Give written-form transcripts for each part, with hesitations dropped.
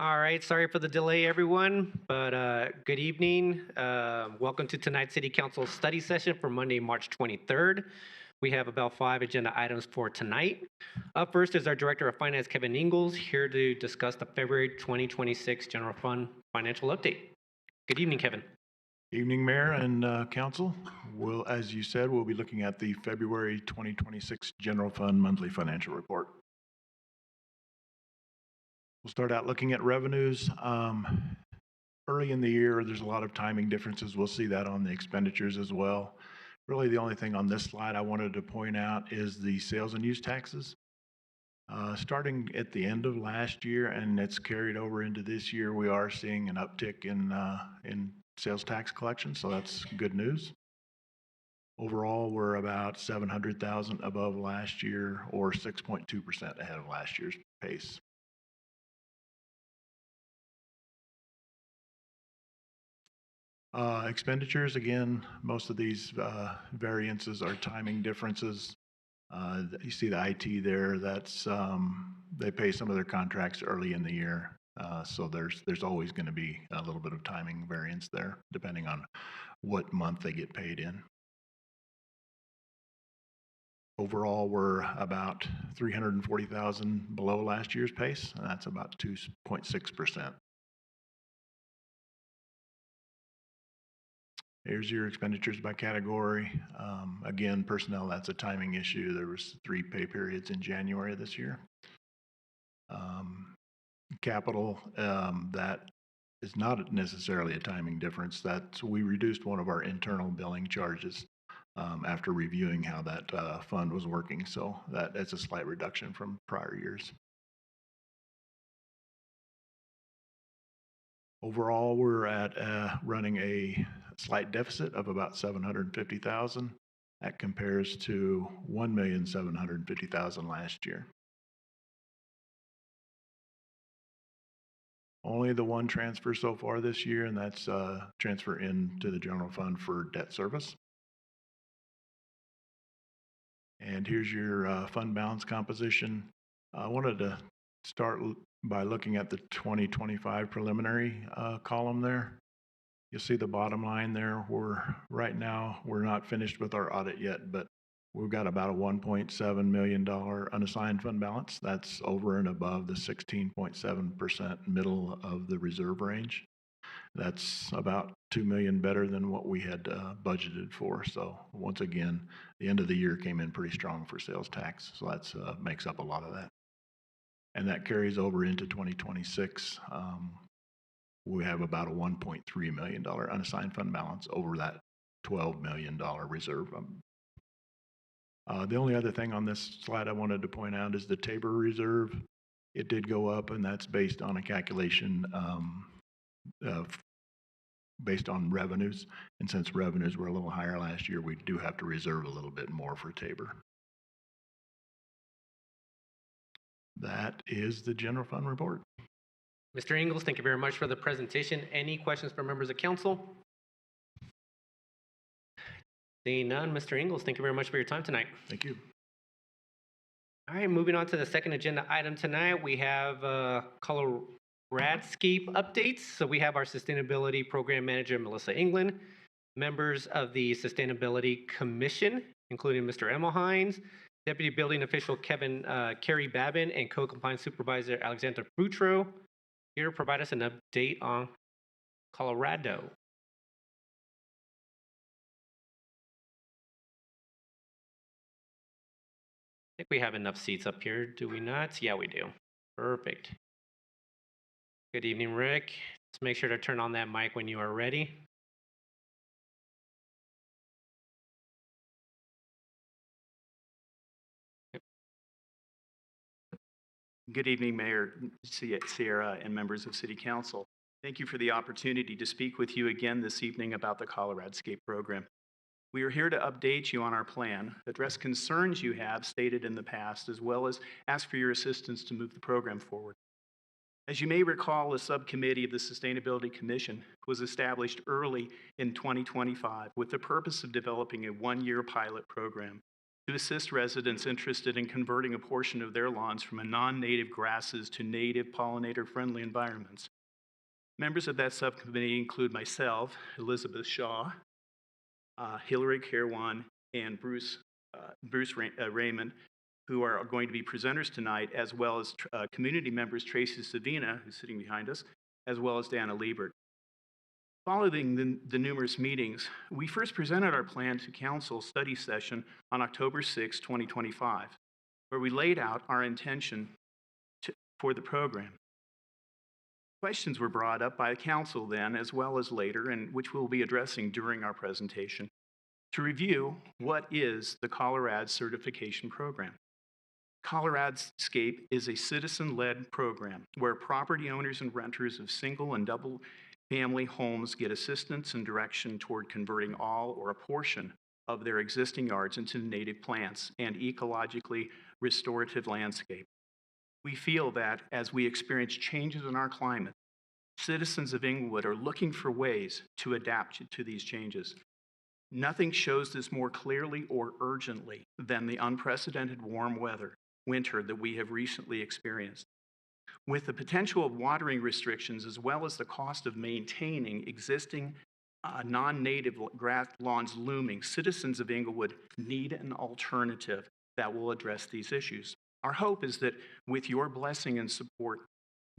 All right, sorry for the delay, everyone, but good evening. Welcome to tonight's City Council study session for Monday, March 23rd. We have about 5 agenda items for tonight. Up first is our Director of Finance, Kevin Engels, here to discuss the February 2026 General Fund Financial Update. Good evening, Kevin. Evening, Mayor and Council. As you said, we'll be looking at the February 2026 General Fund Monthly Financial Report. We'll start out looking at revenues. Early in the year, there's a lot of timing differences. We'll see that on the expenditures as well. Really, the only thing on this slide I wanted to point out is the sales and use taxes. Starting at the end of last year, and it's carried over into this year, we are seeing an uptick in sales tax collection, so that's good news. Overall, we're about $700,000 above last year, or 6.2% ahead of last year's pace. Expenditures, again, most of these variances are timing differences. You see the IT there, that's they pay some of their contracts early in the year. So there's always going to be a little bit of timing variance there, depending on what month they get paid in. Overall, we're about $340,000 below last year's pace, and that's about 2.6%. Here's your expenditures by category. Again, personnel, that's a timing issue. There was 3 pay periods in January of this year. Capital, that is not necessarily a timing difference. We reduced one of our internal billing charges after reviewing how that fund was working. So that's a slight reduction from prior years. Overall, we're at running a slight deficit of about $750,000. That compares to $1,750,000 last year. Only the one transfer so far this year, and that's transfer into the general fund for debt service. And here's your fund balance composition. I wanted to start by looking at the 2025 preliminary column there. You'll see the bottom line there. Right now, we're not finished with our audit yet, but we've got about a $1.7 million unassigned fund balance. That's over and above the 16.7% middle of the reserve range. That's about $2 million better than what we had budgeted for. So once again, the end of the year came in pretty strong for sales tax. So that makes up a lot of that. And that carries over into 2026. We have about a $1.3 million unassigned fund balance over that $12 million reserve. The only other thing on this slide I wanted to point out is the Tabor reserve. It did go up, and that's based on a calculation based on revenues. And since revenues were a little higher last year, we do have to reserve a little bit more for Tabor. That is the general fund report. Mr. Engels, thank you very much for the presentation. Any questions from members of council? Seeing none, Mr. Engels, thank you very much for your time tonight. Thank you. All right, moving on to the second agenda item tonight, we have ColoRADscape Updates. So we have our Sustainability Program Manager, Melissa Englund, members of the Sustainability Commission, including Mr. Emmelhainz, Deputy Building Official Kerry Babin, and Co-Compliance Supervisor Alexander Futro, here to provide us an update on Colorado. I think we have enough seats up here, do we not? Yeah, we do. Perfect. Good evening, Rick. Let's make sure to turn on that mic when you are ready. Good evening, Mayor Sierra and members of City Council. Thank you for the opportunity to speak with you again this evening about the ColoRADscape program. We are here to update you on our plan, address concerns you have stated in the past, as well as ask for your assistance to move the program forward. As you may recall, a subcommittee of the Sustainability Commission was established early in 2025 with the purpose of developing a one-year pilot program to assist residents interested in converting a portion of their lawns from a non-native grasses to native pollinator-friendly environments. Members of that subcommittee include myself, Elizabeth Shaw, Hillary Cairwan, and Bruce Raymond, who are going to be presenters tonight, as well as community members Tracy Savina, who's sitting behind us, as well as Dana Liebert. Following the numerous meetings, we first presented our plan to Council study session on October 6, 2025, where we laid out our intention for the program. Questions were brought up by Council then, as well as later, and which we'll be addressing during our presentation. To review, what is the ColoRAD certification program? ColoRADscape is a citizen-led program where property owners and renters of single and double family homes get assistance and direction toward converting all or a portion of their existing yards into native plants and ecologically restorative landscape. We feel that as we experience changes in our climate, citizens of Englewood are looking for ways to adapt to these changes. Nothing shows this more clearly or urgently than the unprecedented warm winter that we have recently experienced. With the potential of watering restrictions as well as the cost of maintaining existing non-native grass lawns looming, citizens of Englewood need an alternative that will address these issues. Our hope is that with your blessing and support,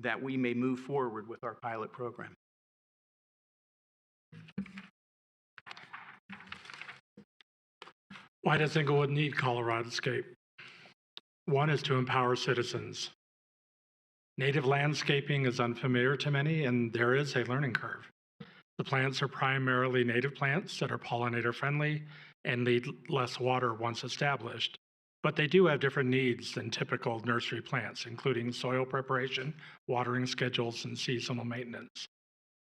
that we may move forward with our pilot program. Why does Englewood need ColoRADscape? One is to empower citizens. Native landscaping is unfamiliar to many, and there is a learning curve. The plants are primarily native plants that are pollinator friendly and need less water once established, but they do have different needs than typical nursery plants, including soil preparation, watering schedules, and seasonal maintenance.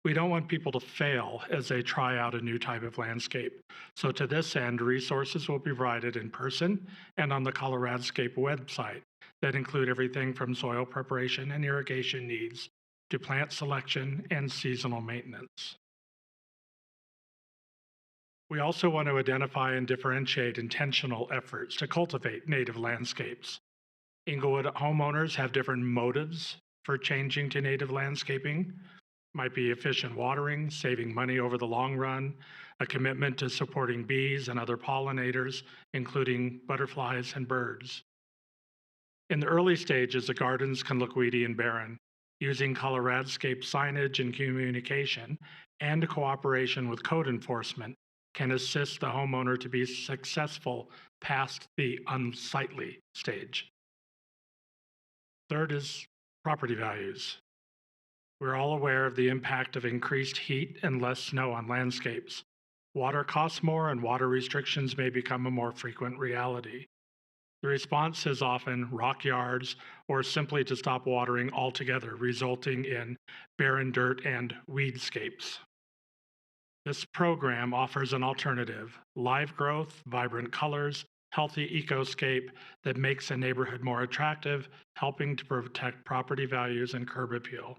We don't want people to fail as they try out a new type of landscape. So to this end, resources will be provided in person and on the ColoRADscape website that include everything from soil preparation and irrigation needs to plant selection and seasonal maintenance. We also want to identify and differentiate intentional efforts to cultivate native landscapes. Englewood homeowners have different motives for changing to native landscaping. Might be efficient watering, saving money over the long run, a commitment to supporting bees and other pollinators, including butterflies and birds. In the early stages, the gardens can look weedy and barren. Using ColoRADscape signage and communication and cooperation with code enforcement can assist the homeowner to be successful past the unsightly stage. Third is property values. We're all aware of the impact of increased heat and less snow on landscapes. Water costs more and water restrictions may become a more frequent reality. The response is often rock yards or simply to stop watering altogether, resulting in barren dirt and weedscapes. This program offers an alternative, live growth, vibrant colors, healthy ecoscape that makes a neighborhood more attractive, helping to protect property values and curb appeal.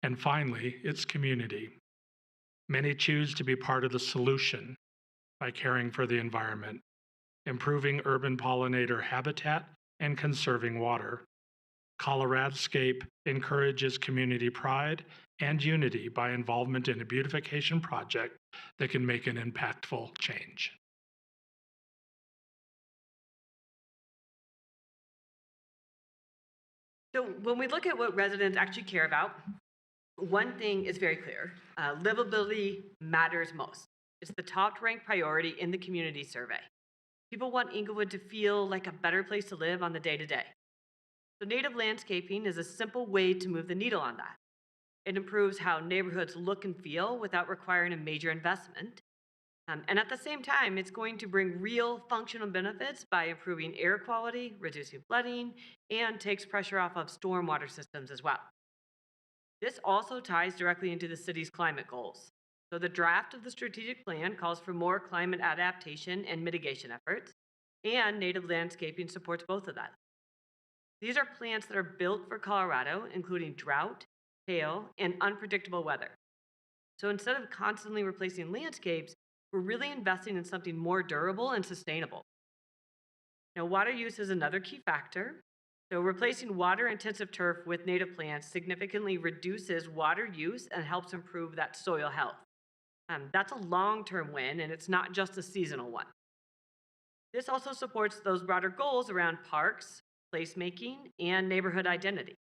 And finally, it's community. Many choose to be part of the solution by caring for the environment, improving urban pollinator habitat, and conserving water. ColoRADscape encourages community pride and unity by involvement in a beautification project that can make an impactful change. So when we look at what residents actually care about, one thing is very clear. Livability matters most. It's the top-ranked priority in the community survey. People want Englewood to feel like a better place to live on the day-to-day. So native landscaping is a simple way to move the needle on that. It improves how neighborhoods look and feel without requiring a major investment. And at the same time, it's going to bring real functional benefits by improving air quality, reducing flooding, and takes pressure off of stormwater systems as well. This also ties directly into the city's climate goals. So the draft of the strategic plan calls for more climate adaptation and mitigation efforts, and native landscaping supports both of that. These are plants that are built for Colorado, including drought, hail, and unpredictable weather. So instead of constantly replacing landscapes, we're really investing in something more durable and sustainable. Now, water use is another key factor. So replacing water-intensive turf with native plants significantly reduces water use and helps improve that soil health. That's a long-term win, and it's not just a seasonal one. This also supports those broader goals around parks, placemaking, and neighborhood identity.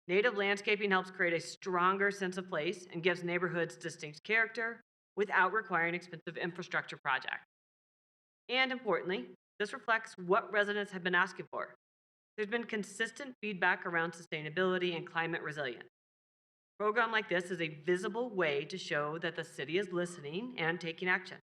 Native landscaping helps create a stronger sense of place and gives neighborhoods distinct character without requiring expensive infrastructure projects. And importantly, this reflects what residents have been asking for. There's been consistent feedback around sustainability and climate resilience. A program like this is a visible way to show that the city is listening and taking action.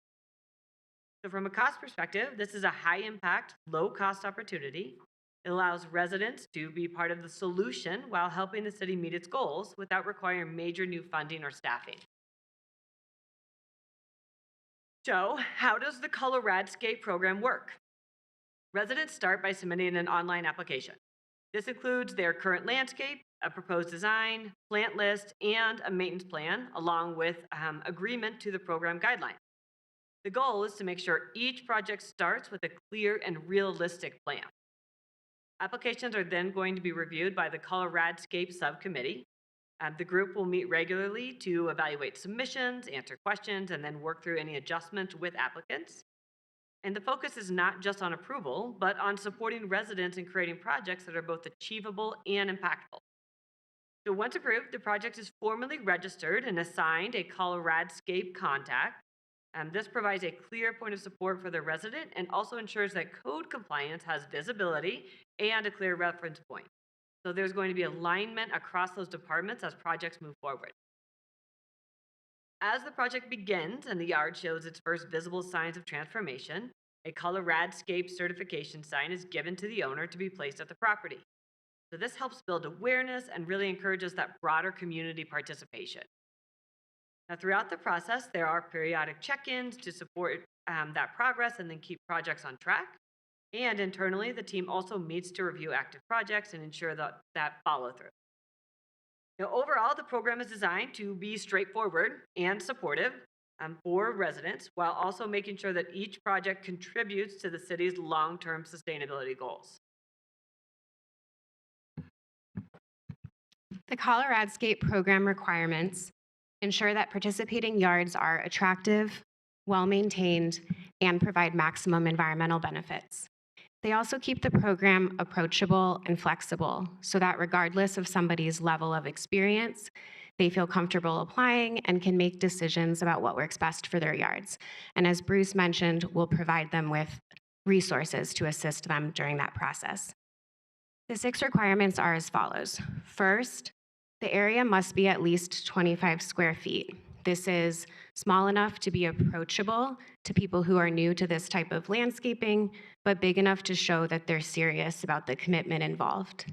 So from a cost perspective, this is a high-impact, low-cost opportunity. It allows residents to be part of the solution while helping the city meet its goals without requiring major new funding or staffing. So, how does the ColoRADscape program work? Residents start by submitting an online application. This includes their current landscape, a proposed design, plant list, and a maintenance plan, along with agreement to the program guidelines. The goal is to make sure each project starts with a clear and realistic plan. Applications are then going to be reviewed by the ColoRADscape subcommittee. The group will meet regularly to evaluate submissions, answer questions, and then work through any adjustments with applicants. And the focus is not just on approval, but on supporting residents and creating projects that are both achievable and impactful. So once approved, the project is formally registered and assigned a ColoRADscape contact. This provides a clear point of support for the resident and also ensures that code compliance has visibility and a clear reference point. So there's going to be alignment across those departments as projects move forward. As the project begins and the yard shows its first visible signs of transformation, a ColoRADscape certification sign is given to the owner to be placed at the property. So this helps build awareness and really encourages that broader community participation. Now, throughout the process, there are periodic check-ins to support that progress and then keep projects on track. And internally, the team also meets to review active projects and ensure that follow-through. Now, overall, the program is designed to be straightforward and supportive for residents, while also making sure that each project contributes to the city's long-term sustainability goals. The ColoRADscape program requirements ensure that participating yards are attractive, well-maintained, and provide maximum environmental benefits. They also keep the program approachable and flexible so that regardless of somebody's level of experience, they feel comfortable applying and can make decisions about what works best for their yards. And as Bruce mentioned, we'll provide them with resources to assist them during that process. The 6 requirements are as follows. First, the area must be at least 25 square feet. This is small enough to be approachable to people who are new to this type of landscaping, but big enough to show that they're serious about the commitment involved.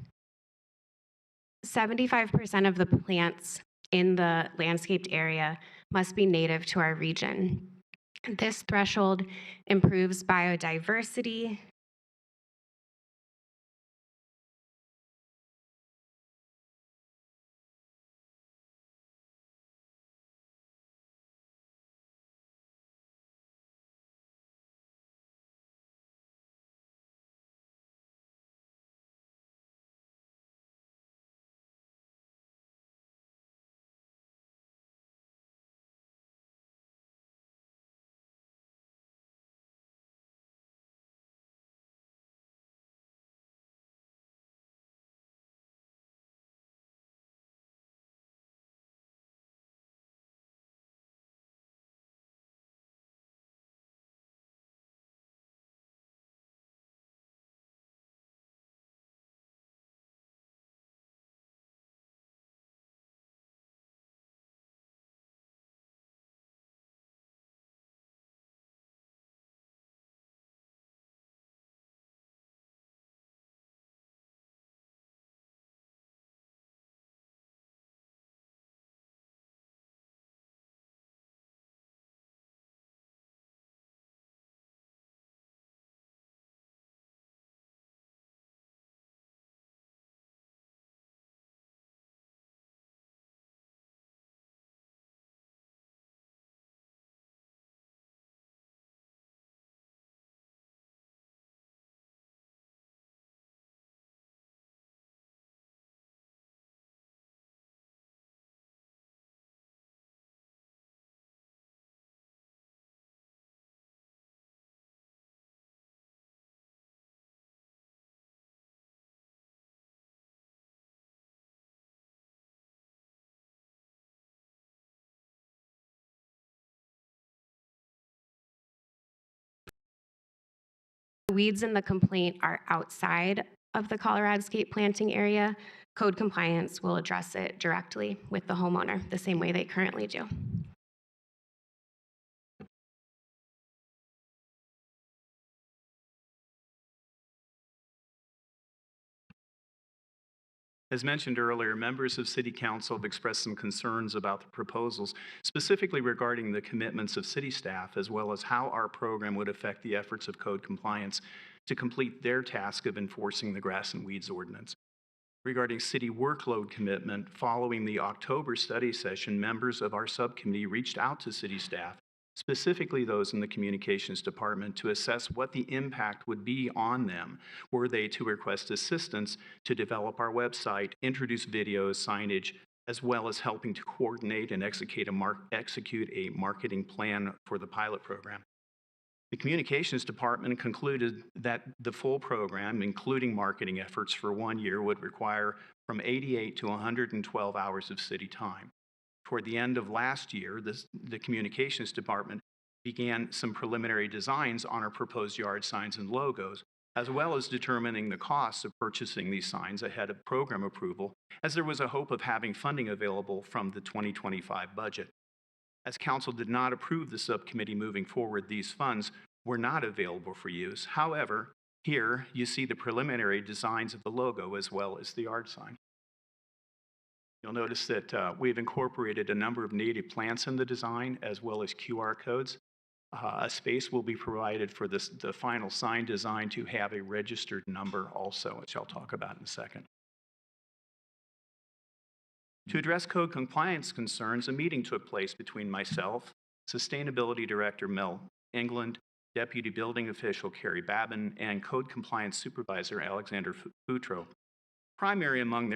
75% of the plants in the landscaped area must be native to our region. This threshold improves biodiversity, weeds in the complaint are outside of the ColoRADscape planting area, code compliance will address it directly with the homeowner, the same way they currently do. As mentioned earlier, members of City Council have expressed some concerns about the proposals, specifically regarding the commitments of city staff, as well as how our program would affect the efforts of code compliance to complete their task of enforcing the grass and weeds ordinance. Regarding city workload commitment, following the October study session, members of our subcommittee reached out to city staff, specifically those in the communications department, to assess what the impact would be on them were they to request assistance to develop our website, introduce videos, signage, as well as helping to coordinate and execute a marketing plan for the pilot program. The communications department concluded that the full program, including marketing efforts for 1 year, would require from 88 to 112 hours of city time. Toward the end of last year, the communications department began some preliminary designs on our proposed yard signs and logos, as well as determining the costs of purchasing these signs ahead of program approval, as there was a hope of having funding available from the 2025 budget. As Council did not approve the subcommittee moving forward, these funds were not available for use. However, here you see the preliminary designs of the logo as well as the yard sign. You'll notice that we've incorporated a number of native plants in the design, as well as QR codes. A space will be provided for the final sign design to have a registered number also, which I'll talk about in a second. To address code compliance concerns, a meeting took place between myself, Sustainability Director Mel Englund, Deputy Building Official Kerry Babin, and Code Compliance Supervisor Alexander Futro. Primary among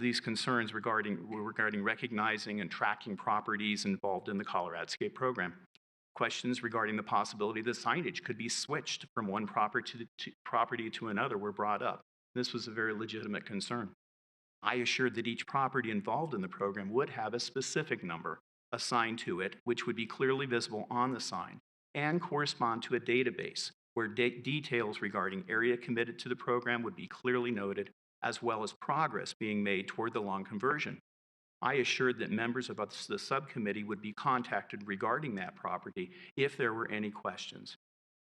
these concerns were regarding recognizing and tracking properties involved in the ColoRADscape program. Questions regarding the possibility that signage could be switched from one property to another were brought up. This was a very legitimate concern. I assured that each property involved in the program would have a specific number assigned to it, which would be clearly visible on the sign and correspond to a database where details regarding area committed to the program would be clearly noted, as well as progress being made toward the lawn conversion. I assured that members of the subcommittee would be contacted regarding that property if there were any questions.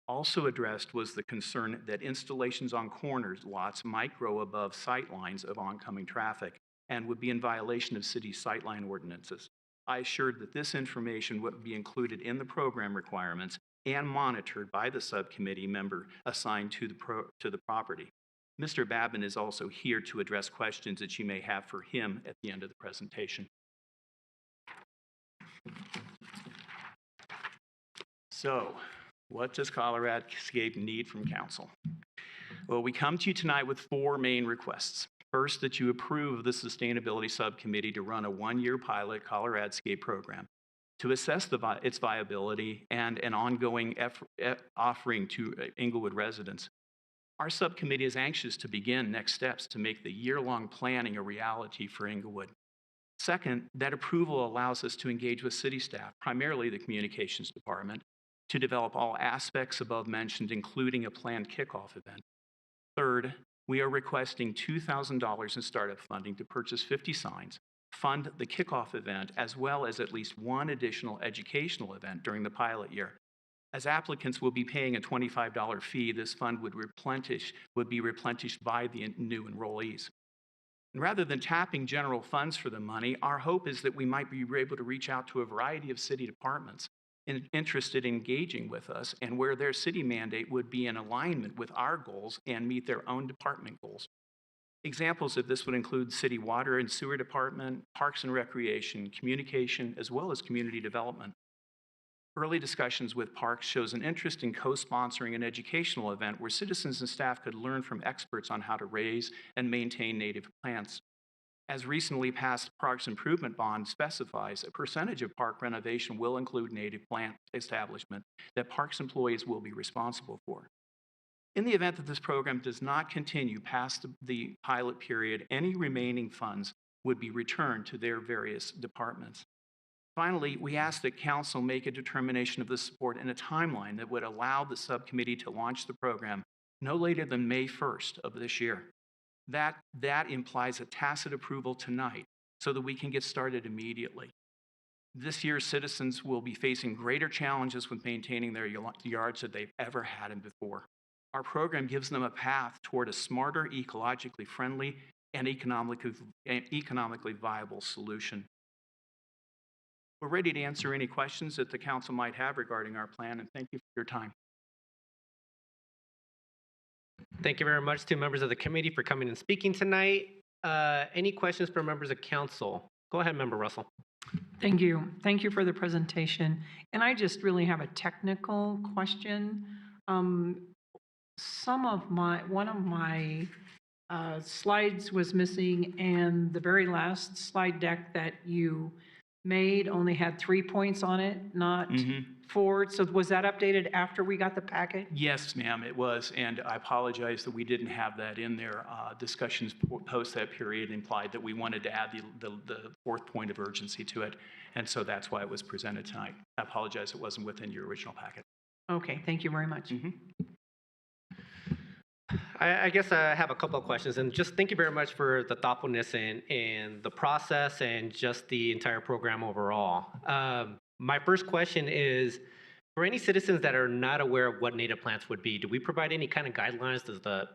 Also addressed was the concern that installations on corners lots might grow above sight lines of oncoming traffic and would be in violation of city sightline ordinances. I assured that this information would be included in the program requirements and monitored by the subcommittee member assigned to the property. Mr. Babin is also here to address questions that you may have for him at the end of the presentation. So, what does ColoRADscape need from Council? Well, we come to you tonight with 4 main requests. First, that you approve the Sustainability Subcommittee to run a 1-year pilot ColoRADscape program to assess its viability and an ongoing offering to Englewood residents. Our subcommittee is anxious to begin next steps to make the year-long planning a reality for Englewood. Second, that approval allows us to engage with city staff, primarily the communications department, to develop all aspects above mentioned, including a planned kickoff event. Third, we are requesting $2,000 in startup funding to purchase 50 signs, fund the kickoff event, as well as at least 1 additional educational event during the pilot year. As applicants will be paying a $25 fee, this fund would be replenished by the new enrollees. And rather than tapping general funds for the money, our hope is that we might be able to reach out to a variety of city departments interested in engaging with us and where their city mandate would be in alignment with our goals and meet their own department goals. Examples of this would include City Water and Sewer Department, Parks and Recreation, Communication, as well as Community Development. Early discussions with Parks shows an interest in co-sponsoring an educational event where citizens and staff could learn from experts on how to raise and maintain native plants. As recently passed Parks Improvement Bond specifies, a percentage of park renovation will include native plant establishment that Parks employees will be responsible for. In the event that this program does not continue past the pilot period, any remaining funds would be returned to their various departments. Finally, we ask that Council make a determination of the support in a timeline that would allow the subcommittee to launch the program no later than May 1st of this year. That implies a tacit approval tonight so that we can get started immediately. This year, citizens will be facing greater challenges with maintaining their yards than they've ever had before. Our program gives them a path toward a smarter, ecologically friendly, and economically viable solution. We're ready to answer any questions that the council might have regarding our plan, and thank you for your time. Thank you very much to members of the committee for coming and speaking tonight. Any questions for members of council? Go ahead, Member Russell. Thank you. Thank you for the presentation. And I just really have a technical question. One of my slides was missing, and the very last slide deck that you made only had 3 points on it, not 4. So was that updated after we got the packet? Yes, ma'am, it was, and I apologize that we didn't have that in there. Discussions post that period implied that we wanted to add the 4th point of urgency to it, and so that's why it was presented tonight. I apologize it wasn't within your original packet. Okay, thank you very much. I guess I have a couple of questions, and just thank you very much for the thoughtfulness and the process and just the entire program overall. My first question is, for any citizens that are not aware of what native plants would be, do we provide any kind of guidelines? Does the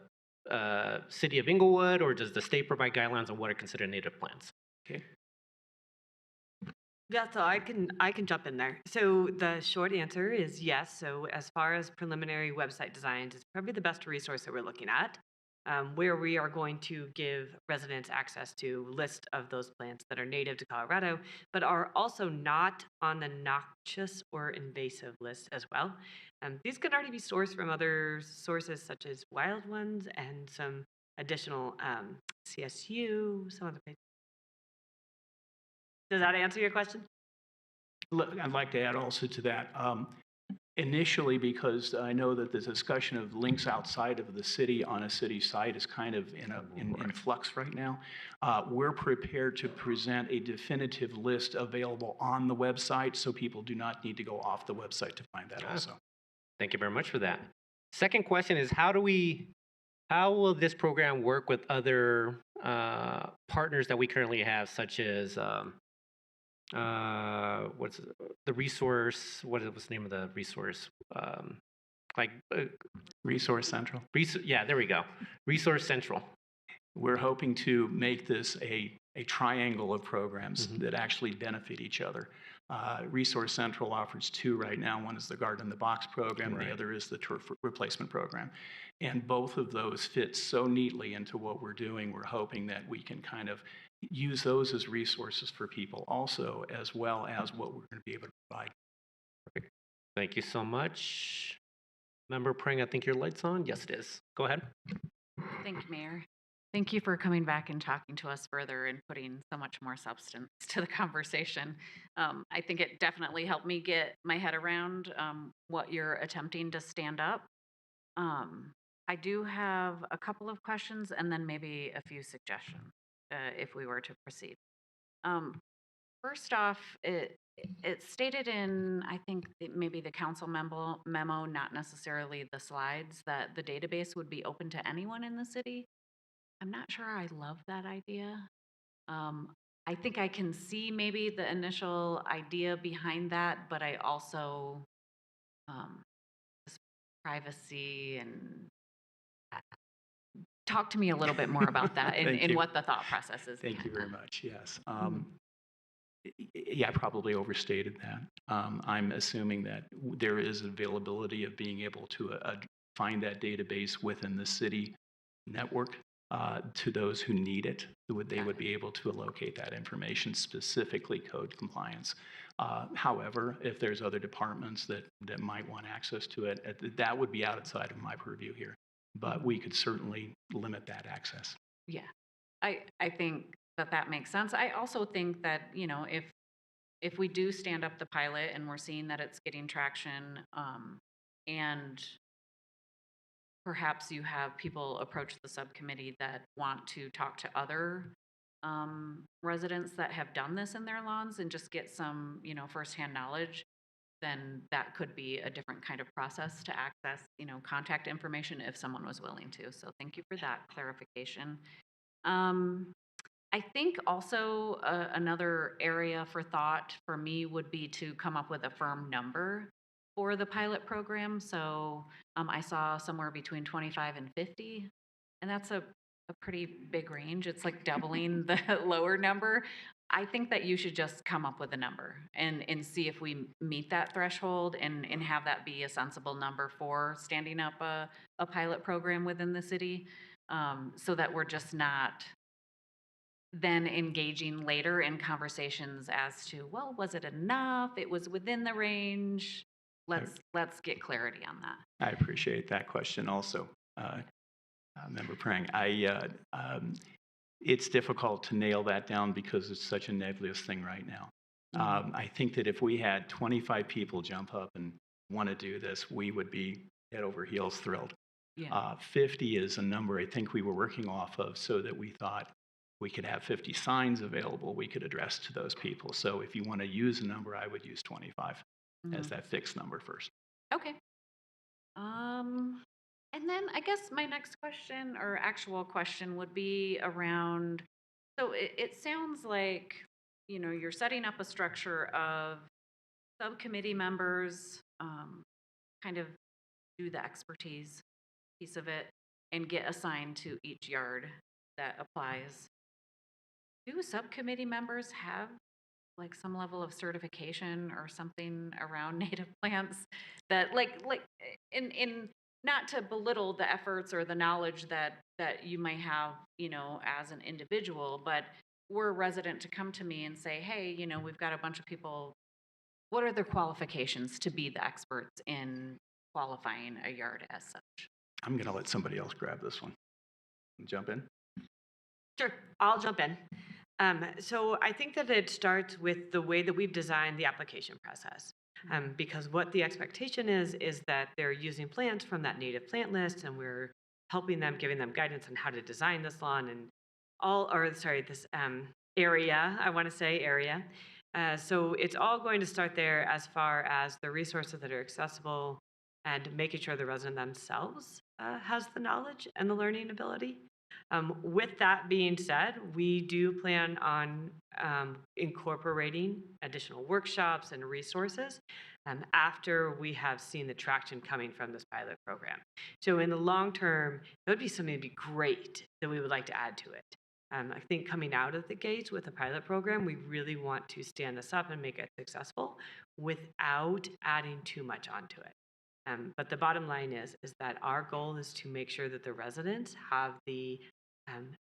city of Englewood or does the state provide guidelines on what are considered native plants? Okay. Yeah, so I can jump in there. So the short answer is yes. So as far as preliminary website designs, it's probably the best resource that we're looking at, where we are going to give residents access to a list of those plants that are native to Colorado, but are also not on the noxious or invasive list as well. These can already be sourced from other sources such as wild ones and some additional CSU, some other places. Does that answer your question? Look, I'd like to add also to that. Initially, because I know that the discussion of links outside of the city on a city site is kind of in flux right now, we're prepared to present a definitive list available on the website so people do not need to go off the website to find that also. Thank you very much for that. Second question is, how will this program work with other partners that we currently have, such as what's the resource? What was the name of the resource? Resource Central. Yeah, there we go. Resource Central. We're hoping to make this a triangle of programs that actually benefit each other. Resource Central offers 2 right now. One is the Garden in the Box program, right. The other is the turf replacement program. And both of those fit so neatly into what we're doing. We're hoping that we can kind of use those as resources for people also, as well as what we're going to be able to provide. Perfect. Thank you so much. Member Pring, I think your light's on. Yes, it is. Go ahead. Thank you, Mayor. Thank you for coming back and talking to us further and putting so much more substance to the conversation. I think it definitely helped me get my head around what you're attempting to stand up. I do have a couple of questions and then maybe a few suggestions if we were to proceed. First off, it stated in, I think, maybe the council memo, not necessarily the slides, that the database would be open to anyone in the city. I'm not sure I love that idea. I think I can see maybe the initial idea behind that, but I also, just privacy and talk to me a little bit more about that and what the thought process is. Thank you very much. Yes. Yeah, I probably overstated that. I'm assuming that there is availability of being able to find that database within the city network to those who need it. They would be able to locate that information, specifically code compliance. However, if there's other departments that might want access to it, that would be outside of my purview here. But we could certainly limit that access. Yeah, I think that makes sense. I also think that, you know, if we do stand up the pilot and we're seeing that it's getting traction, and perhaps you have people approach the subcommittee that want to talk to other residents that have done this in their lawns and just get some, you know, firsthand knowledge. then that could be a different kind of process to access, contact information if someone was willing to. So thank you for that clarification. I think also another area for thought for me would be to come up with a firm number for the pilot program. So I saw somewhere between 25 and 50, and that's a pretty big range. It's like doubling the lower number. I think that you should just come up with a number and see if we meet that threshold and have that be a sensible number for standing up a pilot program within the city, so that we're just not then engaging later in conversations as to, well, was it enough? It was within the range. Let's get clarity on that. I appreciate that question also, Member Prang. It's difficult to nail that down because it's such a nebulous thing right now. I think that if we had 25 people jump up and want to do this, we would be head over heels thrilled. Yeah. 50 is a number I think we were working off of, so that we thought we could have 50 signs available we could address to those people. So if you want to use a number, I would use 25 as that fixed number first. Okay. And then I guess my next question or actual question would be around, so it sounds like, you're setting up a structure of subcommittee members, kind of do the expertise piece of it and get assigned to each yard that applies. Do subcommittee members have like some level of certification or something around native plants that like in not to belittle the efforts or the knowledge that you might have, as an individual, but were a resident to come to me and say, hey, we've got a bunch of people, what are their qualifications to be the experts in qualifying a yard as such? I'm going to let somebody else grab this one. Jump in. Sure, I'll jump in. So I think that it starts with the way that we've designed the application process. Because what the expectation is that they're using plants from that native plant list, and we're helping them, giving them guidance on how to design this lawn and this area, I want to say area. So it's all going to start there as far as the resources that are accessible and making sure the resident themselves has the knowledge and the learning ability. With that being said, we do plan on incorporating additional workshops and resources after we have seen the traction coming from this pilot program. So in the long term, that would be something that would be great that we would like to add to it. I think coming out of the gates with a pilot program, we really want to stand this up and make it successful without adding too much onto it. But the bottom line is that our goal is to make sure that the residents have the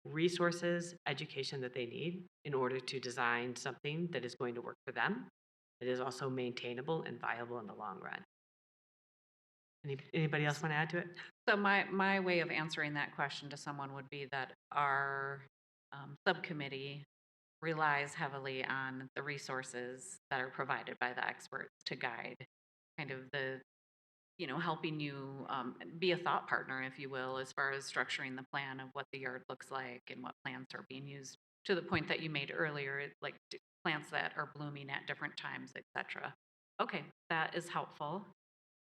resources, education that they need in order to design something that is going to work for them, that is also maintainable and viable in the long run. Anybody else want to add to it? So my way of answering that question to someone would be that our subcommittee relies heavily on the resources that are provided by the experts to guide kind of the, helping you be a thought partner, if you will, as far as structuring the plan of what the yard looks like and what plants are being used, to the point that you made earlier, like plants that are blooming at different times, etc. Okay, that is helpful.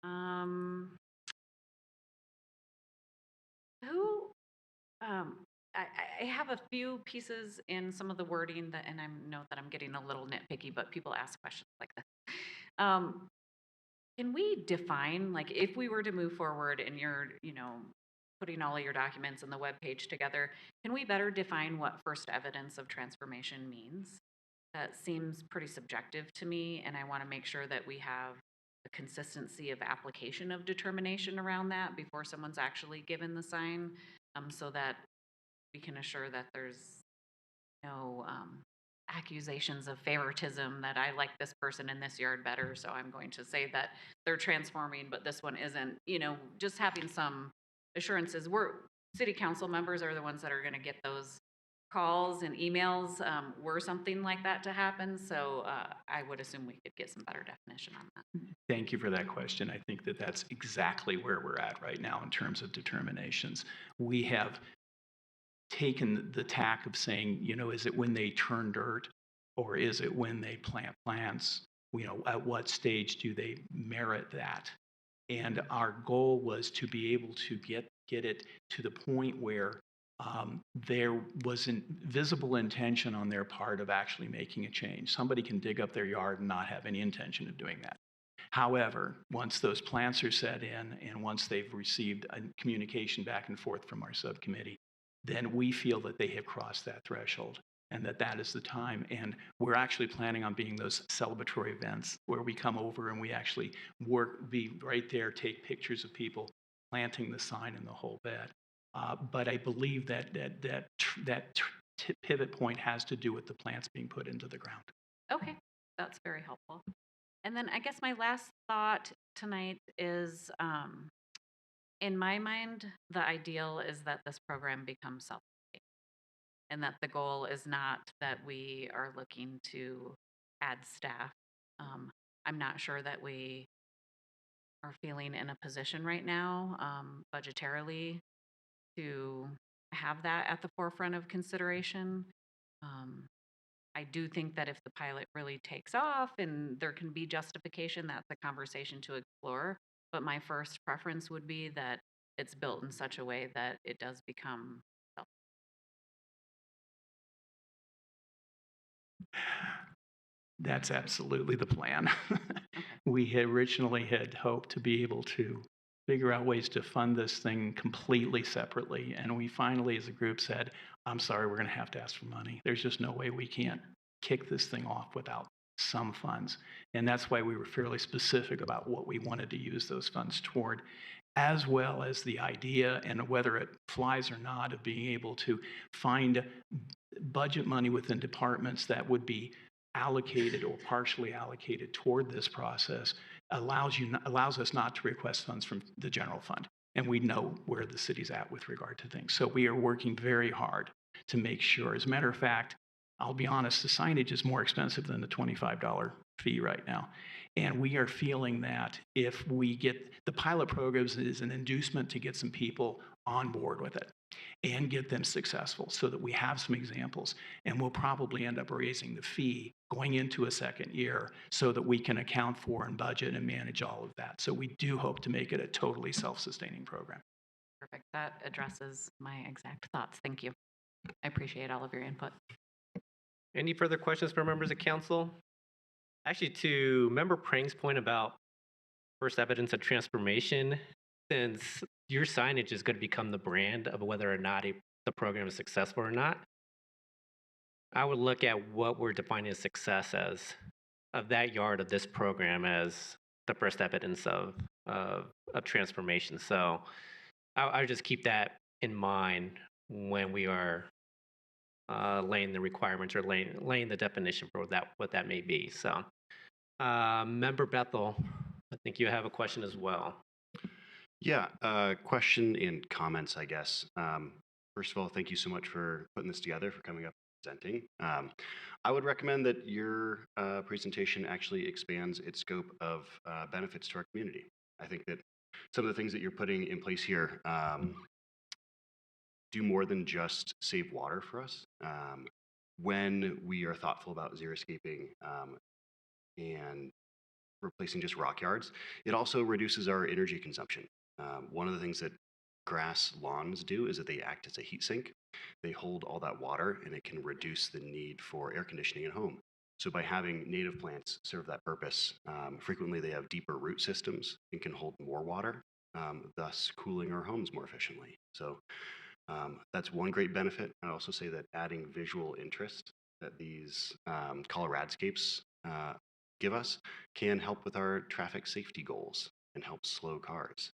I have a few pieces in some of the wording that, and I know that I'm getting a little nitpicky, but people ask questions like this. Can we define, like, if we were to move forward and you're, putting all of your documents and the web page together, can we better define what first evidence of transformation means? That seems pretty subjective to me, and I want to make sure that we have a consistency of application of determination around that before someone's actually given the sign, so that we can assure that there's no accusations of favoritism, that I like this person in this yard better, so I'm going to say that they're transforming, but this one isn't. Just having some assurances. City council members are the ones that are going to get those calls and emails were something like that to happen. So I would assume we could get some better definition on that. Thank you for that question. I think that that's exactly where we're at right now in terms of determinations. We have taken the tack of saying, is it when they turn dirt, or is it when they plant plants, at what stage do they merit that? And our goal was to be able to get it to the point where there wasn't visible intention on their part of actually making a change. Somebody can dig up their yard and not have any intention of doing that. However, once those plants are set in and once they've received a communication back and forth from our subcommittee, then we feel that they have crossed that threshold and that is the time. And we're actually planning on being those celebratory events where we come over and we actually be right there, take pictures of people planting the sign in the whole bed. But I believe that pivot point has to do with the plants being put into the ground. Okay, that's very helpful. And then I guess my last thought tonight is, in my mind, the ideal is that this program becomes self-sustaining, and that the goal is not that we are looking to add staff. I'm not sure that we are feeling in a position right now, budgetarily, to have that at the forefront of consideration. I do think that if the pilot really takes off and there can be justification, that's a conversation to explore. But my first preference would be that it's built in such a way that it does become self. That's absolutely the plan. Okay. We had originally had hoped to be able to figure out ways to fund this thing completely separately. And we finally, as a group, said, I'm sorry, we're going to have to ask for money. There's just no way we can't kick this thing off without some funds. And that's why we were fairly specific about what we wanted to use those funds toward, as well as the idea, and whether it flies or not, of being able to find budget money within departments that would be allocated or partially allocated toward this process allows us not to request funds from the general fund. And we know where the city's at with regard to things. So we are working very hard to make sure. As a matter of fact, I'll be honest, the signage is more expensive than the $25 fee right now. And we are feeling that if we get the pilot programs is an inducement to get some people on board with it and get them successful so that we have some examples. And we'll probably end up raising the fee going into a second year so that we can account for and budget and manage all of that. So we do hope to make it a totally self-sustaining program. Perfect. That addresses my exact thoughts. Thank you. I appreciate all of your input. Any further questions from members of council? Actually, to Member Prang's point about first evidence of transformation, since your signage is going to become the brand of whether or not the program is successful or not, I would look at what we're defining as success as, of that yard of this program, as the first evidence of transformation. So I would just keep that in mind when we are laying the requirements or laying the definition for what that may be. So, Member Bethel, I think you have a question as well. Yeah, question and comments, I guess. First of all, thank you so much for putting this together, for coming up and presenting. I would recommend that your presentation actually expands its scope of benefits to our community. I think that some of the things that you're putting in place here do more than just save water for us. When we are thoughtful about xeriscaping and replacing just rock yards, it also reduces our energy consumption. One of the things that grass lawns do is that they act as a heat sink. They hold all that water and it can reduce the need for air conditioning at home. So by having native plants serve that purpose, frequently they have deeper root systems and can hold more water, thus cooling our homes more efficiently. So that's one great benefit. I'd also say that adding visual interest that these ColoRADscapes give us can help with our traffic safety goals and help slow cars.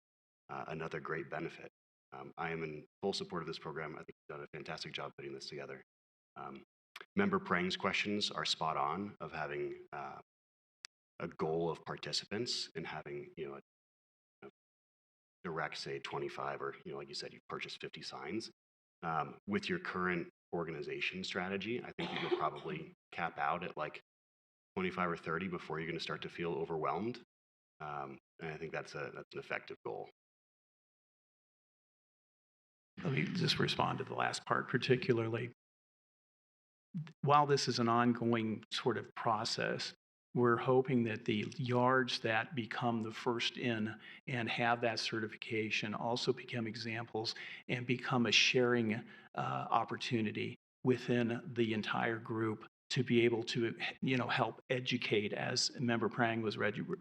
Another great benefit. I am in full support of this program. I think you've done a fantastic job putting this together. Member Prang's questions are spot on of having a goal of participants and having a direct, say, 25 or like you said, you purchased 50 signs. With your current organization strategy, I think that you'll probably cap out at like 25 or 30 before you're going to start to feel overwhelmed. And I think that's an effective goal. Let me just respond to the last part particularly. While this is an ongoing sort of process, we're hoping that the yards that become the first in and have that certification also become examples and become a sharing opportunity within the entire group to be able to, help educate, as Member Prang was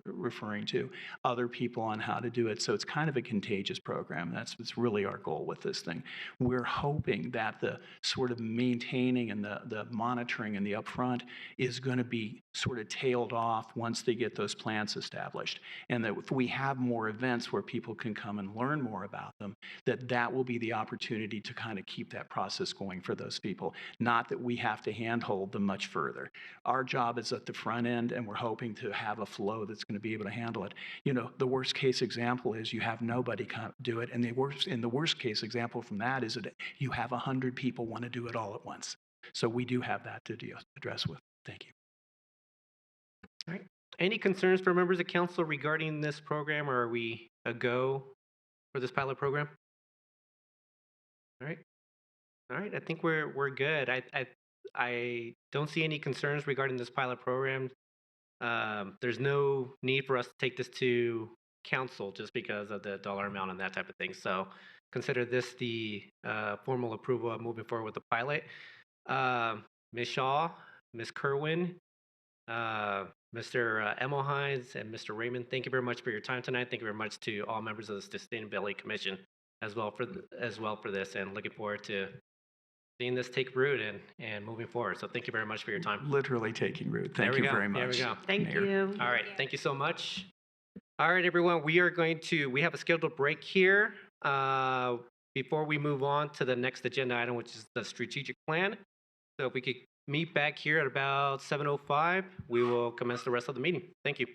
referring to, other people on how to do it. So it's kind of a contagious program. That's really our goal with this thing. We're hoping that the sort of maintaining and the monitoring and the upfront is going to be sort of tailed off once they get those plants established. And that if we have more events where people can come and learn more about them, that will be the opportunity to kind of keep that process going for those people. Not that we have to handhold them much further. Our job is at the front end, and we're hoping to have a flow that's going to be able to handle it. The worst case example is you have nobody do it, and the worst case example from that is that you have 100 people want to do it all at once. So we do have that to address with. Thank you. All right. Any concerns for members of council regarding this program, or are we a go for this pilot program? All right. All right. I think we're good. I don't see any concerns regarding this pilot program. There's no need for us to take this to council just because of the dollar amount and that type of thing. So consider this the formal approval of moving forward with the pilot. Ms. Shaw, Ms. Kerwin, Mr. Emmelhainz, and Mr. Raymond, thank you very much for your time tonight. Thank you very much to all members of the Sustainability Commission as well for this, and looking forward to seeing this take root and moving forward. So thank you very much for your time. Literally taking root. Thank you very much. There we go. Thank Mayor. you. All right. Thank you so much. All right, everyone. We have a scheduled break here before we move on to the next agenda item, which is the strategic plan. So if we could meet back here at about 7:05, we will commence the rest of the meeting. Thank you.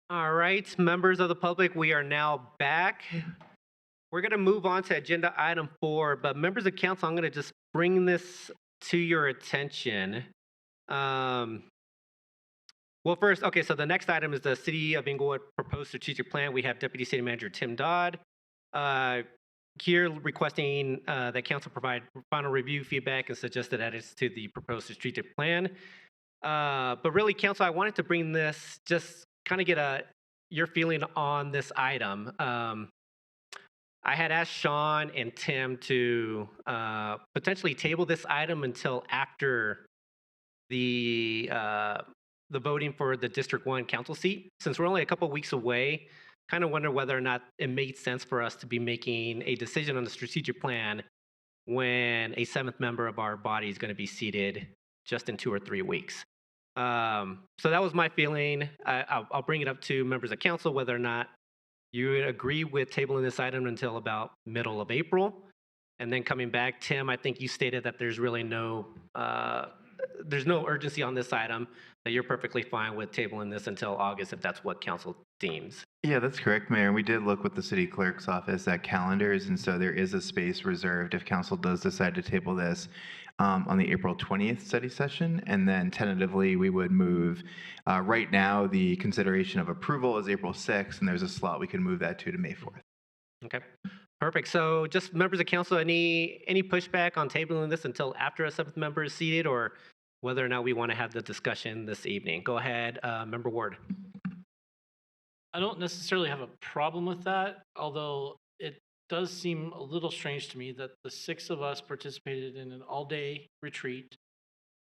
All right, members of the public, we are now back. We're going to move on to agenda item 4, but members of council, I'm going to just bring this to your attention. Well, first, okay, so the next item is the City of Englewood proposed strategic plan. We have Deputy City Manager Tim Dodd here requesting that council provide final review, feedback, and suggested edits to the proposed strategic plan. But really, council, I wanted to bring this, just kind of get your feeling on this item. I had asked Sean and Tim to potentially table this item until after the voting for the District 1 council seat. Since we're only a couple weeks away, kind of wonder whether or not it made sense for us to be making a decision on the strategic plan when a 7th member of our body is going to be seated just in 2 or 3 weeks. So that was my feeling. I'll bring it up to members of council whether or not you agree with tabling this item until about middle of April. And then coming back, Tim, I think you stated that there's really no urgency on this item, that you're perfectly fine with tabling this until August if that's what council deems. Yeah, that's correct, Mayor. And we did look with the city clerk's office at calendars, and so there is a space reserved if council does decide to table this on the April 20th study session, and then tentatively we would move. Right now, the consideration of approval is April 6th, and there's a slot we can move that to May 4th. Okay, perfect. So just members of council, any pushback on tabling this until after a 7th member is seated, or whether or not we want to have the discussion this evening? Go ahead, Member Ward. I don't necessarily have a problem with that, although it does seem a little strange to me that the 6 of us participated in an all-day retreat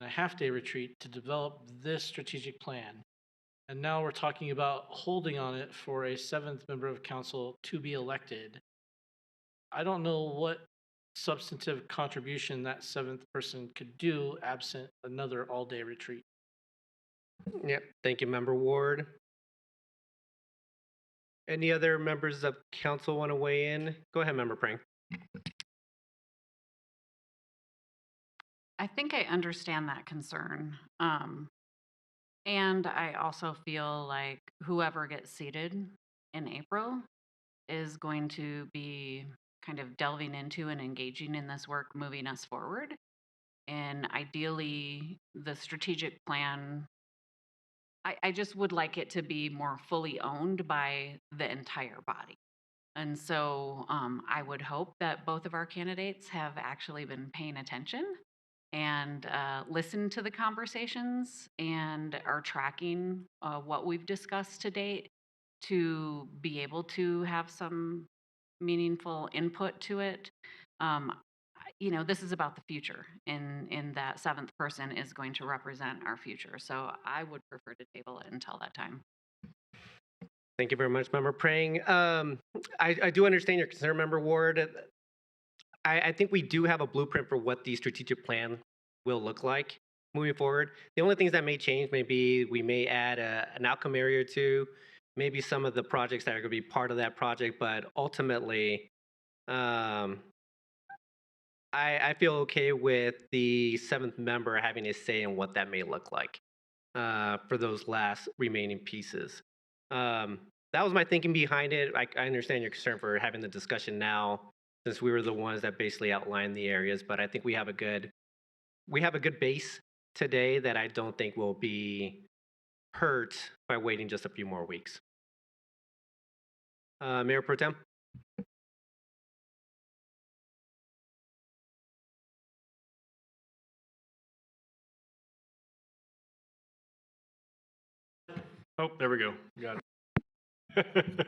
and a half-day retreat to develop this strategic plan. And now we're talking about holding on it for a 7th member of council to be elected. I don't know what substantive contribution that 7th person could do absent another all-day retreat. Yep, thank you, Member Ward. Any other members of council want to weigh in? Go ahead, Member Prang. I think I understand that concern. And I also feel like whoever gets seated in April is going to be kind of delving into and engaging in this work, moving us forward. And ideally, the strategic plan, I just would like it to be more fully owned by the entire body. And so I would hope that both of our candidates have actually been paying attention and listened to the conversations and are tracking what we've discussed to date to be able to have some meaningful input to it. You know, this is about the future, and that 7th person is going to represent our future. So I would prefer to table it until that time. Thank you very much, Member Prang. I do understand your concern, Member Ward. I think we do have a blueprint for what the strategic plan will look like moving forward. The only things that may change, maybe we may add an outcome area or two, maybe some of the projects that are going to be part of that project, but ultimately, I feel okay with the 7th member having a say in what that may look like for those last remaining pieces. That was my thinking behind it. I understand your concern for having the discussion now, since we were the ones that basically outlined the areas, but I think we have a good base today that I don't think will be hurt by waiting just a few more weeks. Mayor Pro Tem? Oh, there we go. Got it.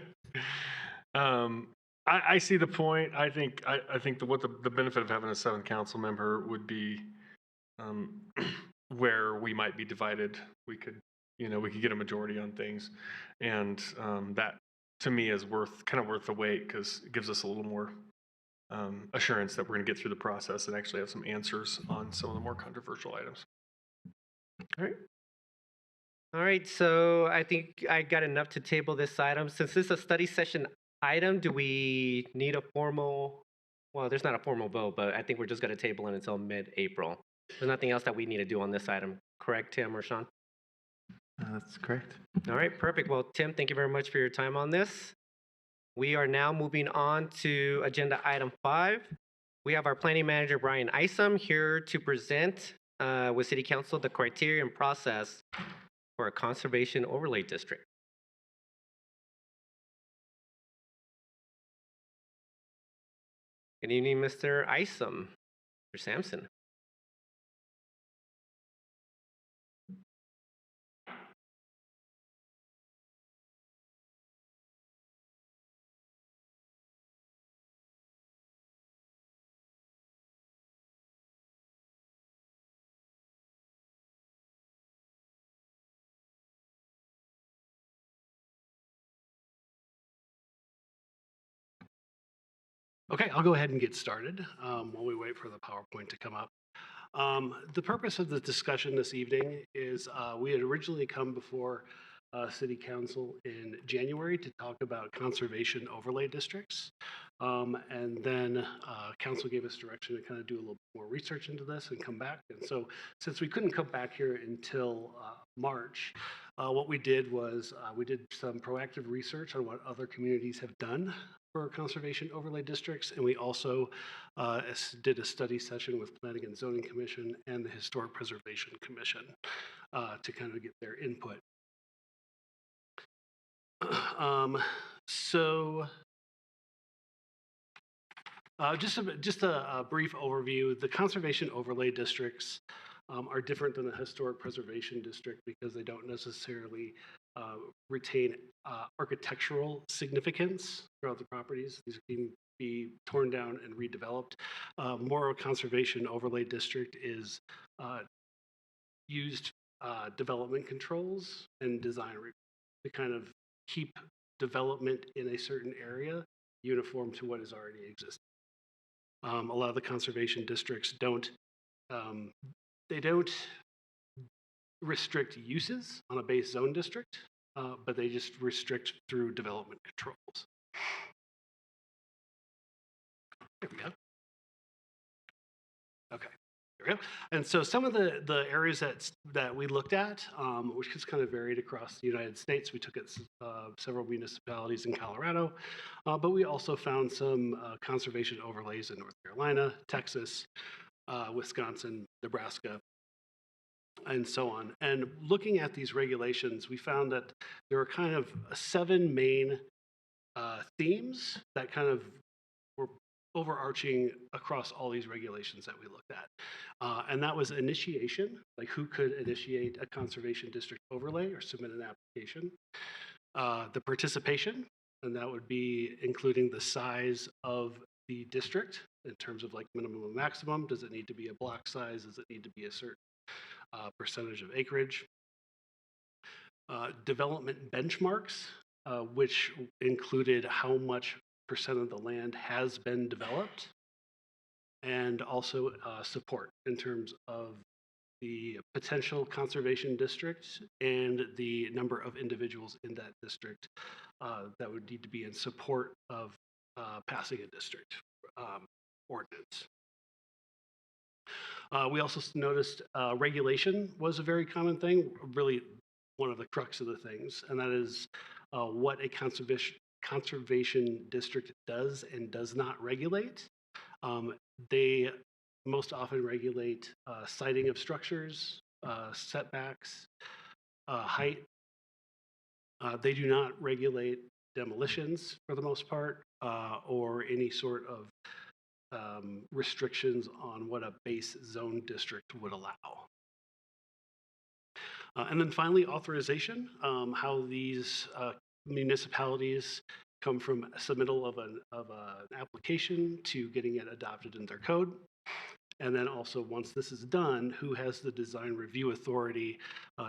I see the point. I think what the benefit of having a 7th council member would be where we might be divided. We could get a majority on things, and that to me is worth the wait, because it gives us a little more assurance that we're going to get through the process and actually have some answers on some of the more controversial items. All right, so I think I got enough to table this item. Since this is a study session item, do we need a formal, well, there's not a formal vote, but I think we're just going to table it until mid-April. There's nothing else that we need to do on this item, correct, Tim or Sean? That's correct. All right, perfect. Well, Tim, thank you very much for your time on this. We are now moving on to agenda item 5. We have our planning manager, Bryan Isham, here to present with City Council the criteria and process for a conservation overlay district. Good evening, Mr. Isham. Mr. Sampson. Okay, I'll go ahead and get started while we wait for the PowerPoint to come up. The purpose of the discussion this evening is we had originally come before City Council in January to talk about conservation overlay districts. And then Council gave us direction to kind of do a little more research into this and come back. And so since we couldn't come back here until March, what we did was we did some proactive research on what other communities have done for conservation overlay districts, and we also did a study session with Planning and Zoning Commission and the Historic Preservation Commission to kind of get their input. Just a brief overview. The conservation overlay districts are different than a historic preservation district because they don't necessarily retain architectural significance throughout the properties. These can be torn down and redeveloped. More of a conservation overlay district is used development controls and design to kind of keep development in a certain area uniform to what is already existing. A lot of the conservation districts don't restrict uses on a base zone district, but they just restrict through development controls. There we go. Okay, there we go. And so some of the areas that we looked at, which has kind of varied across the United States, we took at several municipalities in Colorado, but we also found some conservation overlays in North Carolina, Texas, Wisconsin, Nebraska, and so on. And looking at these regulations, we found that there were kind of 7 main themes that kind of were overarching across all these regulations that we looked at. And that was initiation, like who could initiate a conservation district overlay or submit an application. The participation, and that would be including the size of the district in terms of like minimum and maximum. Does it need to be a block size? Does it need to be a certain percentage of acreage? Development benchmarks, which included how much % of the land has been developed, and also support in terms of the potential conservation district and the number of individuals in that district that would need to be in support of passing a district ordinance. We also noticed regulation was a very common thing, really one of the crux of the things, and that is what a conservation district does and does not regulate. They most often regulate siting of structures, setbacks, height. They do not regulate demolitions for the most part, or any sort of restrictions on what a base zone district would allow. And then finally, authorization, how these municipalities come from submittal of an application to getting it adopted in their code. And then also, once this is done, who has the design review authority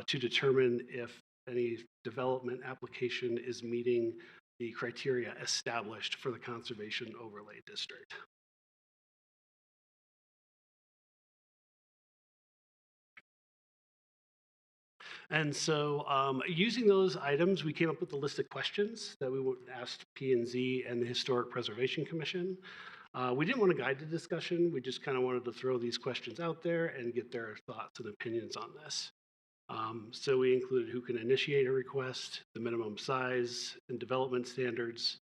to determine if any development application is meeting the criteria established for the conservation overlay district. And so using those items, we came up with a list of questions that we asked P&Z and the Historic Preservation Commission. We didn't want to guide the discussion. We just kind of wanted to throw these questions out there and get their thoughts and opinions on this. So we included who can initiate a request, the minimum size and development standards,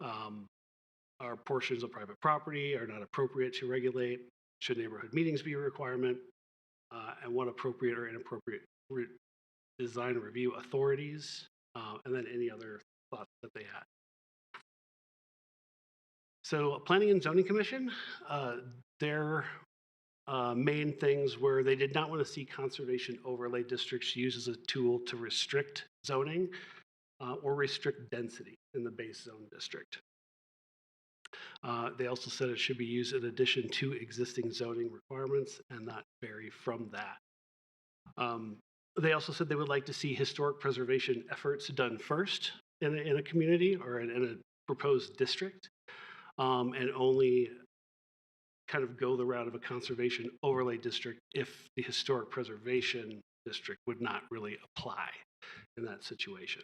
are portions of private property are not appropriate to regulate, should neighborhood meetings be a requirement, and what appropriate or inappropriate design review authorities, and then any other thoughts that they had. So Planning and Zoning Commission, their main things were they did not want to see conservation overlay districts used as a tool to restrict zoning or restrict density in the base zone district. They also said it should be used in addition to existing zoning requirements and not vary from that. They also said they would like to see historic preservation efforts done first in a community or in a proposed district, and only kind of go the route of a conservation overlay district if the historic preservation district would not really apply in that situation.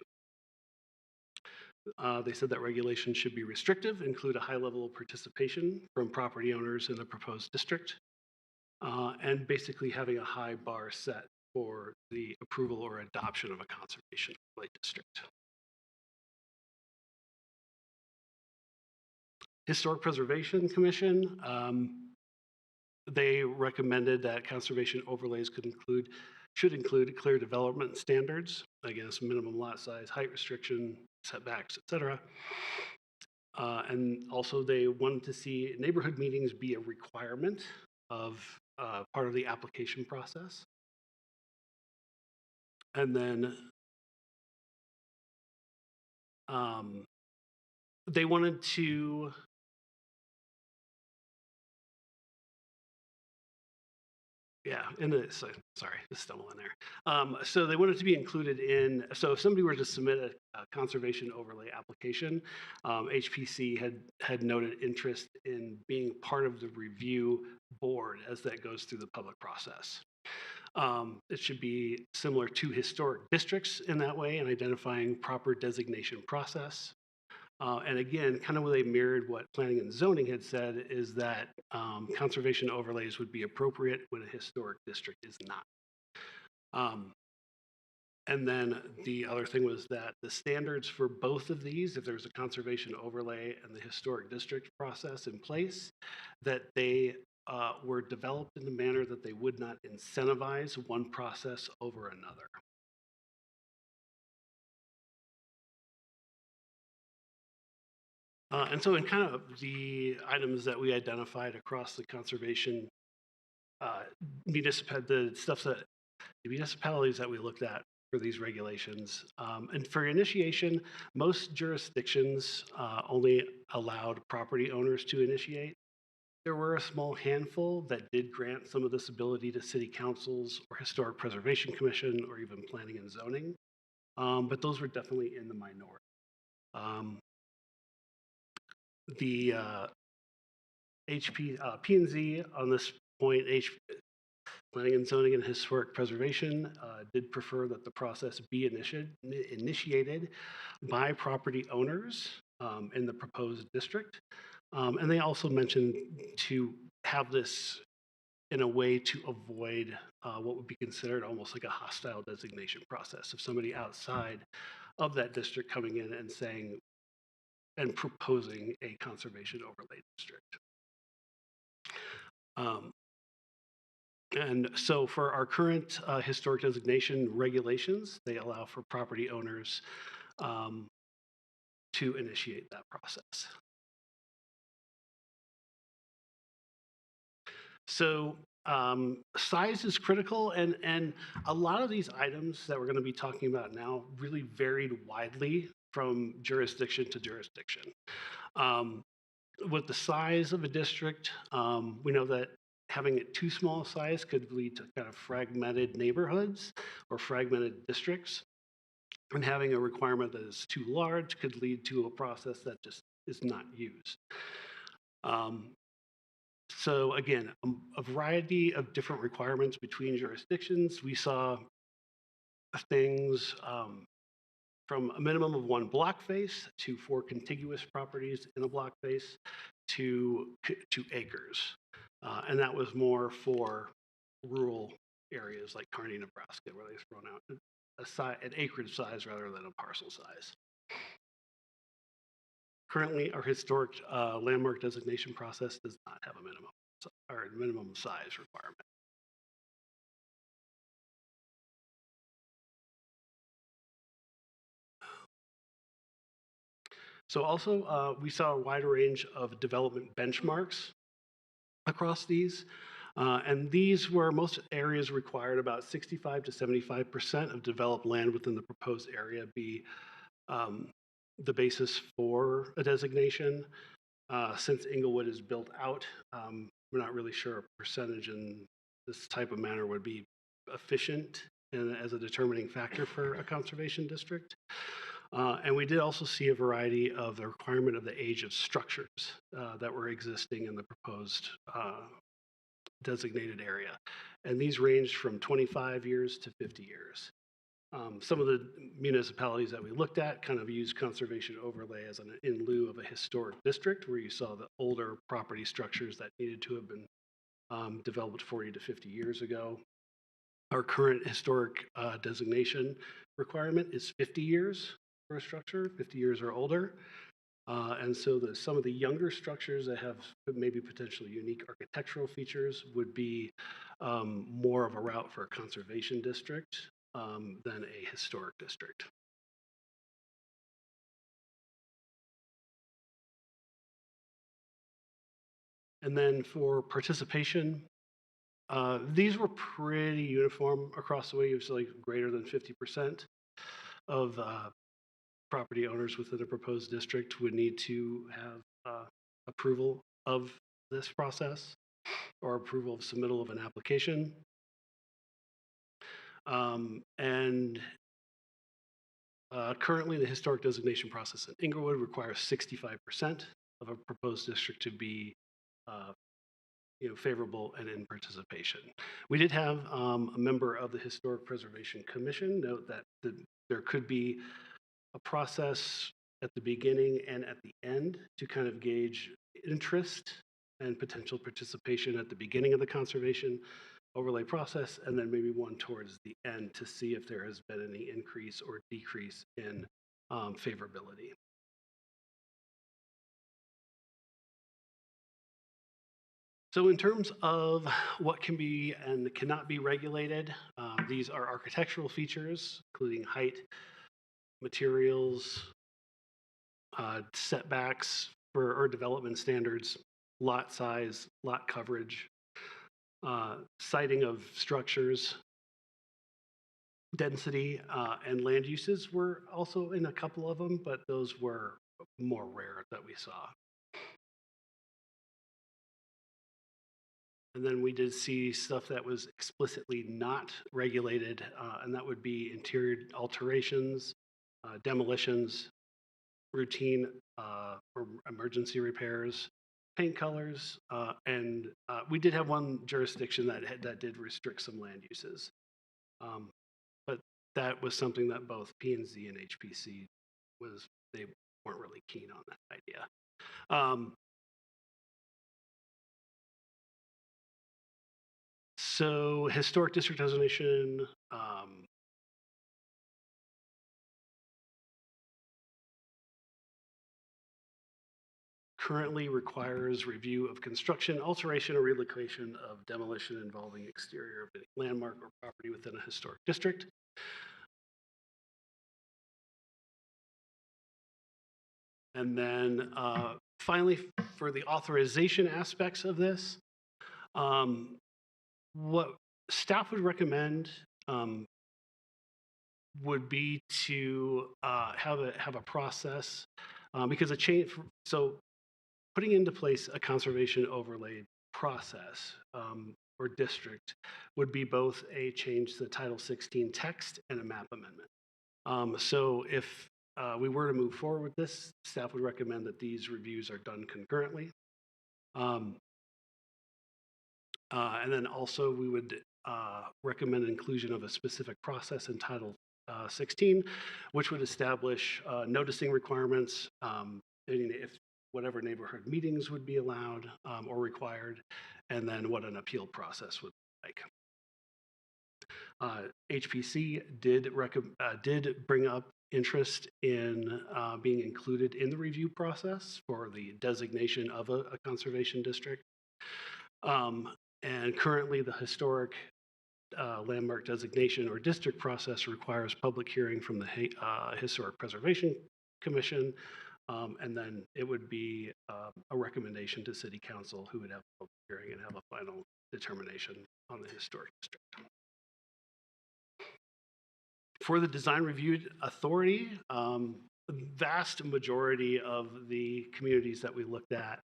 They said that regulations should be restrictive, include a high level of participation from property owners in the proposed district, and basically having a high bar set for the approval or adoption of a conservation overlay district. Historic Preservation Commission, they recommended that conservation overlays should include clear development standards, I guess minimum lot size, height restriction, setbacks, etc. And also they wanted to see neighborhood meetings be a requirement of part of the application process. And then they wanted to sorry, just stumbled in there. So they wanted to be included in, so if somebody were to submit a conservation overlay application, HPC had noted interest in being part of the review board as that goes through the public process. It should be similar to historic districts in that way and identifying proper designation process. And again, kind of what they mirrored what planning and zoning had said is that conservation overlays would be appropriate when a historic district is not. And then the other thing was that the standards for both of these, if there's a conservation overlay and the historic district process in place, that they were developed in a manner that they would not incentivize one process over another. And so in kind of the items that we identified across the conservation the municipalities that we looked at for these regulations. And for initiation, most jurisdictions only allowed property owners to initiate. There were a small handful that did grant some of this ability to city councils or historic preservation commission or even planning and zoning. But those were definitely in the minority. The P&Z on this point, Planning and Zoning and Historic Preservation did prefer that the process be initiated by property owners in the proposed district. And they also mentioned to have this in a way to avoid what would be considered almost like a hostile designation process of somebody outside of that district coming in and saying, and proposing a conservation overlay district. And so for our current historic designation regulations, they allow for property owners to initiate that process. So size is critical, and a lot of these items that we're going to be talking about now really varied widely from jurisdiction to jurisdiction. With the size of a district, we know that having it too small a size could lead to kind of fragmented neighborhoods or fragmented districts. And having a requirement that is too large could lead to a process that just is not used. So again, a variety of different requirements between jurisdictions. We saw things from a minimum of 1 block face to 4 contiguous properties in a block face to acres. And that was more for rural areas like Kearney, Nebraska, where they've thrown out an acreage size rather than a parcel size. Currently, our historic landmark designation process does not have a minimum size requirement. So also, we saw a wide range of development benchmarks across these. And these were, most areas required about 65 to 75% of developed land within the proposed area be the basis for a designation. Since Englewood is built out, we're not really sure a percentage in this type of manner would be efficient and as a determining factor for a conservation district. And we did also see a variety of the requirement of the age of structures that were existing in the proposed designated area. And these ranged from 25 years to 50 years. Some of the municipalities that we looked at kind of used conservation overlay as in lieu of a historic district, where you saw the older property structures that needed to have been developed 40 to 50 years ago. Our current historic designation requirement is 50 years for a structure, 50 years or older. And so some of the younger structures that have maybe potentially unique architectural features would be more of a route for a conservation district than a historic district. And then for participation, these were pretty uniform across the way. It was like greater than 50% of property owners within a proposed district would need to have approval of this process or approval of submittal of an application. Currently, the historic designation process in Englewood requires 65% of a proposed district to be favorable and in participation. We did have a member of the Historic Preservation Commission note that there could be a process at the beginning and at the end to kind of gauge interest and potential participation at the beginning of the conservation overlay process, and then maybe one towards the end to see if there has been any increase or decrease in favorability. So in terms of what can be and cannot be regulated, these are architectural features, including height, materials, setbacks or development standards, lot size, lot coverage, siting of structures, density, and land uses were also in a couple of them, but those were more rare that we saw. And then we did see stuff that was explicitly not regulated, and that would be interior alterations, demolitions, routine or emergency repairs, paint colors, and we did have one jurisdiction that did restrict some land uses. But that was something that both P&Z and HPC they weren't really keen on that idea. So historic district designation, currently requires review of construction, alteration, or relocation of demolition involving exterior of any landmark or property within a historic district. And then finally, for the authorization aspects of this, what staff would recommend would be to have a process because a change. So putting into place a conservation overlay process or district would be both a change to the Title 16 text and a map amendment. So if we were to move forward with this, staff would recommend that these reviews are done concurrently. And then also we would recommend inclusion of a specific process in Title 16, which would establish noticing requirements, if whatever neighborhood meetings would be allowed or required, and then what an appeal process would be like. HPC did bring up interest in being included in the review process for the designation of a conservation district. And currently, the historic landmark designation or district process requires public hearing from the Historic Preservation Commission, and then it would be a recommendation to City Council, who would have a public hearing and have a final determination on the historic district. For the Design Review Authority, the vast majority of the communities that we looked at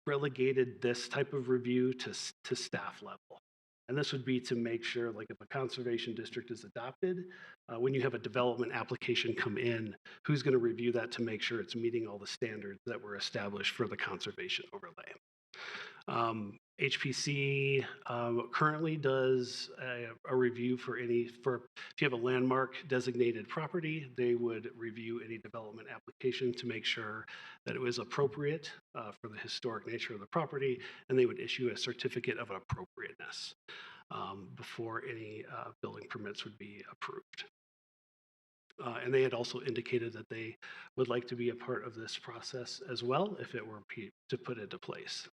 relegated this type of review to staff level. And this would be to make sure, like if a conservation district is adopted, when you have a development application come in, who's going to review that to make sure it's meeting all the standards that were established for the conservation overlay. HPC currently does a review for if you have a landmark designated property, they would review any development application to make sure that it was appropriate for the historic nature of the property, and they would issue a certificate of appropriateness before any building permits would be approved. And they had also indicated that they would like to be a part of this process as well if it were to put into place.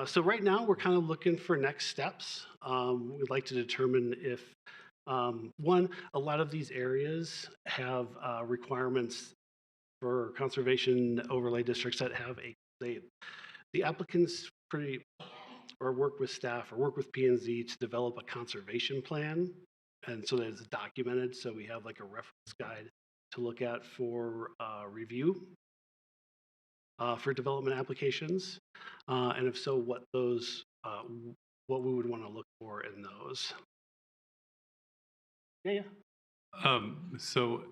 So right now, we're kind of looking for next steps. We'd like to determine if, one, a lot of these areas have requirements for conservation overlay districts that have the applicants work with staff or work with P&Z to develop a conservation plan, and so that it's documented, so we have like a reference guide to look at for review. For development applications, and if so, what we would want to look for in those. Yeah. So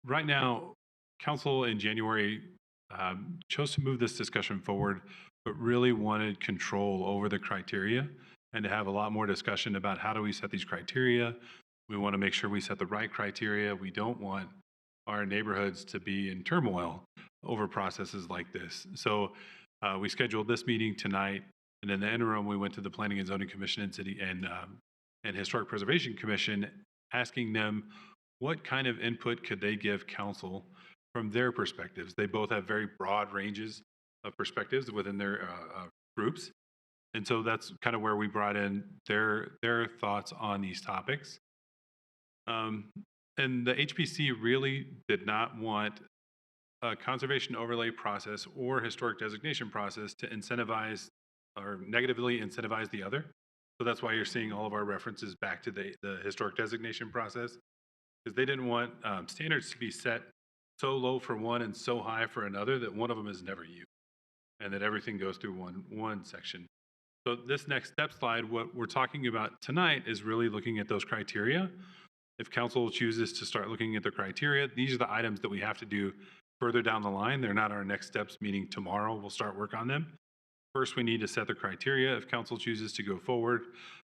right now, Council in January chose to move this discussion forward, but really wanted control over the criteria and to have a lot more discussion about how do we set these criteria. We want to make sure we set the right criteria. We don't want our neighborhoods to be in turmoil over processes like this. So we scheduled this meeting tonight, and in the interim, we went to the Planning and Zoning Commission and City and Historic Preservation Commission, asking them what kind of input could they give council from their perspectives. They both have very broad ranges of perspectives within their groups, and so that's kind of where we brought in their thoughts on these topics. And the HPC really did not want a conservation overlay process or historic designation process to incentivize or negatively incentivize the other. So that's why you're seeing all of our references back to the historic designation process, because they didn't want standards to be set so low for one and so high for another that one of them is never used and that everything goes through one section. So this next step slide, what we're talking about tonight is really looking at those criteria. If council chooses to start looking at the criteria, these are the items that we have to do further down the line. They're not our next steps, meaning tomorrow we'll start work on them. First, we need to set the criteria. If council chooses to go forward,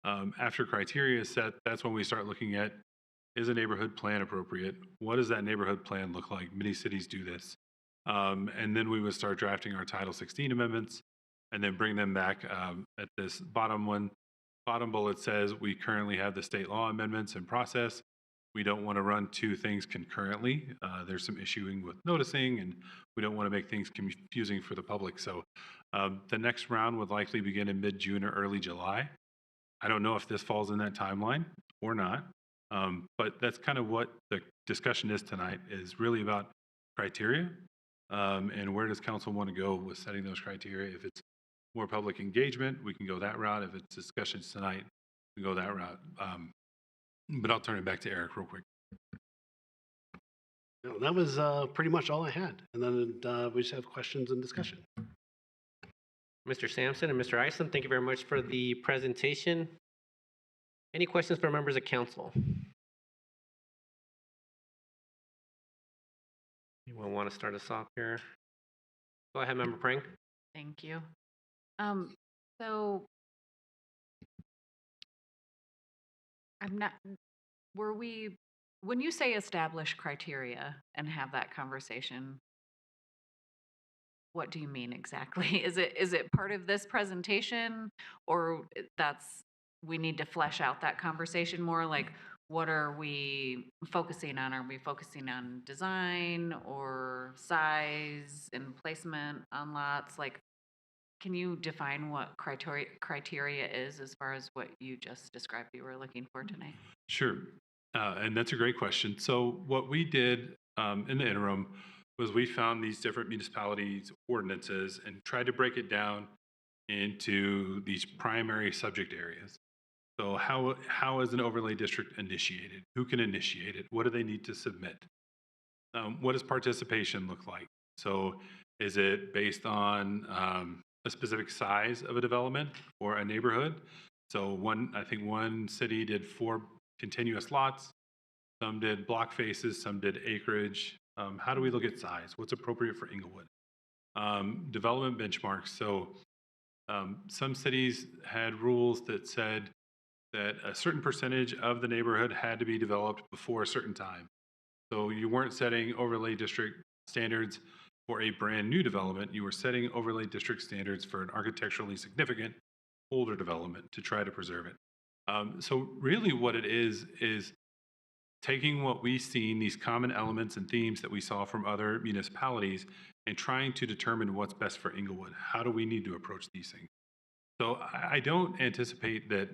after criteria is set, that's when we start looking at, is a neighborhood plan appropriate? What does that neighborhood plan look like? Many cities do this. And then we would start drafting our Title 16 amendments and then bring them back at this bottom bullet says we currently have the state law amendments in process. We don't want to run two things concurrently. There's some issuing with noticing, and we don't want to make things confusing for the public. So the next round would likely begin in mid-June or early July. I don't know if this falls in that timeline or not, but that's kind of what the discussion is tonight, is really about criteria and where does council want to go with setting those criteria. If it's more public engagement, we can go that route. If it's discussions tonight, we can go that route. But I'll turn it back to Eric real quick. No, that was pretty much all I had. And then we just have questions and discussion. Mr. Sampson and Mr. Isham, thank you very much for the presentation. Any questions for members of council? Anyone want to start us off here? Go ahead, Member Prang. Thank you. So I'm not, when you say establish criteria and have that conversation, what do you mean exactly? Is it part of this presentation, or we need to flesh out that conversation more? Like, what are we focusing on? Are we focusing on design or size and placement on lots? Like, can you define what criteria is as far as what you just described you were looking for tonight? Sure. And that's a great question. So what we did in the interim was we found these different municipalities' ordinances and tried to break it down into these primary subject areas. So how is an overlay district initiated? Who can initiate it? What do they need to submit? What does participation look like? So is it based on a specific size of a development or a neighborhood? So I think one city did 4 continuous lots. Some did block faces, some did acreage. How do we look at size? What's appropriate for Englewood? Development benchmarks. So some cities had rules that said that a certain percentage of the neighborhood had to be developed before a certain time. So you weren't setting overlay district standards for a brand new development. You were setting overlay district standards for an architecturally significant older development to try to preserve it. So really what it is taking what we've seen, these common elements and themes that we saw from other municipalities, and trying to determine what's best for Englewood. How do we need to approach these things? So I don't anticipate that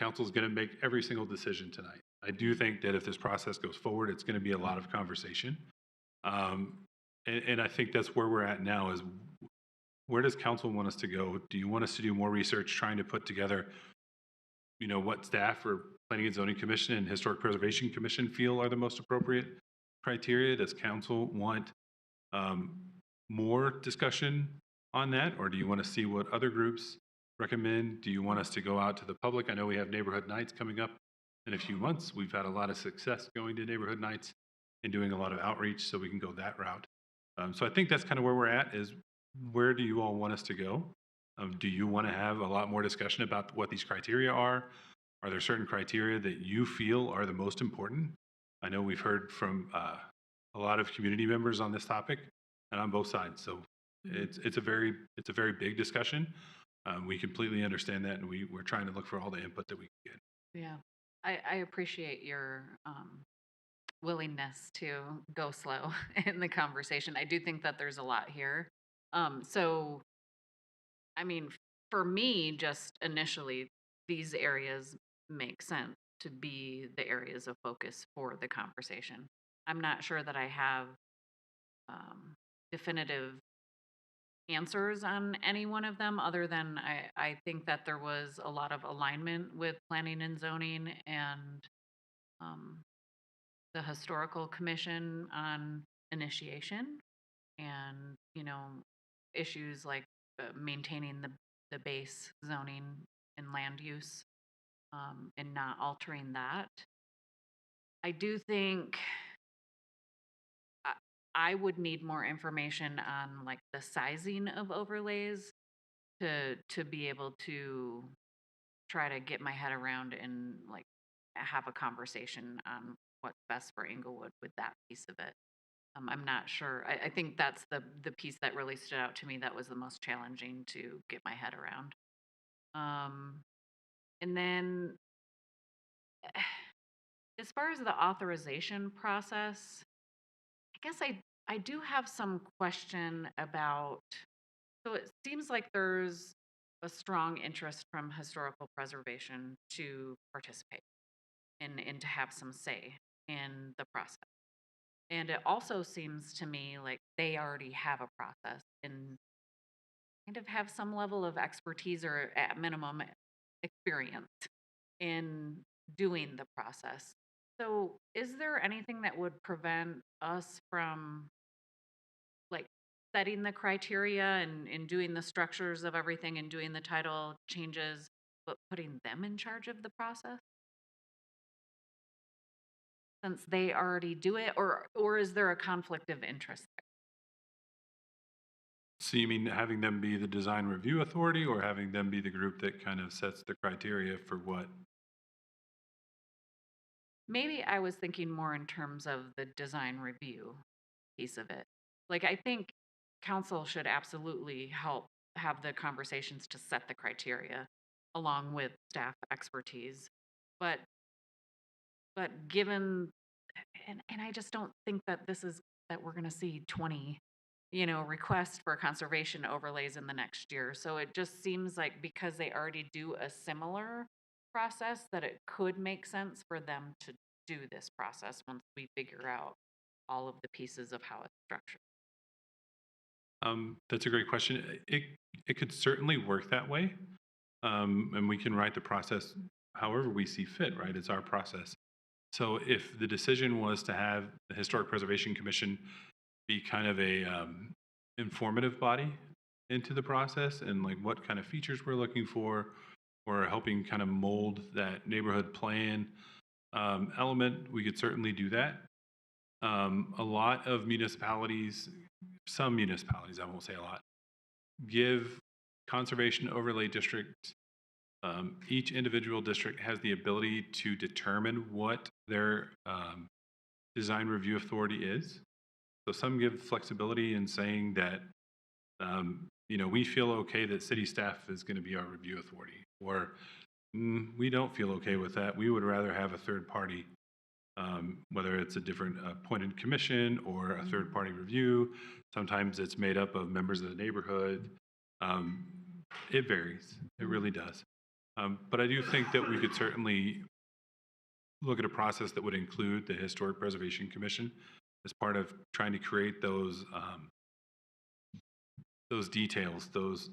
council is going to make every single decision tonight. I do think that if this process goes forward, it's going to be a lot of conversation. And I think that's where we're at now is where does council want us to go? Do you want us to do more research trying to put together, what staff or Planning and Zoning Commission and Historic Preservation Commission feel are the most appropriate criteria? Does council want more discussion on that? Or do you want to see what other groups recommend? Do you want us to go out to the public? I know we have neighborhood nights coming up in a few months. We've had a lot of success going to neighborhood nights and doing a lot of outreach, so we can go that route. So I think that's kind of where we're at is where do you all want us to go? Do you want to have a lot more discussion about what these criteria are? Are there certain criteria that you feel are the most important? I know we've heard from a lot of community members on this topic and on both sides. So it's a very big discussion. We completely understand that, and we're trying to look for all the input that we can get. Yeah, I appreciate your willingness to go slow in the conversation. I do think that there's a lot here. So, I mean, for me, just initially, these areas make sense to be the areas of focus for the conversation. I'm not sure that I have definitive answers on any one of them, other than I think that there was a lot of alignment with planning and zoning and the historical commission on initiation and, issues like maintaining the base zoning and land use and not altering that. I do think I would need more information on like the sizing of overlays to be able to try to get my head around and like have a conversation on what's best for Englewood with that piece of it. I'm not sure. I think that's the piece that really stood out to me that was the most challenging to get my head around. And then as far as the authorization process, I guess I do have some question about, so it seems like there's a strong interest from historical preservation to participate and to have some say in the process. And it also seems to me like they already have a process and kind of have some level of expertise or at minimum experience in doing the process. So is there anything that would prevent us from like setting the criteria and doing the structures of everything and doing the title changes, but putting them in charge of the process? Since they already do it, or is there a conflict of interest there? So you mean having them be the design review authority or having them be the group that kind of sets the criteria for what? Maybe I was thinking more in terms of the design review piece of it. Like, I think council should absolutely help have the conversations to set the criteria along with staff expertise. But given, and I just don't think that that we're gonna see 20, requests for conservation overlays in the next year. So it just seems like because they already do a similar process, that it could make sense for them to do this process once we figure out all of the pieces of how it's structured. That's a great question. It could certainly work that way. And we can write the process however we see fit, right? It's our process. So if the decision was to have the Historic Preservation Commission be kind of a informative body into the process and like what kind of features we're looking for, or helping kind of mold that neighborhood plan element, we could certainly do that. A lot of municipalities, some municipalities, I won't say a lot, give conservation overlay districts, each individual district has the ability to determine what their design review authority is. So some give flexibility in saying that, we feel okay that city staff is going to be our review authority, or we don't feel okay with that. We would rather have a third party, whether it's a different appointed commission or a third party review. Sometimes it's made up of members of the neighborhood. It varies. It really does. But I do think that we could certainly look at a process that would include the Historic Preservation Commission as part of trying to create those details, those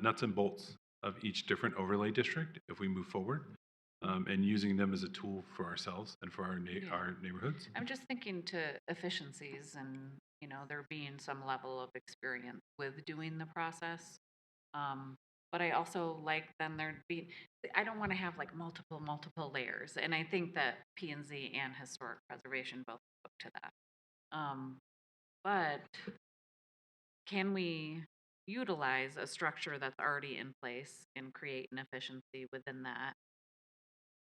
nuts and bolts of each different overlay district if we move forward, and using them as a tool for ourselves and for our neighborhoods. I'm just thinking to efficiencies and, there being some level of experience with doing the process. But I also like then there be, I don't want to have like multiple layers. And I think that P&Z and Historic Preservation both spoke to that. But can we utilize a structure that's already in place and create an efficiency within that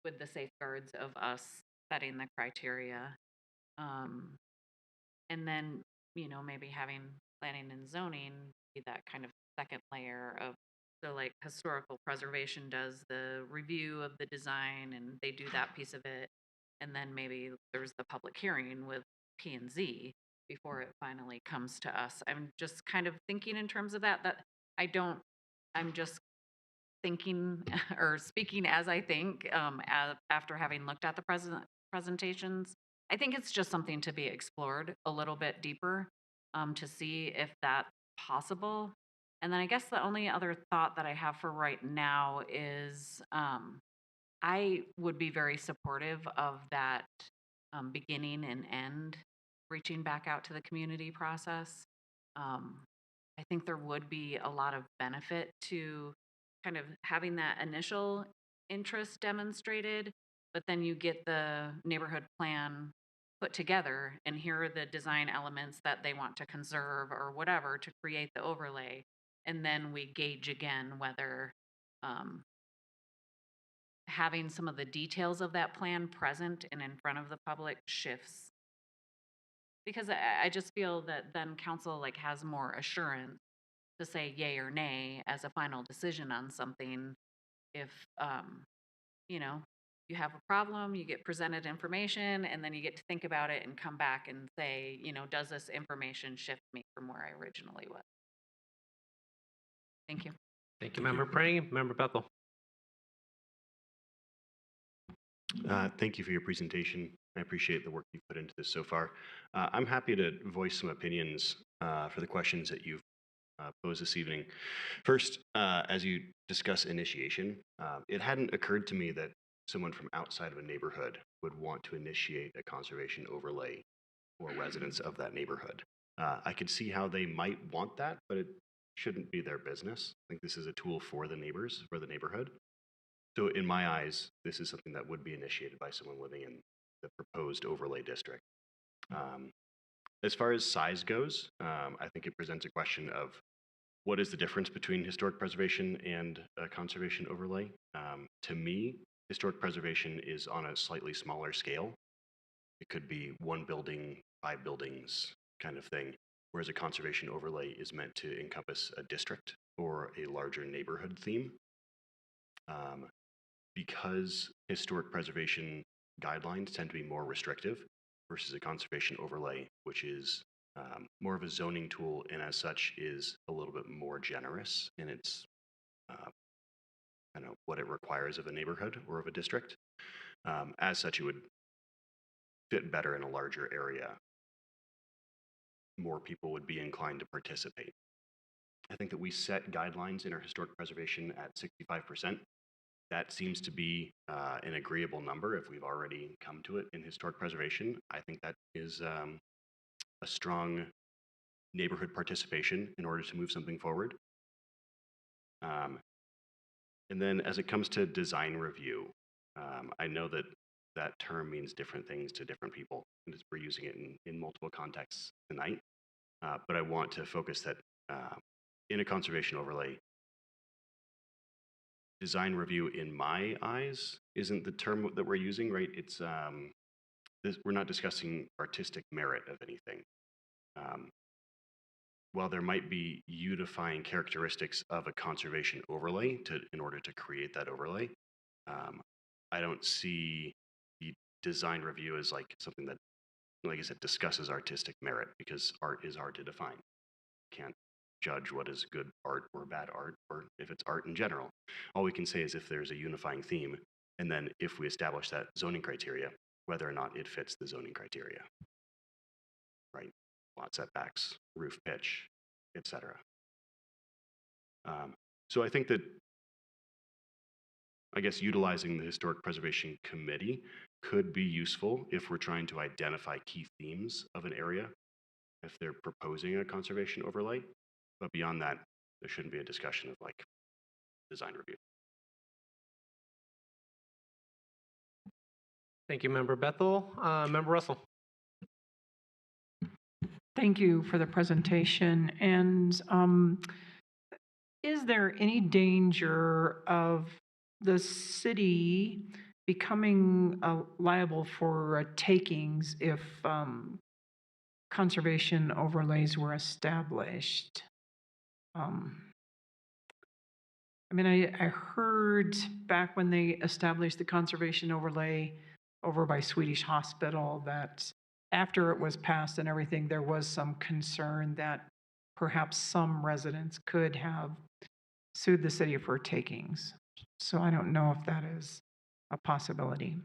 with the safeguards of us setting the criteria? And then, maybe having planning and zoning be that kind of second layer of, so like historical preservation does the review of the design and they do that piece of it. And then maybe there's the public hearing with P&Z before it finally comes to us. I'm just kind of thinking in terms of that I'm just thinking or speaking as I think after having looked at the presentations. I think it's just something to be explored a little bit deeper to see if that's possible. And then I guess the only other thought that I have for right now is I would be very supportive of that beginning and end, reaching back out to the community process. I think there would be a lot of benefit to kind of having that initial interest demonstrated, but then you get the neighborhood plan put together and here are the design elements that they want to conserve or whatever to create the overlay. And then we gauge again whether having some of the details of that plan present and in front of the public shifts. Because I just feel that then council like has more assurance to say yay or nay as a final decision on something. If, you have a problem, you get presented information, and then you get to think about it and come back and say, does this information shift me from where I originally was? Thank you. Thank you, Member Bryan. Member Bethel. Thank you for your presentation. I appreciate the work you've put into this so far. I'm happy to voice some opinions for the questions that you've posed this evening. First, as you discuss initiation, it hadn't occurred to me that someone from outside of a neighborhood would want to initiate a conservation overlay for residents of that neighborhood. I could see how they might want that, but it shouldn't be their business. I think this is a tool for the neighbors, for the neighborhood. So in my eyes, this is something that would be initiated by someone living in the proposed overlay district. As far as size goes, I think it presents a question of what is the difference between historic preservation and conservation overlay? To me, historic preservation is on a slightly smaller scale. It could be 1 building, 5 buildings kind of thing. whereas a conservation overlay is meant to encompass a district or a larger neighborhood theme. Because historic preservation guidelines tend to be more restrictive versus a conservation overlay, which is more of a zoning tool and as such is a little bit more generous in its kind of what it requires of a neighborhood or of a district. As such, it would fit better in a larger area. More people would be inclined to participate. I think that we set guidelines in our historic preservation at 65%. That seems to be an agreeable number if we've already come to it in historic preservation. I think that is a strong neighborhood participation in order to move something forward. And then as it comes to design review, I know that that term means different things to different people, and we're using it in multiple contexts tonight. But I want to focus that in a conservation overlay, design review, in my eyes, isn't the term that we're using, right? It's we're not discussing artistic merit of anything. While there might be unifying characteristics of a conservation overlay in order to create that overlay, I don't see the design review as like something that, like I said, discusses artistic merit, because art is hard to define. Can't judge what is good art or bad art, or if it's art in general. All we can say is if there's a unifying theme, and then if we establish that zoning criteria, whether or not it fits the zoning criteria, right? Lot setbacks, roof pitch, etc. So I think that, I guess, utilizing the Historic Preservation Committee could be useful if we're trying to identify key themes of an area, if they're proposing a conservation overlay. But beyond that, there shouldn't be a discussion of like design review. Thank you, Member Bethel. Member Russell. Thank you for the presentation. And is there any danger of the city becoming liable for takings if conservation overlays were established? I mean, I heard back when they established the conservation overlay over by Swedish Hospital that after it was passed and everything, there was some concern that perhaps some residents could have sued the city for takings. So I don't know if that is a possibility.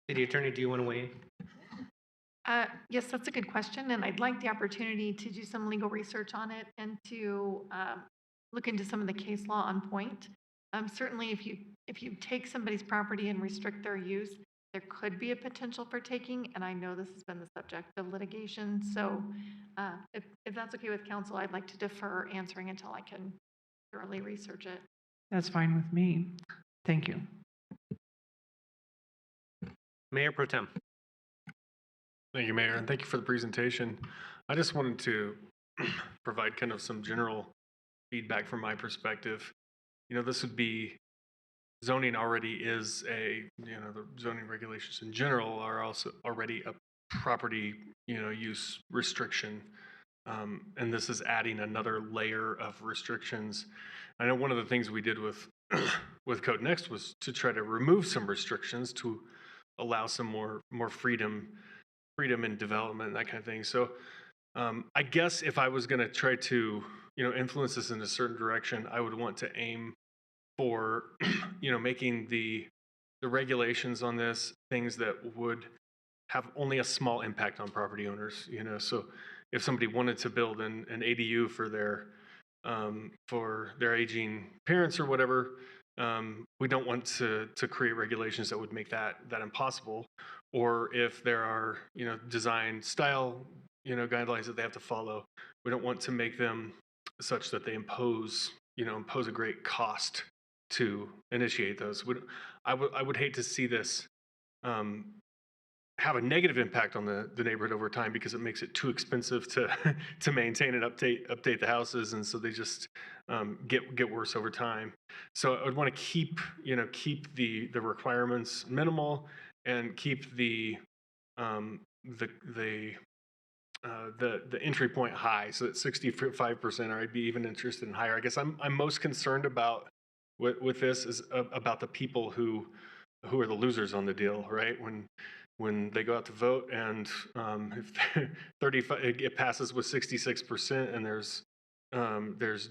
City Attorney, do you want to weigh in? Yes, that's a good question, and I'd like the opportunity to do some legal research on it and to look into some of the case law on point. Certainly, if you take somebody's property and restrict their use, there could be a potential for taking, and I know this has been the subject of litigation. So if that's okay with council, I'd like to defer answering until I can thoroughly research it. That's fine with me. Thank you. Mayor Pro Tem. Thank you, Mayor, and thank you for the presentation. I just wanted to provide kind of some general feedback from my perspective. You know, this would be, zoning already is a, you know, the zoning regulations in general are also already a property, you know, use restriction. And this is adding another layer of restrictions. I know one of the things we did with Code Next was to try to remove some restrictions to allow some more freedom in development and that kind of thing. So I guess if I was going to try to, you know, influence this in a certain direction, I would want to aim for, you know, making the regulations on this things that would have only a small impact on property owners. You know, so if somebody wanted to build an ADU for their aging parents or whatever, we don't want to create regulations that would make that impossible. Or if there are, you know, design style, you know, guidelines that they have to follow, we don't want to make them such that they impose a great cost to initiate those. I would hate to see this have a negative impact on the neighborhood over time, because it makes it too expensive to maintain and update the houses, and so they just get worse over time. So I would want to keep the requirements minimal and keep the the entry point high, so at 65%, or I'd be even interested in higher. I guess I'm most concerned about with this is about the people who are the losers on the deal, right? When they go out to vote, and if 35, it passes with 66%, and there's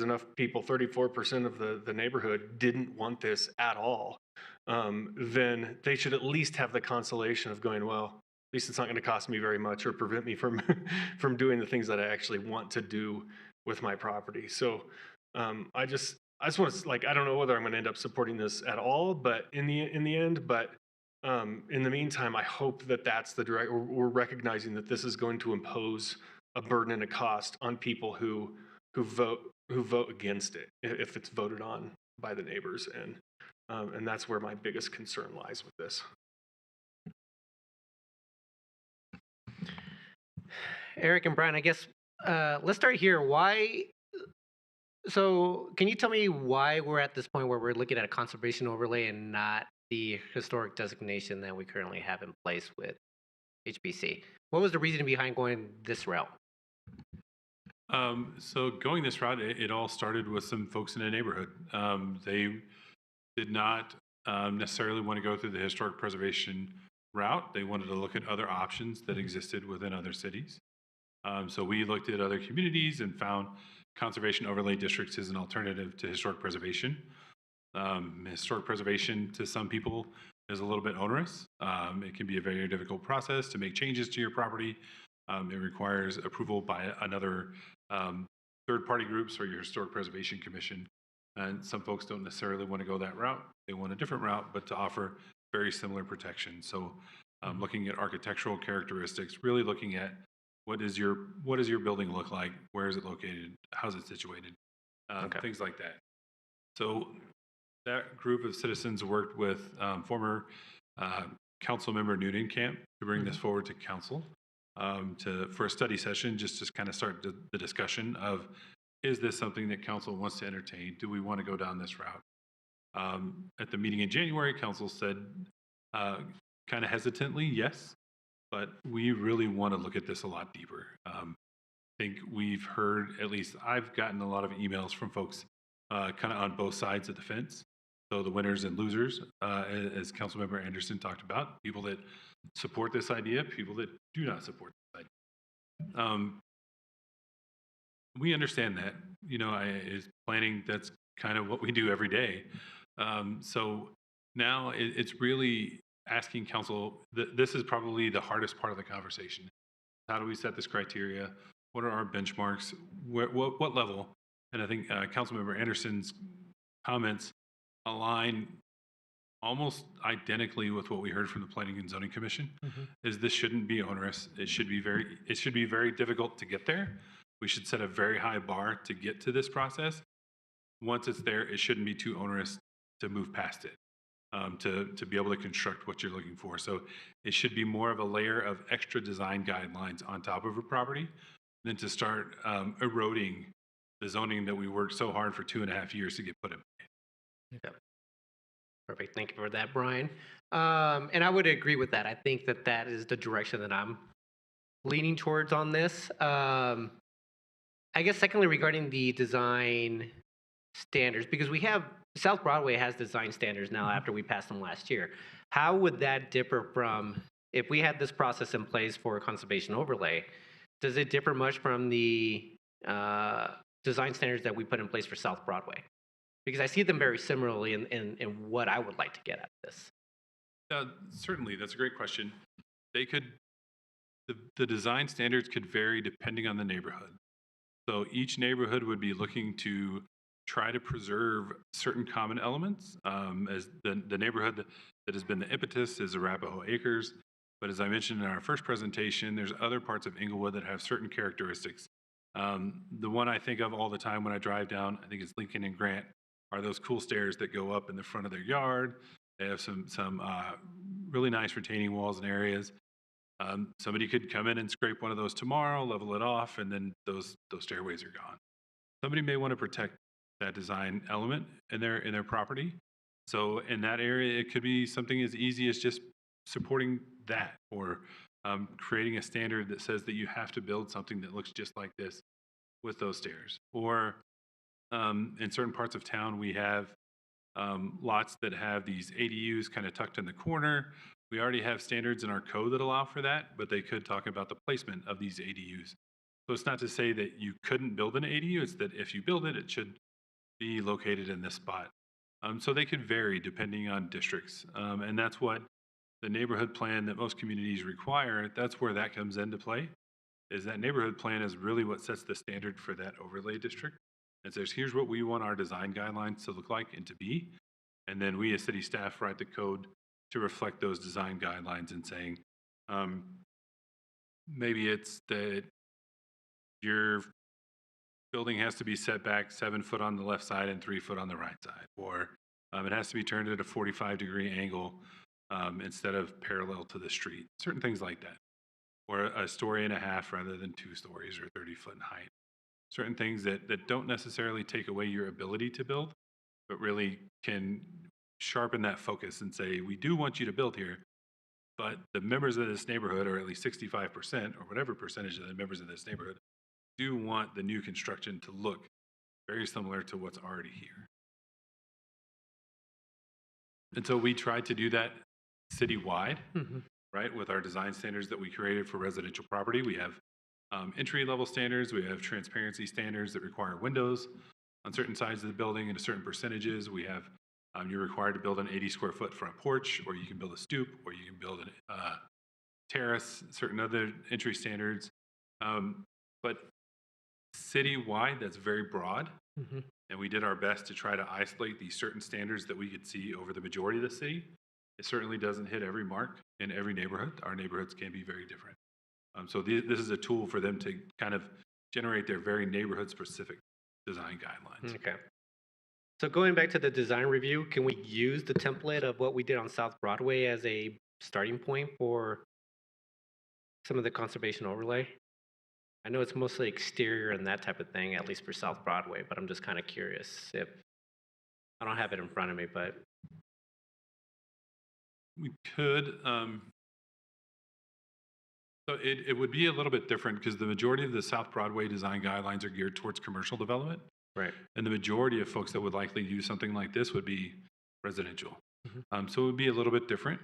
enough people, 34% of the neighborhood didn't want this at all, then they should at least have the consolation of going, well, at least it's not going to cost me very much or prevent me from from doing the things that I actually want to do with my property. So I just want to, like, I don't know whether I'm going to end up supporting this at all, but in the end, but in the meantime, I hope that that's the direct. We're recognizing that this is going to impose a burden and a cost on people who vote against it if it's voted on by the neighbors, and that's where my biggest concern lies with this. Eric and Brian, I guess let's start here. So can you tell me why we're at this point where we're looking at a conservation overlay and not the historic designation that we currently have in place with HBC? What was the reason behind going this route? So going this route, it all started with some folks in the neighborhood. They did not necessarily want to go through the historic preservation route. They wanted to look at other options that existed within other cities. So we looked at other communities and found conservation overlay districts as an alternative to historic preservation. Historic preservation to some people is a little bit onerous. It can be a very difficult process to make changes to your property. It requires approval by another third-party groups or your historic preservation commission. And some folks don't necessarily want to go that route. They want a different route, but to offer very similar protection. So looking at architectural characteristics, really looking at what does your building look like? Where is it located? How's it situated? Things like that. So that group of citizens worked with former council member Newton Camp to bring this forward to council for a study session, just to kind of start the discussion of, is this something that council wants to entertain? Do we want to go down this route? At the meeting in January, council said kind of hesitantly, yes, but we really want to look at this a lot deeper. I think we've heard, at least I've gotten a lot of emails from folks kind of on both sides of the fence. So the winners and losers, as Councilmember Anderson talked about, people that support this idea, people that do not support this idea. We understand that, is planning, that's kind of what we do every day. So now it's really asking council, this is probably the hardest part of the conversation. How do we set this criteria? What are our benchmarks? What level? And I think Councilmember Anderson's comments align almost identically with what we heard from the Planning and Zoning Commission. Is this shouldn't be onerous. It should be very difficult to get there. We should set a very high bar to get to this process. Once it's there, it shouldn't be too onerous to move past it, to be able to construct what you're looking for. So it should be more of a layer of extra design guidelines on top of a property than to start eroding the zoning that we worked so hard for 2.5 years to get put in. Okay. Perfect. Thank you for that, Brian. And I would agree with that. I think that is the direction that I'm leaning towards on this. I guess secondly, regarding the design standards, because we have, South Broadway has design standards now after we passed them last year. How would that differ from, if we had this process in place for a conservation overlay, does it differ much from the design standards that we put in place for South Broadway? Because I see them very similarly in what I would like to get out of this. Certainly, that's a great question. They could, the design standards could vary depending on the neighborhood. So each neighborhood would be looking to try to preserve certain common elements. As the neighborhood that has been the impetus is Arapahoe Acres. But as I mentioned in our first presentation, there's other parts of Englewood that have certain characteristics. The one I think of all the time when I drive down, I think it's Lincoln and Grant, are those cool stairs that go up in the front of their yard. They have some really nice retaining walls and areas. Somebody could come in and scrape one of those tomorrow, level it off, and then those stairways are gone. Somebody may want to protect that design element in their property. So in that area, it could be something as easy as just supporting that, or creating a standard that says that you have to build something that looks just like this with those stairs. Or in certain parts of town, we have lots that have these ADUs kind of tucked in the corner. We already have standards in our code that allow for that, but they could talk about the placement of these ADUs. So it's not to say that you couldn't build an ADU, it's that if you build it, it should be located in this spot. So they could vary depending on districts. And that's what the neighborhood plan that most communities require, that's where that comes into play, is that neighborhood plan is really what sets the standard for that overlay district. And says, here's what we want our design guidelines to look like and to be. And then we as city staff write the code to reflect those design guidelines and saying, maybe it's that your building has to be set back 7 foot on the left side and 3 foot on the right side, or it has to be turned at a 45-degree angle instead of parallel to the street, certain things like that, or a story and a half rather than 2 stories or 30 foot in height, certain things that don't necessarily take away your ability to build, but really can sharpen that focus and say, we do want you to build here, but the members of this neighborhood, or at least 65% or whatever percentage of the members of this neighborhood, do want the new construction to look very similar to what's already here. And so we tried to do that citywide, right, with our design standards that we created for residential property. We have entry-level standards. We have transparency standards that require windows on certain sides of the building and certain percentages. We have you're required to build an 80 square foot front porch, or you can build a stoop, or you can build a terrace, certain other entry standards. But citywide, that's very broad. And we did our best to try to isolate these certain standards that we could see over the majority of the city. It certainly doesn't hit every mark in every neighborhood. Our neighborhoods can be very different. So this is a tool for them to kind of generate their very neighborhood-specific design guidelines. Okay. So going back to the design review, can we use the template of what we did on South Broadway as a starting point for some of the conservation overlay? I know it's mostly exterior and that type of thing, at least for South Broadway, but I'm just kind of curious if, I don't have it in front of me, but. We could, so it would be a little bit different because the majority of the South Broadway design guidelines are geared towards commercial development. Right. And the majority of folks that would likely use something like this would be residential. So it would be a little bit different,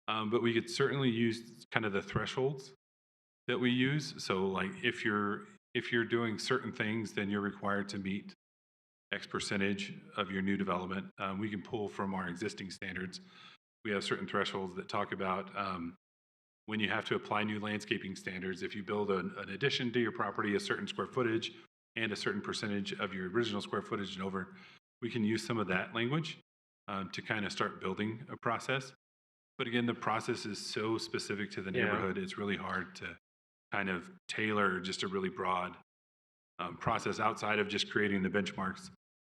but we could certainly use kind of the thresholds that we use. So like if you're doing certain things, then you're required to meet X percentage of your new development. We can pull from our existing standards. We have certain thresholds that talk about when you have to apply new landscaping standards. If you build an addition to your property, a certain square footage and a certain percentage of your original square footage and over, we can use some of that language to kind of start building a process. But again, the process is so specific to the neighborhood, it's really hard to kind of tailor just a really broad process outside of just creating the benchmarks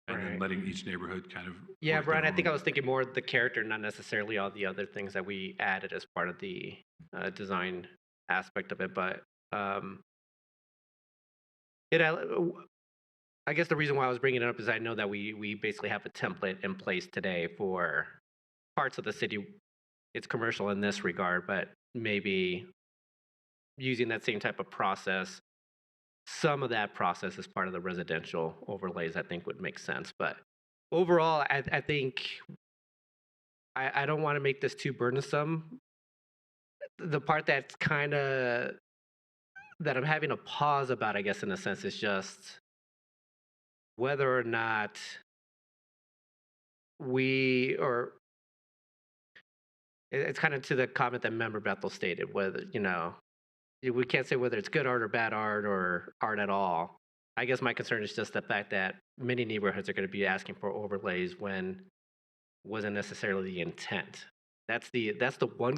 and then letting each neighborhood kind of. Yeah, Brian, I think I was thinking more of the character, not necessarily all the other things that we added as part of the design aspect of it. But I guess the reason why I was bringing it up is I know that we basically have a template in place today for parts of the city. It's commercial in this regard, but maybe using that same type of process, some of that process as part of the residential overlays, I think would make sense. But overall, I think I don't want to make this too burdensome. The part that's kind of that I'm having a pause about, I guess, in a sense, is just whether or not it's kind of to the comment that Member Bethel stated, whether, we can't say whether it's good art or bad art or art at all. I guess my concern is just the fact that many neighborhoods are going to be asking for overlays when wasn't necessarily the intent. That's the one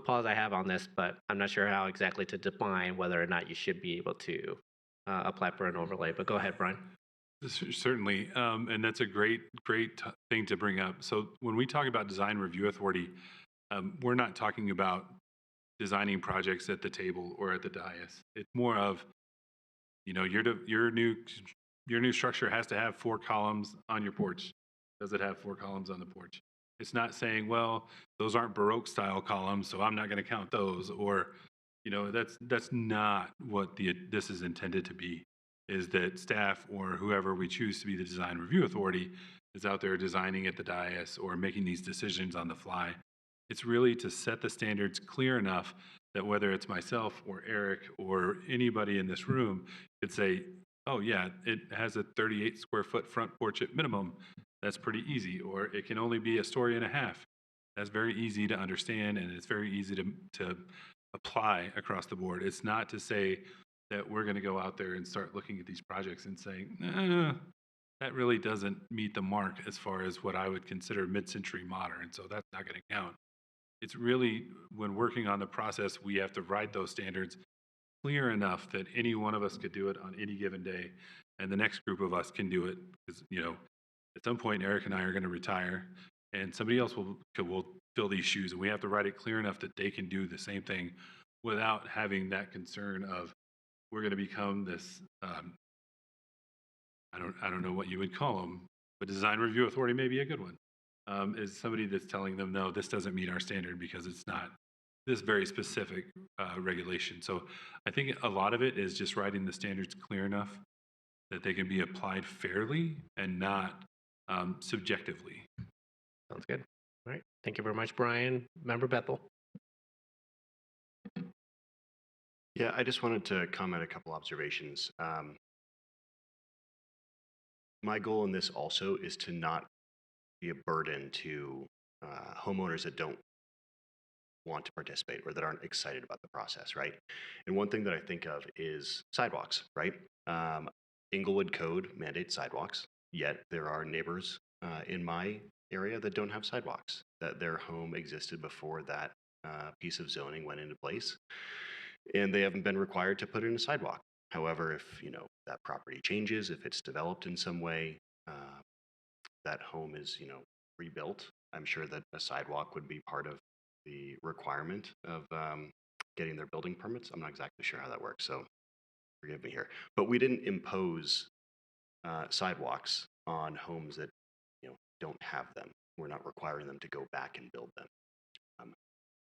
pause I have on this, but I'm not sure how exactly to define whether or not you should be able to apply for an overlay. But go ahead, Brian. Certainly, and that's a great thing to bring up. So when we talk about design review authority, we're not talking about designing projects at the table or at the dais. It's more of, your new structure has to have 4 columns on your porch. Does it have 4 columns on the porch? It's not saying, well, those aren't Baroque style columns, so I'm not going to count those. Or, that's not what this is intended to be, is that staff or whoever we choose to be the design review authority is out there designing at the dais or making these decisions on the fly. It's really to set the standards clear enough that whether it's myself or Eric or anybody in this room could say, oh yeah, it has a 38 square foot front porch at minimum. That's pretty easy. Or it can only be a story and a half. That's very easy to understand, and it's very easy to apply across the board. It's not to say that we're going to go out there and start looking at these projects and saying, that really doesn't meet the mark as far as what I would consider mid-century modern, so that's not going to count. It's really, when working on the process, we have to write those standards clear enough that any one of us could do it on any given day, and the next group of us can do it. Because, at some point, Eric and I are going to retire, and somebody else will fill these shoes, and we have to write it clear enough that they can do the same thing without having that concern of we're going to become this, I don't know what you would call them, but design review authority may be a good one. Is somebody that's telling them, no, this doesn't meet our standard because it's not this very specific regulation. So I think a lot of it is just writing the standards clear enough that they can be applied fairly and not subjectively. Sounds good. All right. Thank you very much, Brian. Member Bethel. Yeah, I just wanted to comment a couple observations. My goal in this also is to not be a burden to homeowners that don't want to participate or that aren't excited about the process, right? And one thing that I think of is sidewalks, right? Englewood code mandates sidewalks, yet there are neighbors in my area that don't have sidewalks, that their home existed before that piece of zoning went into place, and they haven't been required to put in a sidewalk. However, if that property changes, if it's developed in some way, that home is rebuilt, I'm sure that a sidewalk would be part of the requirement of getting their building permits. I'm not exactly sure how that works, so forgive me here. But we didn't impose sidewalks on homes that don't have them. We're not requiring them to go back and build them.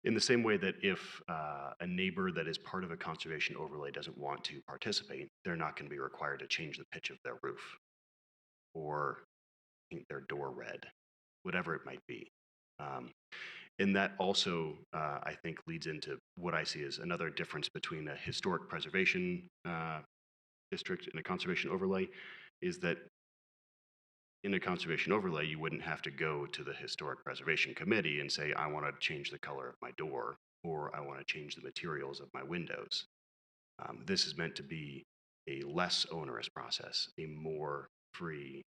In the same way that if a neighbor that is part of a conservation overlay doesn't want to participate, they're not going to be required to change the pitch of their roof or paint their door red, whatever it might be. And that also, I think, leads into what I see as another difference between a historic preservation district and a conservation overlay, is that in a conservation overlay, you wouldn't have to go to the Historic Preservation Committee and say, I want to change the color of my door, or I want to change the materials of my windows. This is meant to be a less onerous process, a more free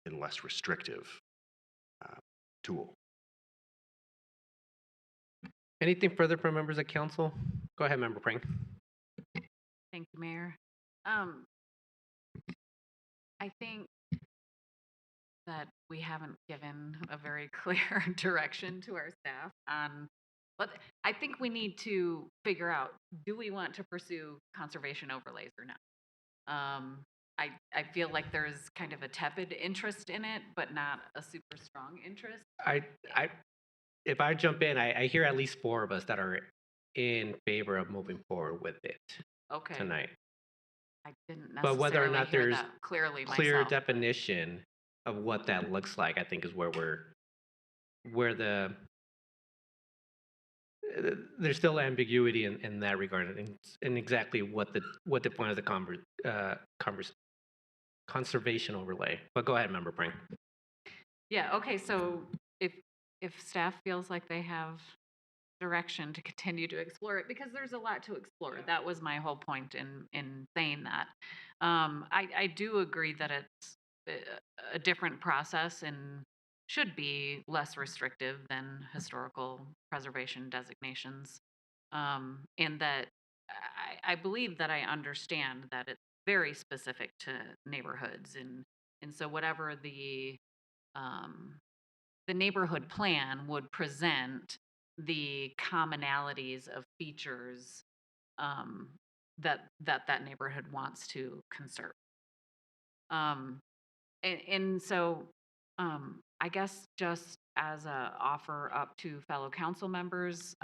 and less restrictive tool. Anything further from members of council? Go ahead, Member Pring. Thank you, Mayor. I think that we haven't given a very clear direction to our staff on, but I think we need to figure out, do we want to pursue conservation overlays or not? I feel like there's kind of a tepid interest in it, but not a super strong interest. If I jump in, I hear at least 4 of us that are in favor of moving forward with it tonight. I didn't necessarily But whether or not hear there's that clearly clear myself. definition of what that looks like, I think is where there's still ambiguity in that regard, and exactly what the point of the conservation overlay. But go ahead, Member Pring. Yeah, okay, so if staff feels like they have direction to continue to explore it, because there's a lot to explore. That was my whole point in saying that. I do agree that it's a different process and should be less restrictive than historical preservation designations. And that I believe that I understand that it's very specific to neighborhoods, and so whatever the neighborhood plan would present the commonalities of features that neighborhood wants to conserve. And so I guess just as a offer up to fellow council members.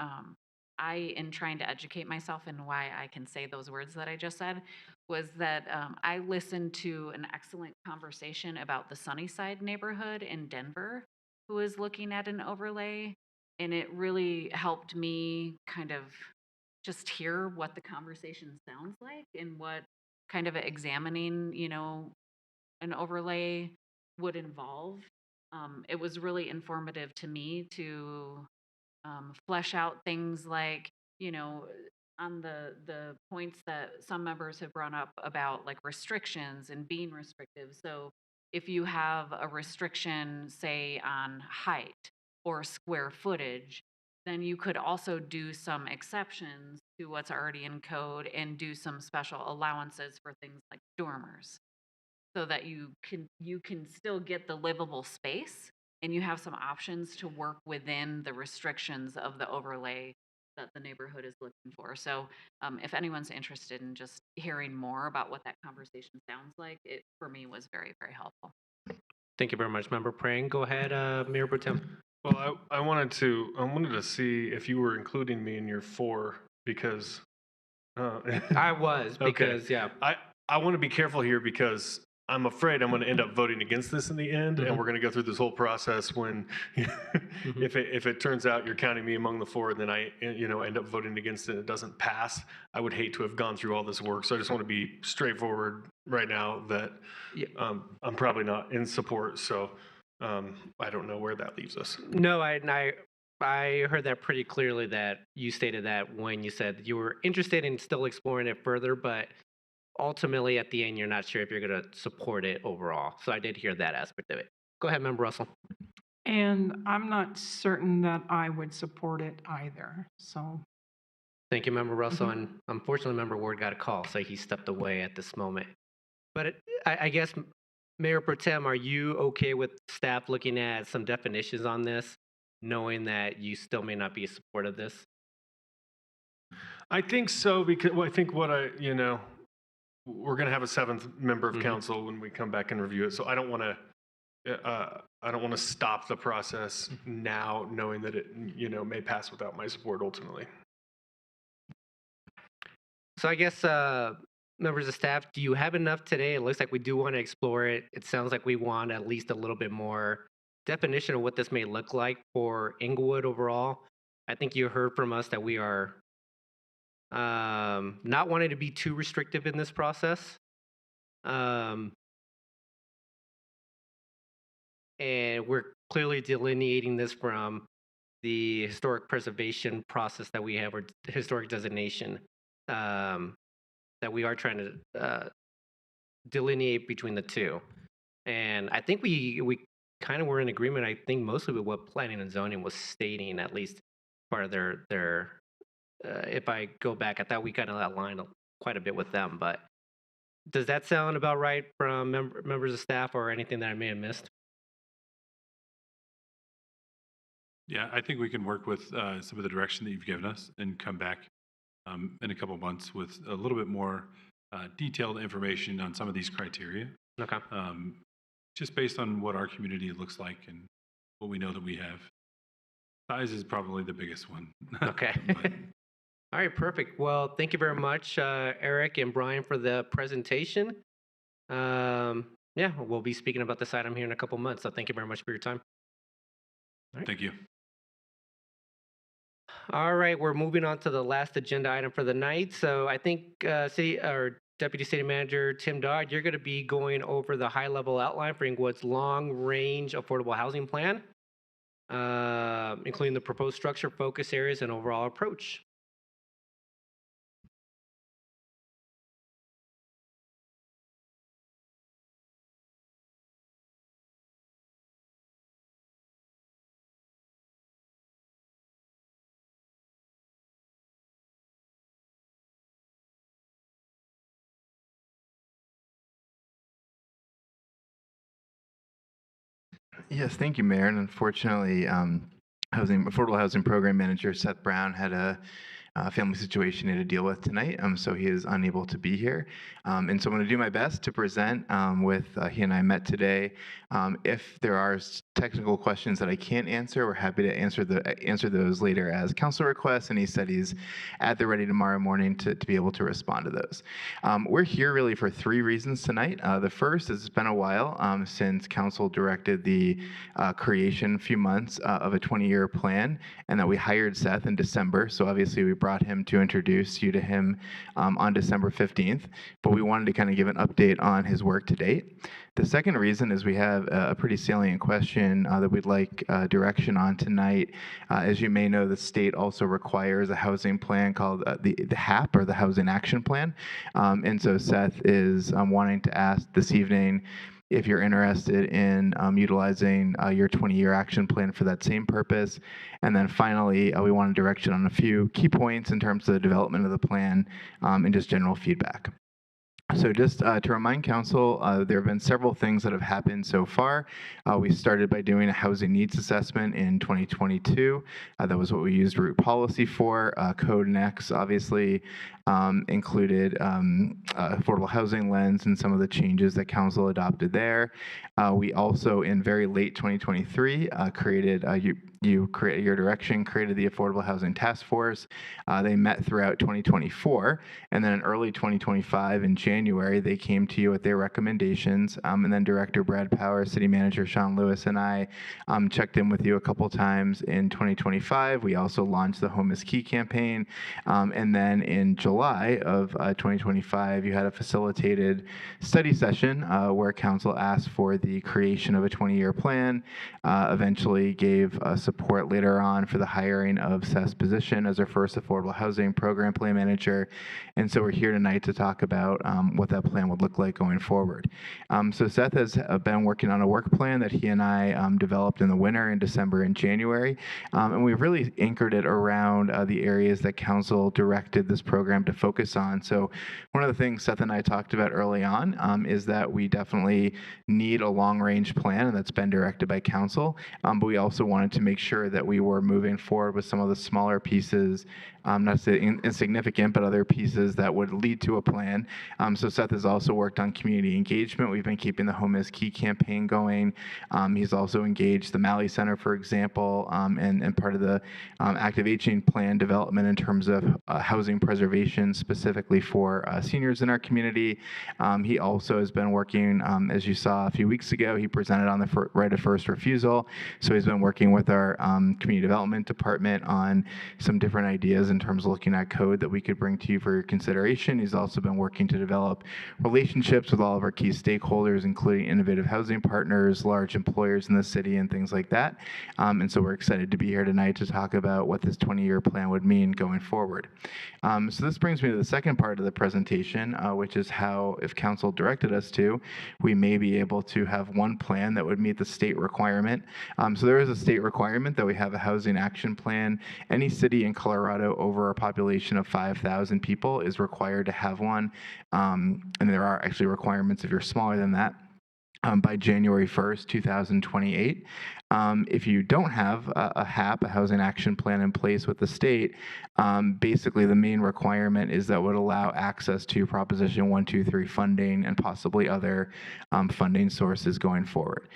In trying to educate myself in why I can say those words that I just said, was that I listened to an excellent conversation about the Sunnyside neighborhood in Denver, who is looking at an overlay, and it really helped me kind of just hear what the conversation sounds like and what kind of examining, an overlay would involve. It was really informative to me to flesh out things like, on the points that some members have brought up about like restrictions and being restrictive. So if you have a restriction, say on height or square footage, then you could also do some exceptions to what's already in code and do some special allowances for things like dormers, so that you can still get the livable space and you have some options to work within the restrictions of the overlay that the neighborhood is looking for. So if anyone's interested in just hearing more about what that conversation sounds like, it for me was very, very helpful. Thank you very much, Member Prang. Go ahead, Mayor Pro Tem. Well, I wanted to see if you were including me in your 4 because I was, because, okay. yeah. I want to be careful here because I'm afraid I'm going to end up voting against this in the end, and we're going to go through this whole process when, if it turns out you're counting me among the 4, and then I, end up voting against it and it doesn't pass. I would hate to have gone through all this work, so I just want to be straightforward right now that I'm probably not in support. So I don't know where that leaves us. No, I heard that pretty clearly, that you stated that when you said you were interested in still exploring it further, but ultimately at the end you're not sure if you're going to support it overall. So I did hear that aspect of it. Go ahead, Member Russell. And I'm not certain that I would support it either, so. Thank you, Member Russell. And unfortunately, Member Ward got a call, so he stepped away at this moment. But I guess, Mayor Pro Tem, are you okay with staff looking at some definitions on this, knowing that you still may not be in support of this? I think so, because I think we're going to have a 7th member of council when we come back and review it. So I don't want to stop the process now, knowing that it may pass without my support ultimately. So I guess, members of staff, do you have enough today? It looks like we do want to explore it. It sounds like we want at least a little bit more definition of what this may look like for Englewood overall. I think you heard from us that we are not wanting to be too restrictive in this process. And we're clearly delineating this from the historic preservation process that we have, or historic designation, that we are trying to delineate between the two. And I think we kind of were in agreement, I think, mostly with what planning and zoning was stating, at least part of their if I go back, I thought we kind of aligned quite a bit with them. But does that sound about right from members of staff, or anything that I may have missed? Yeah, I think we can work with some of the direction that you've given us and come back in a couple of months with a little bit more detailed information on some of these criteria. Okay. Just based on what our community looks like and what we know that we have. Size is probably the biggest one. Okay. All right, perfect. Well, thank you very much, Eric and Brian, for the presentation. Yeah, we'll be speaking about this item here in a couple months, so thank you very much for your time. Right. Thank you. All right, we're moving on to the last agenda item for the night. So I think Deputy City Manager Tim Dodd, you're going to be going over the high-level outline for Englewood's long-range affordable housing plan, including the proposed structure, focus areas, and overall approach. Yes, thank you, Mayor. And unfortunately, Affordable Housing Program Manager Seth Brown had a family situation he had to deal with tonight, so he is unable to be here. And so I'm going to do my best to present with he and I met today. If there are technical questions that I can't answer, we're happy to answer those later as council requests, and he said he's at the ready tomorrow morning to be able to respond to those. We're here really for 3 reasons tonight. The first is it's been a while since council directed the creation, a few months, of a 20-year plan, and that we hired Seth in December. So obviously we brought him to introduce you to him on December 15th, but we wanted to kind of give an update on his work to date. The second reason is we have a pretty salient question that we'd like direction on tonight. As you may know, the state also requires a housing plan called the HAP, or the Housing Action Plan. And so Seth is wanting to ask this evening if you're interested in utilizing your 20-year action plan for that same purpose. And then finally, we want direction on a few key points in terms of the development of the plan and just general feedback. So just to remind council, there have been several things that have happened so far. We started by doing a housing needs assessment in 2022. That was what we used root policy for. Code Next obviously included affordable housing lens and some of the changes that council adopted there. We also, in very late 2023, created your direction created the Affordable Housing Task Force. They met throughout 2024, and then in early 2025, in January, they came to you with their recommendations. And then Director Brad Power, City Manager Sean Lewis, and I checked in with you a couple times in 2025. We also launched the Home is Key campaign, and then in July of 2025, you had a facilitated study session where council asked for the creation of a 20-year plan, eventually gave support later on for the hiring of Seth's position as our first affordable housing program plan manager. And so we're here tonight to talk about what that plan would look like going forward. So Seth has been working on a work plan that he and I developed in the winter, in December and January. And we've really anchored it around the areas that council directed this program to focus on. So one of the things Seth and I talked about early on is that we definitely need a long-range plan, and that's been directed by council. But we also wanted to make sure that we were moving forward with some of the smaller pieces, not to say insignificant, but other pieces that would lead to a plan. So Seth has also worked on community engagement. We've been keeping the Home is Key campaign going. He's also engaged the Malley Center, for example, and part of the active aging plan development in terms of housing preservation, specifically for seniors in our community. He also has been working, as you saw a few weeks ago, he presented on the right of first refusal. So he's been working with our community development department on some different ideas in terms of looking at code that we could bring to you for your consideration. He's also been working to develop relationships with all of our key stakeholders, including innovative housing partners, large employers in the city, and things like that. And so we're excited to be here tonight to talk about what this 20-year plan would mean going forward. So this brings me to the second part of the presentation, which is how, if council directed us to, we may be able to have one plan that would meet the state requirement. So there is a state requirement that we have a housing action plan. Any city in Colorado over a population of 5,000 people is required to have one. And there are actually requirements if you're smaller than that. By January 1st, 2028. If you don't have a HAP, a Housing Action Plan, in place with the state, basically the main requirement is that would allow access to Proposition 123 funding and possibly other funding sources going forward.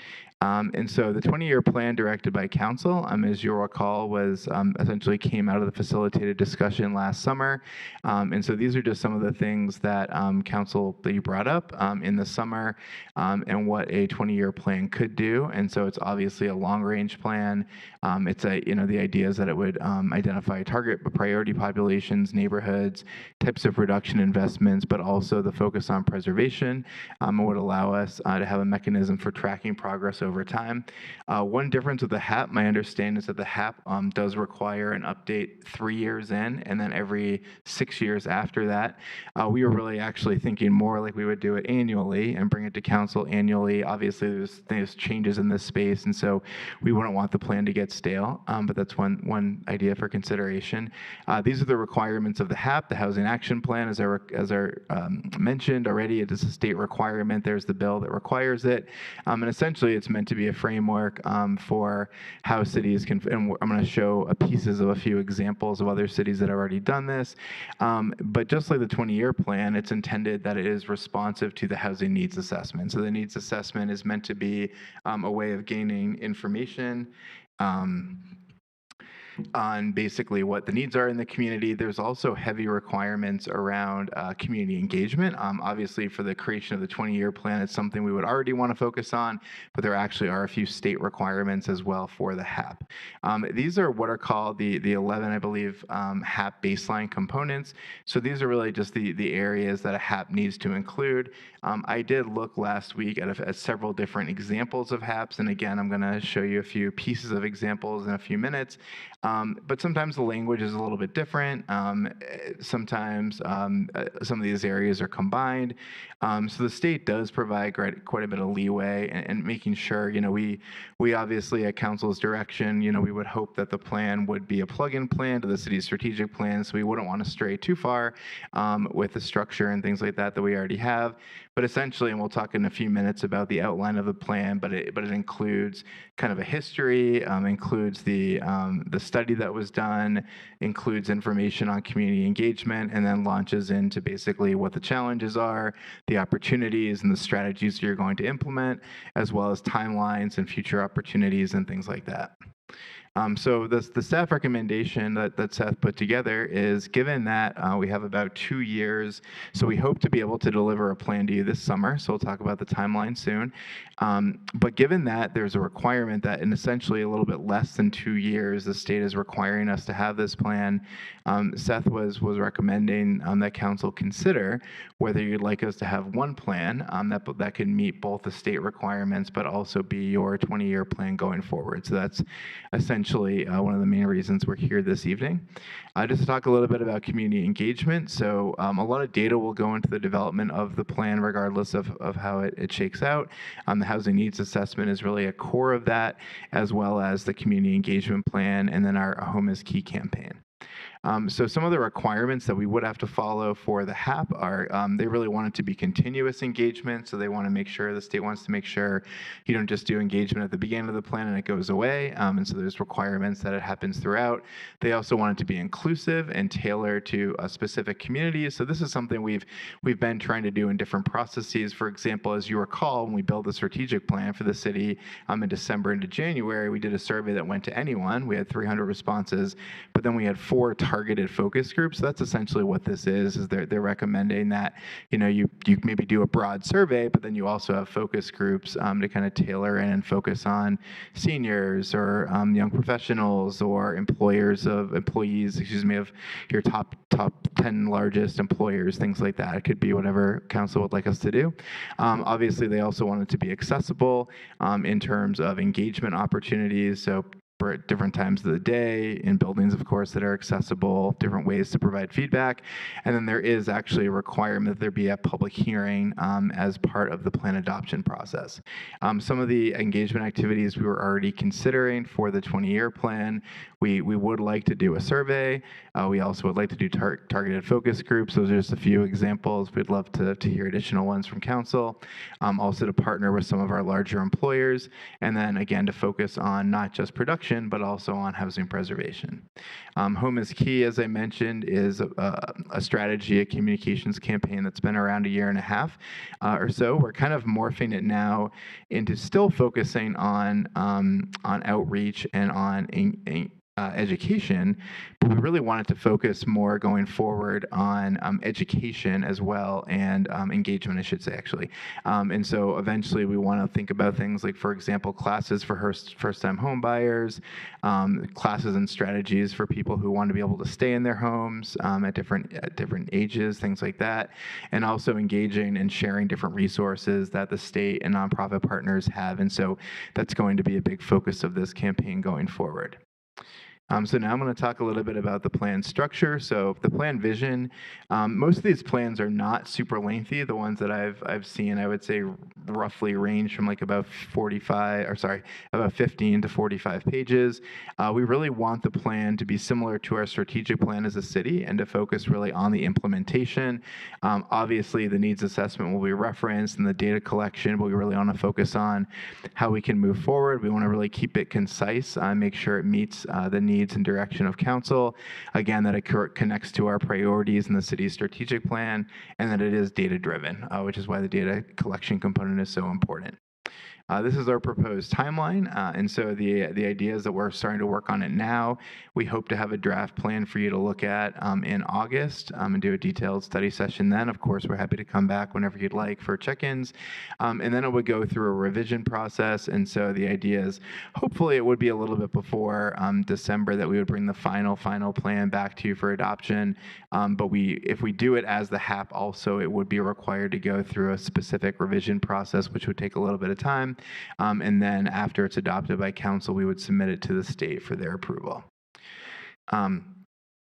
And so the 20-year plan directed by council, as you'll recall, was essentially came out of the facilitated discussion last summer. And so these are just some of the things that council that you brought up in the summer and what a 20-year plan could do. And so it's obviously a long-range plan. It's the idea is that it would identify target priority populations, neighborhoods, types of reduction investments, but also the focus on preservation. Would allow us to have a mechanism for tracking progress over time. One difference with the HAP, my understanding is that the HAP does require an update 3 years in, and then every 6 years after that. We were really actually thinking more like we would do it annually and bring it to council annually incrementally. Obviously, there's changes in this space, and so we wouldn't want the plan to get stale, but that's one idea for consideration. These are the requirements of the HAP, the Housing Action Plan, as I mentioned already. It is a state requirement. There's the bill that requires it, and essentially it's meant to be a framework for how cities can, and I'm going to show pieces of a few examples of other cities that have already done this, but just like the 20-year plan, it's intended that it is responsive to the housing needs assessment. So the needs assessment is meant to be a way of gaining information on basically what the needs are in the community. There's also heavy requirements around community engagement. Obviously, for the creation of the 20-year plan, it's something we would already want to focus on, but there actually are a few state requirements as well for the HAP. These are what are called the 11, I believe, HAP baseline components. So these are really just the areas that a HAP needs to include. I did look last week at several different examples of HAPs, and again, I'm going to show you a few pieces of examples in a few minutes. But sometimes the language is a little bit different. Sometimes some of these areas are combined. So the state does provide quite a bit of leeway and making sure, we obviously at council's direction, we would hope that the plan would be a plug-in plan to the city's strategic plan. So we wouldn't want to stray too far with the structure and things like that we already have. But essentially, and we'll talk in a few minutes about the outline of the plan, but it includes kind of a history, includes the study that was done, includes information on community engagement, and then launches into basically what the challenges are, the opportunities, and the strategies you're going to implement, as well as timelines and future opportunities and things like that. So the staff recommendation that Seth put together is, given that we have about 2 years, so we hope to be able to deliver a plan to you this summer, so we'll talk about the timeline soon. But given that there's a requirement that in essentially a little bit less than 2 years, the state is requiring us to have this plan, Seth was recommending that council consider whether you'd like us to have one plan that can meet both the state requirements, but also be your 20-year plan going forward. So that's essentially one of the main reasons we're here this evening. Just to talk a little bit about community engagement. So a lot of data will go into the development of the plan regardless of how it shakes out. The housing needs assessment is really a core of that, as well as the community engagement plan and then our Home is Key campaign. So some of the requirements that we would have to follow for the HAP are they really want it to be continuous engagement. So they want to make sure, the state wants to make sure you don't just do engagement at the beginning of the plan and it goes away. And so there's requirements that it happens throughout. They also want it to be inclusive and tailored to a specific community. So this is something we've been trying to do in different processes. For example, as you recall, when we built the strategic plan for the city in December into January, we did a survey that went to anyone. We had 300 responses, but then we had 4 targeted focus groups. So that's essentially what this is they're recommending that, you maybe do a broad survey, but then you also have focus groups to kind of tailor in and focus on seniors or young professionals or employees of your top 10 largest employers, things like that. It could be whatever council would like us to do. Obviously, they also want it to be accessible in terms of engagement opportunities. So at different times of the day, in buildings, of course, that are accessible, different ways to provide feedback. And then there is actually a requirement that there be a public hearing as part of the plan adoption process. Some of the engagement activities we were already considering for the 20-year plan, we would like to do a survey. We also would like to do targeted focus groups. Those are just a few examples. We'd love to hear additional ones from council. Also to partner with some of our larger employers. And then again, to focus on not just production, but also on housing preservation. Home is Key, as I mentioned, is a strategy, a communications campaign that's been around 1.5 years or so. We're kind of morphing it now into still focusing on outreach and on education, but we really wanted to focus more going forward on education as well, and engagement, I should say, actually. And so eventually we want to think about things like, for example, classes for first-time home buyers, classes and strategies for people who want to be able to stay in their homes at different ages, things like that, and also engaging and sharing different resources that the state and nonprofit partners have. And so that's going to be a big focus of this campaign going forward. So now I'm going to talk a little bit about the plan structure. So the plan vision, most of these plans are not super lengthy. The ones that I've seen, I would say roughly range from like about 15 to 45 pages. We really want the plan to be similar to our strategic plan as a city and to focus really on the implementation. Obviously, the needs assessment will be referenced and the data collection, but we really want to focus on how we can move forward. We want to really keep it concise, make sure it meets the needs and direction of council. Again, that it connects to our priorities in the city's strategic plan, and that it is data-driven, which is why the data collection component is so important. This is our proposed timeline, and so the idea is that we're starting to work on it now. We hope to have a draft plan for you to look at in August and do a detailed study session then. Of course, we're happy to come back whenever you'd like for check-ins, and then it would go through a revision process, and so the idea is hopefully it would be a little bit before December that we would bring the final plan back to you for adoption, but if we do it as the HAP also, it would be required to go through a specific revision process, which would take a little bit of time. And then after it's adopted by council, we would submit it to the state for their approval.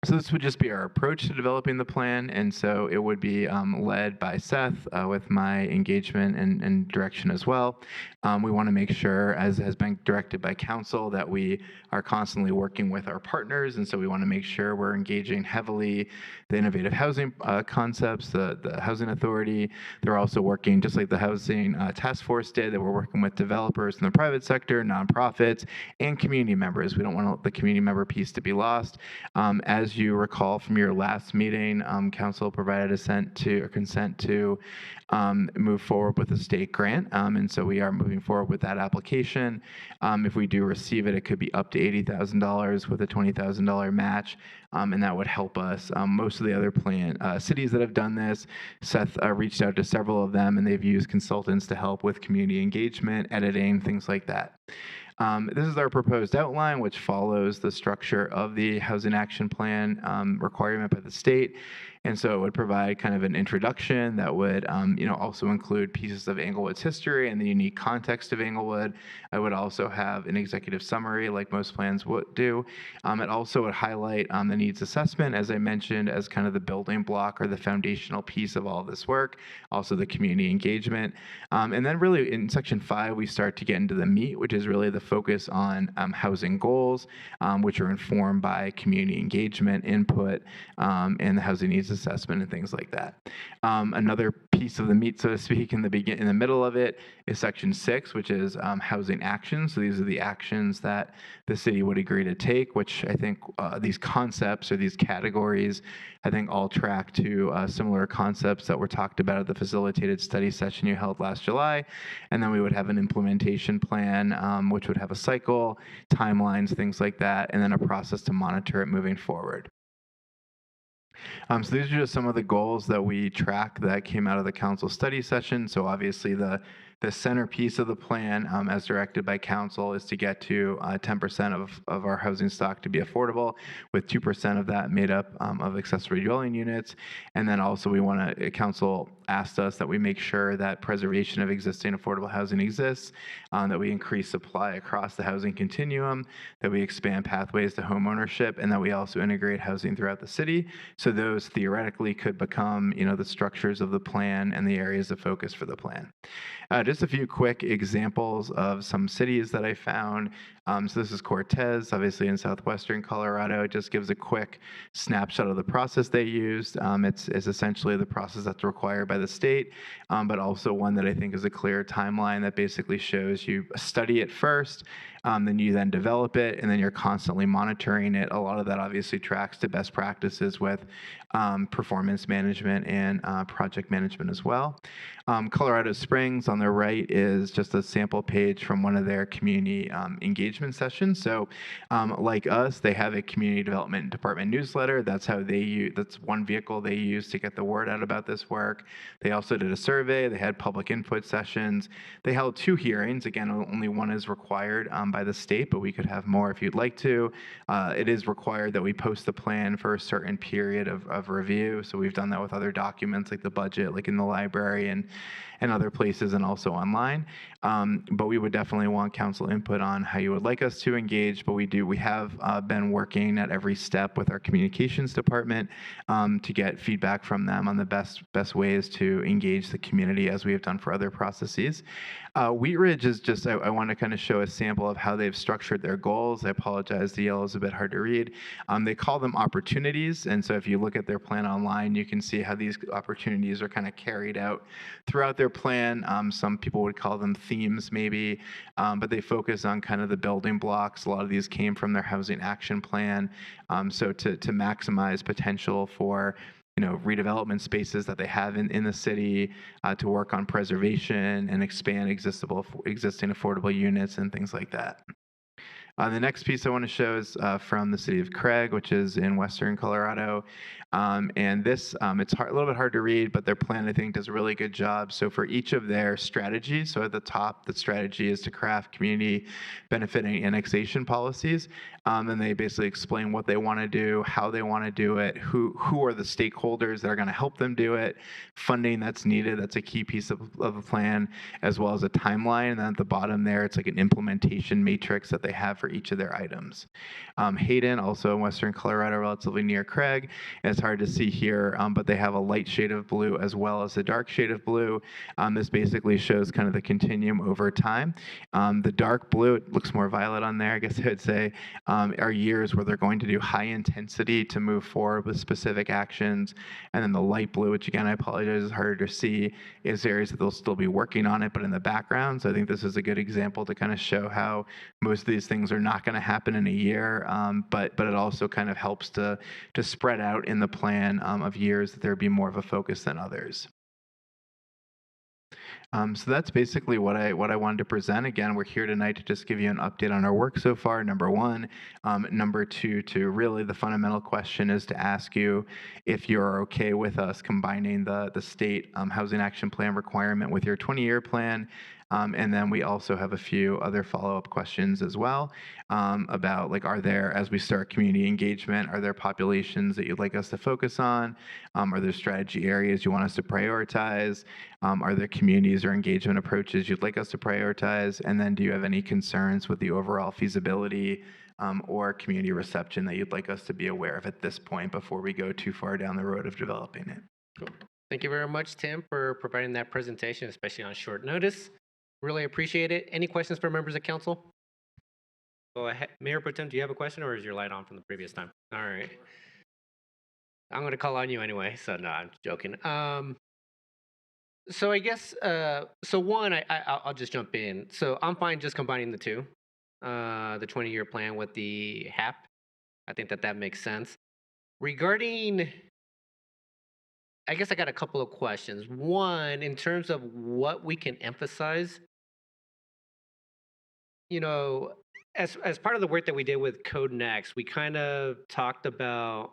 So this would just be our approach to developing the plan, and so it would be led by Seth with my engagement and direction as well. We want to make sure, as has been directed by council, that we are constantly working with our partners, and so we want to make sure we're engaging heavily the innovative housing concepts, the housing authority. They're also working, just like the housing task force did, that we're working with developers in the private sector, nonprofits, and community members. We don't want the community member piece to be lost. As you recall from your last meeting, council provided consent to move forward with a state grant, and so we are moving forward with that application. If we do receive it, it could be up to $80,000 with a $20,000 match, and that would help us. Most of the other cities that have done this, Seth reached out to several of them, and they've used consultants to help with community engagement, editing, things like that. This is our proposed outline, which follows the structure of the Housing Action Plan requirement by the state. And so it would provide kind of an introduction that would also include pieces of Englewood's history and the unique context of Englewood. I would also have an executive summary like most plans would do. It also would highlight the needs assessment, as I mentioned, as kind of the building block or the foundational piece of all of this work, also the community engagement. And then really in section 5, we start to get into the meat, which is really the focus on housing goals, which are informed by community engagement, input, and the housing needs assessment and things like that. Another piece of the meat, so to speak, in the middle of it is section 6, which is housing actions. So these are the actions that the city would agree to take, which I think these concepts or these categories, I think all track to similar concepts that were talked about at the facilitated study session you held last July. And then we would have an implementation plan, which would have a cycle, timelines, things like that, and then a process to monitor it moving forward. So these are just some of the goals that we track that came out of the council study session. So obviously the centerpiece of the plan, as directed by council, is to get to 10% of our housing stock to be affordable, with 2% of that made up of accessory dwelling units. And then also council asked us that we make sure that preservation of existing affordable housing exists, that we increase supply across the housing continuum, that we expand pathways to home ownership, and that we also integrate housing throughout the city. So those theoretically could become, the structures of the plan and the areas of focus for the plan. Just a few quick examples of some cities that I found. So this is Cortez, obviously in southwestern Colorado. It just gives a quick snapshot of the process they used. It's essentially the process that's required by the state, but also one that I think is a clear timeline that basically shows you study it first, then you then develop it, and then you're constantly monitoring it. A lot of that obviously tracks to best practices with performance management and project management as well. Colorado Springs on the right is just a sample page from one of their community engagement sessions. So like us, they have a community development department newsletter. That's one vehicle they use to get the word out about this work. They also did a survey. They had public input sessions. They held 2 hearings. Again, only one is required by the state, but we could have more if you'd like to. It is required that we post the plan for a certain period of review. So we've done that with other documents like the budget, like in the library and other places, and also online. But we would definitely want council input on how you would would like us to engage, but we have been working at every step with our communications department to get feedback from them on the best ways to engage the community as we have done for other processes. Wheat Ridge is just, I want to kind of show a sample of how they've structured their goals. I apologize, the yellow is a bit hard to read. They call them opportunities, and so if you look at their plan online, you can see how these opportunities are kind of carried out throughout their plan. Some people would call them themes maybe, but they focus on kind of the building blocks. A lot of these came from their housing action plan. So to maximize potential for redevelopment spaces that they have in the city, to work on preservation and expand existing affordable units and things like that. The next piece I want to show is from the city of Craig, which is in western Colorado. And this, it's a little bit hard to read, but their plan, I think, does a really good job. So for each of their strategies, so at the top, the strategy is to craft community benefiting annexation policies. And they basically explain what they want to do, how they want to do it, who are the stakeholders that are going to help them do it, funding that's needed, that's a key piece of the plan, as well as a timeline. And then at the bottom there, it's like an implementation matrix that they have for each of their items. Hayden, also in western Colorado, relatively near Craig. And it's hard to see here, but they have a light shade of blue as well as a dark shade of blue. This basically shows kind of the continuum over time. The dark blue, it looks more violet on there, I guess I would say, are years where they're going to do high intensity to move forward with specific actions. And then the light blue, which again, I apologize, is harder to see, is areas that they'll still be working on it, but in the background. So I think this is a good example to kind of show how most of these things are not going to happen in a year, but it also kind of helps to spread out in the plan of years that there be more of a focus than others. So that's basically what I wanted to present. Again, we're here tonight to just give you an update on our work so far, number one. Number two, to really the fundamental question is to ask you if you're okay with us combining the state housing action plan requirement with your 20-year plan. And then we also have a few other follow-up questions as well about, like, are there, as we start community engagement, are there populations that you'd like us to focus on? Are there strategy areas you want us to prioritize? Are there communities or engagement approaches you'd like us to prioritize? And then do you have any concerns with the overall feasibility or community reception that you'd like us to be aware of at this point before we go too far down the road of developing it? Cool. Thank you very much, Tim, for providing that presentation, especially on short notice. Really appreciate it. Any questions for members of council? Go ahead. Mayor Pro Tem, do you have a question, or is your light on from the previous time? All right. I'm going to call on you anyway, so no, I'm joking. So I guess, so one, I'll just jump in. So I'm fine just combining the two, the 20-year plan with the HAP. I think that makes sense. Regarding, I guess I got a couple of questions. One, in terms of what we can emphasize, as part of the work that we did with Code Next, we kind of talked about,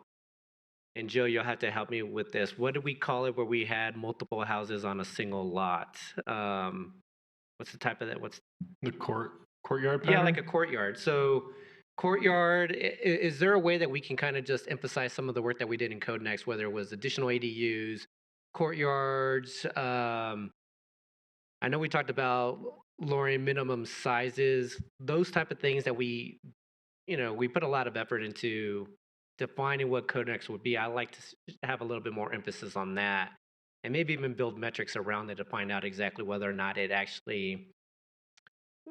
and Joe, you'll have to help me with this. What did we call it where we had multiple houses on a single lot? What's the type of that? What's the courtyard pattern? Yeah, like a courtyard. So courtyard, is there a way that we can kind of just emphasize some of the work that we did in Code Next, whether it was additional ADUs, courtyards? I know we talked about lowering minimum sizes, those type of things that we put a lot of effort into defining what Code Next would be. I like to have a little bit more emphasis on that, and maybe even build metrics around it to find out exactly whether or not it actually,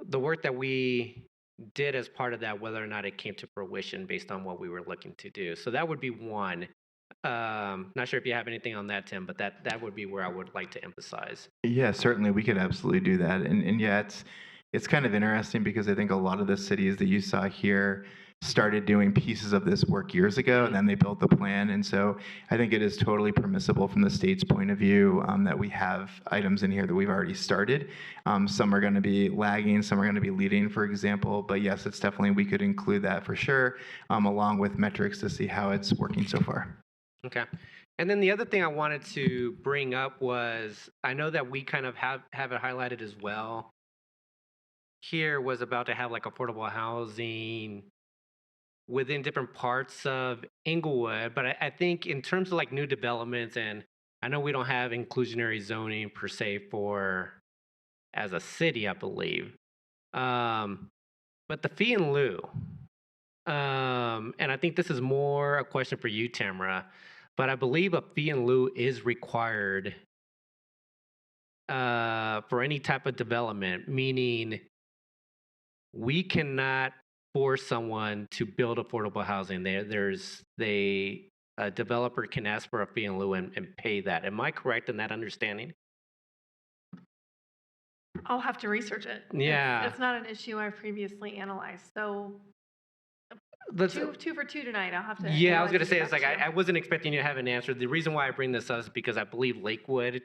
the work that we did as part of that, whether or not it came to fruition based on what we were looking to do. So that would be one. Not sure if you have anything on that, Tim, but that would be where I would like to emphasize. Yeah, certainly we could absolutely do that. And yeah, it's kind of interesting because I think a lot of the cities that you saw here started doing pieces of this work years ago, and then they built the plan. And so I think it is totally permissible from the state's point of view that we have items in here that we've already started. Some are going to be lagging, some are going to be leading, for example. But yes, it's definitely, we could include that for sure, along with metrics to see how it's working so far. Okay. And then the other thing I wanted to bring up was, I know that we kind of have it highlighted as well. Here was about to have like affordable housing within different parts of Englewood, but I think in terms of like new developments, and I know we don't have inclusionary zoning per se for as a city, I believe. But the fee in lieu, and I think this is more a question for you, Tamara, but I believe a fee in lieu is required for any type of development, meaning we cannot force someone to build affordable housing. A developer can ask for a fee in lieu and pay that. Am I correct in that understanding? I'll have to research it. Yeah. It's not an issue I've previously analyzed, so two for two tonight. I'll have to. Yeah, I was analyze going to and say, get it's back like, to you. I wasn't expecting you to have an answer. The reason why I bring this up is because I believe Lakewood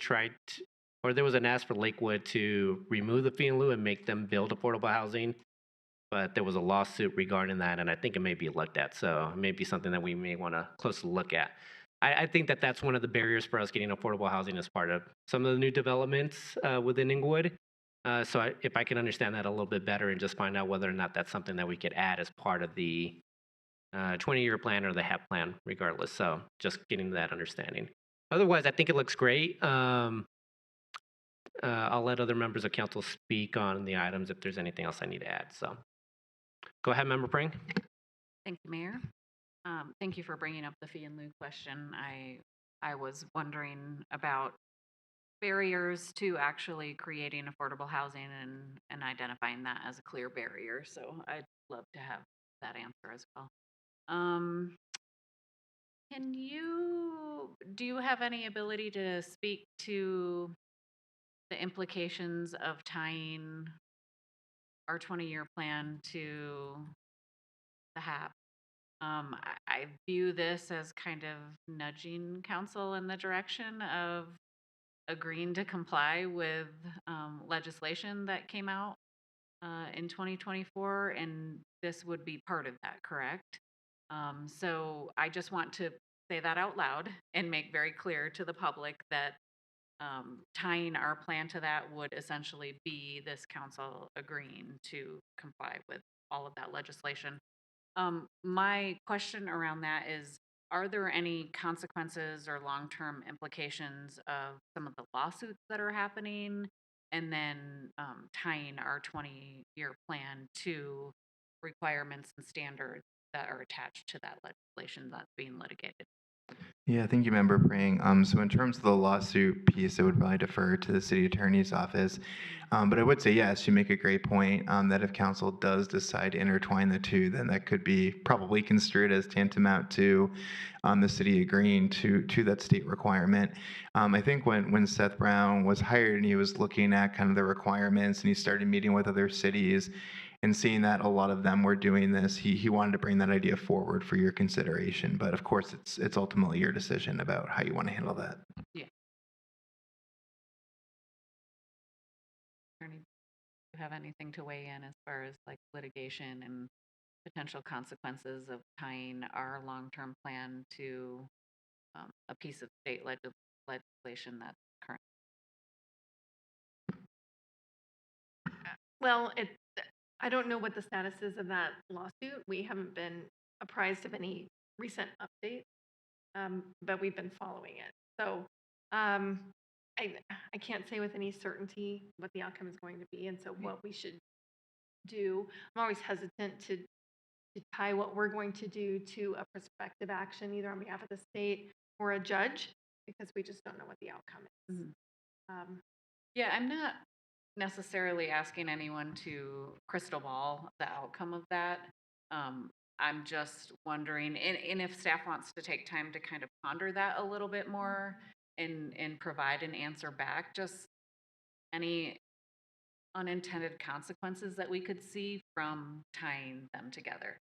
or there was an ask for Lakewood to remove the fee in lieu and make them build affordable housing. But there was a lawsuit regarding that, and I think it may be looked at. So it may be something that we may want to closely look at. I think that that's one of the barriers for us getting affordable housing as part of some of the new developments within Englewood. If I can understand that a little bit better and just find out whether or not that's something that we could add as part of the 20-year plan or the HAP plan, regardless. So just getting that understanding. Otherwise, I think it looks great. I'll let other members of council speak on the items if there's anything else I need to add. So go ahead, Member Pring. Thank you, Mayor. Thank you for bringing up the fee in lieu question. I was wondering about barriers to actually creating affordable housing and identifying that as a clear barrier. So I'd love to have that answer as well. Do you have any ability to speak to the implications of tying our 20-year plan to the HAP? I view this as kind of nudging council in the direction of agreeing to comply with legislation that came out in 2024, and this would be part of that, correct? So I just want to say that out loud and make very clear to the public that tying our plan to that would essentially be this council agreeing to comply with all of that legislation. My question around that is, are there any consequences or long-term implications of some of the lawsuits that are happening, and then tying our 20-year plan to requirements and standards that are attached to that legislation that's being litigated? Yeah, thank you, Member Praying. So in terms of the lawsuit piece, I would probably defer to the city attorney's office. But I would say, yes, you make a great point that if council does decide to intertwine the two, then that could be probably construed as tantamount to the city agreeing to that state requirement. I think when Seth Brown was hired and he was looking at kind of the requirements and he started meeting with other cities and seeing that a lot of them were doing this, he wanted to bring that idea forward for your consideration. But of course, it's ultimately your decision about how you want to handle that. Yeah. Attorney, do you have anything to weigh in as far as like litigation and potential consequences of tying our long-term plan to a piece of state legislation that's current? Well, I don't know what the status is of that lawsuit. We haven't been apprised of any recent updates, but we've been following it. So I can't say with any certainty what the outcome is going to be, and so what we should do. I'm always hesitant to tie what we're going to do to a prospective action, either on behalf of the state or a judge, because we just don't know what the outcome is. Mm-hmm. Yeah, I'm not necessarily asking anyone to crystal ball the outcome of that. I'm just wondering, and if staff wants to take time to kind of ponder that a little bit more and provide an answer back, just any unintended consequences that we could see from tying them together.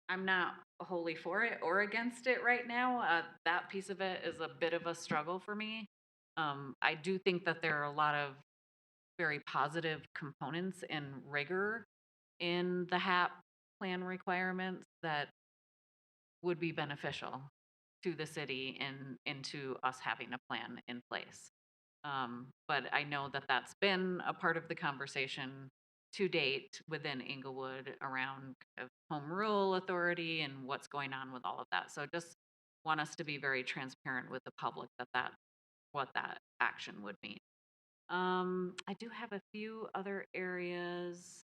I'm not wholly for it or against it right now. That piece of it is a bit of a struggle for me. I do think that there are a lot of very positive components and rigor in the HAP plan requirements that would be beneficial to the city and to us having a plan in place. But I know that that's been a part of the conversation to date within Englewood around home rule authority and what's going on with all of that. So just want us to be very transparent with the public that what that action would mean. I do have a few other areas.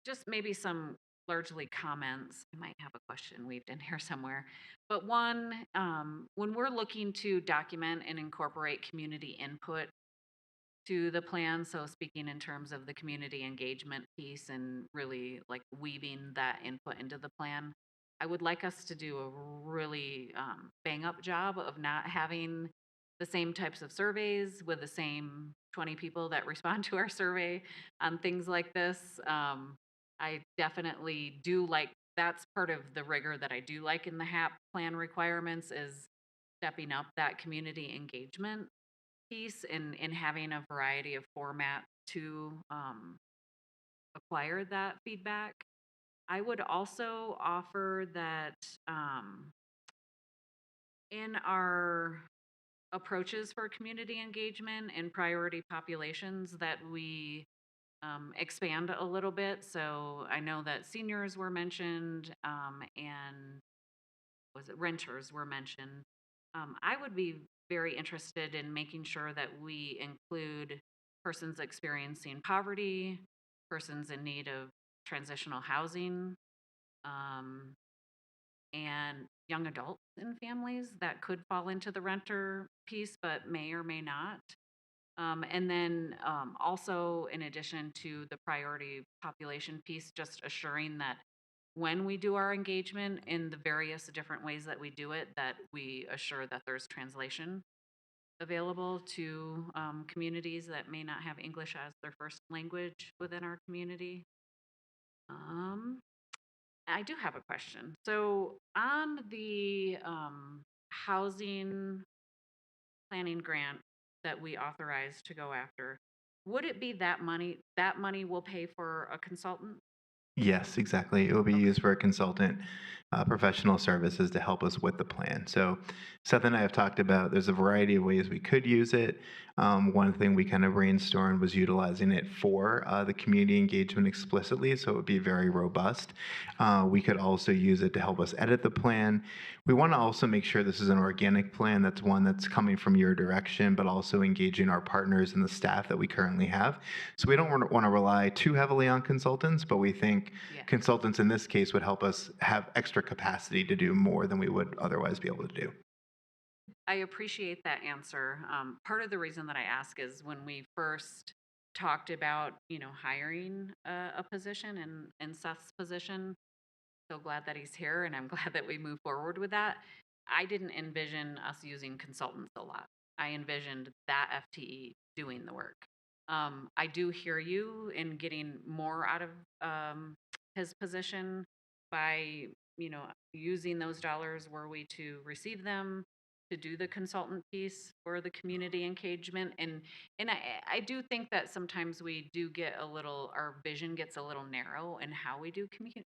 just maybe some largely comments. I might have a question weaved in here somewhere. But one, when we're looking to document and incorporate community input to the plan, so speaking in terms of the community engagement piece and really like weaving that input into the plan, I would like us to do a really bang up job of not having the same types of surveys with the same 20 people that respond to our survey on things like this. I definitely do like, that's part of the rigor that I do like in the HAP plan requirements is stepping up that community engagement piece and having a variety of formats to acquire that feedback. I would also offer that in our approaches for community engagement and priority populations that we expand a little bit. So I know that seniors were mentioned and was it renters were mentioned. I would be very interested in making sure that we include persons experiencing poverty, persons in need of transitional housing, and young adults in families that could fall into the renter piece, but may or may not. And then also, in addition to the priority population piece, just assuring that when we do our engagement in the various different ways that we do it, that we assure that there's translation available to communities that may not have English as their first language within our community. I do have a question. So on the housing planning grant that we authorized to go after, would it be that money will pay for a consultant? Yes, exactly. It will be used for a consultant, professional services to help us with the plan. So Seth and I have talked about there's a variety of ways we could use it. One thing we kind of brainstormed was utilizing it for the community engagement explicitly, so it would be very robust. We could also use it to help us edit the plan. We want to also make sure this is an organic plan, that's one that's coming from your direction, but also engaging our partners and the staff that we currently have. So we don't want to rely too heavily on consultants, but we think consultants in this case would help us have extra capacity to do more than we would otherwise be able to do. I appreciate that answer. Part of the reason that I ask is when we first talked about, hiring a position and Seth's position, so glad that he's here and I'm glad that we move forward with that. I didn't envision us using consultants a lot. I envisioned that FTE doing the work. I do hear you in getting more out of his position by, using those dollars were we to receive them to do the consultant piece for the community engagement. And I do think that sometimes we do get our vision gets a little narrow in how we do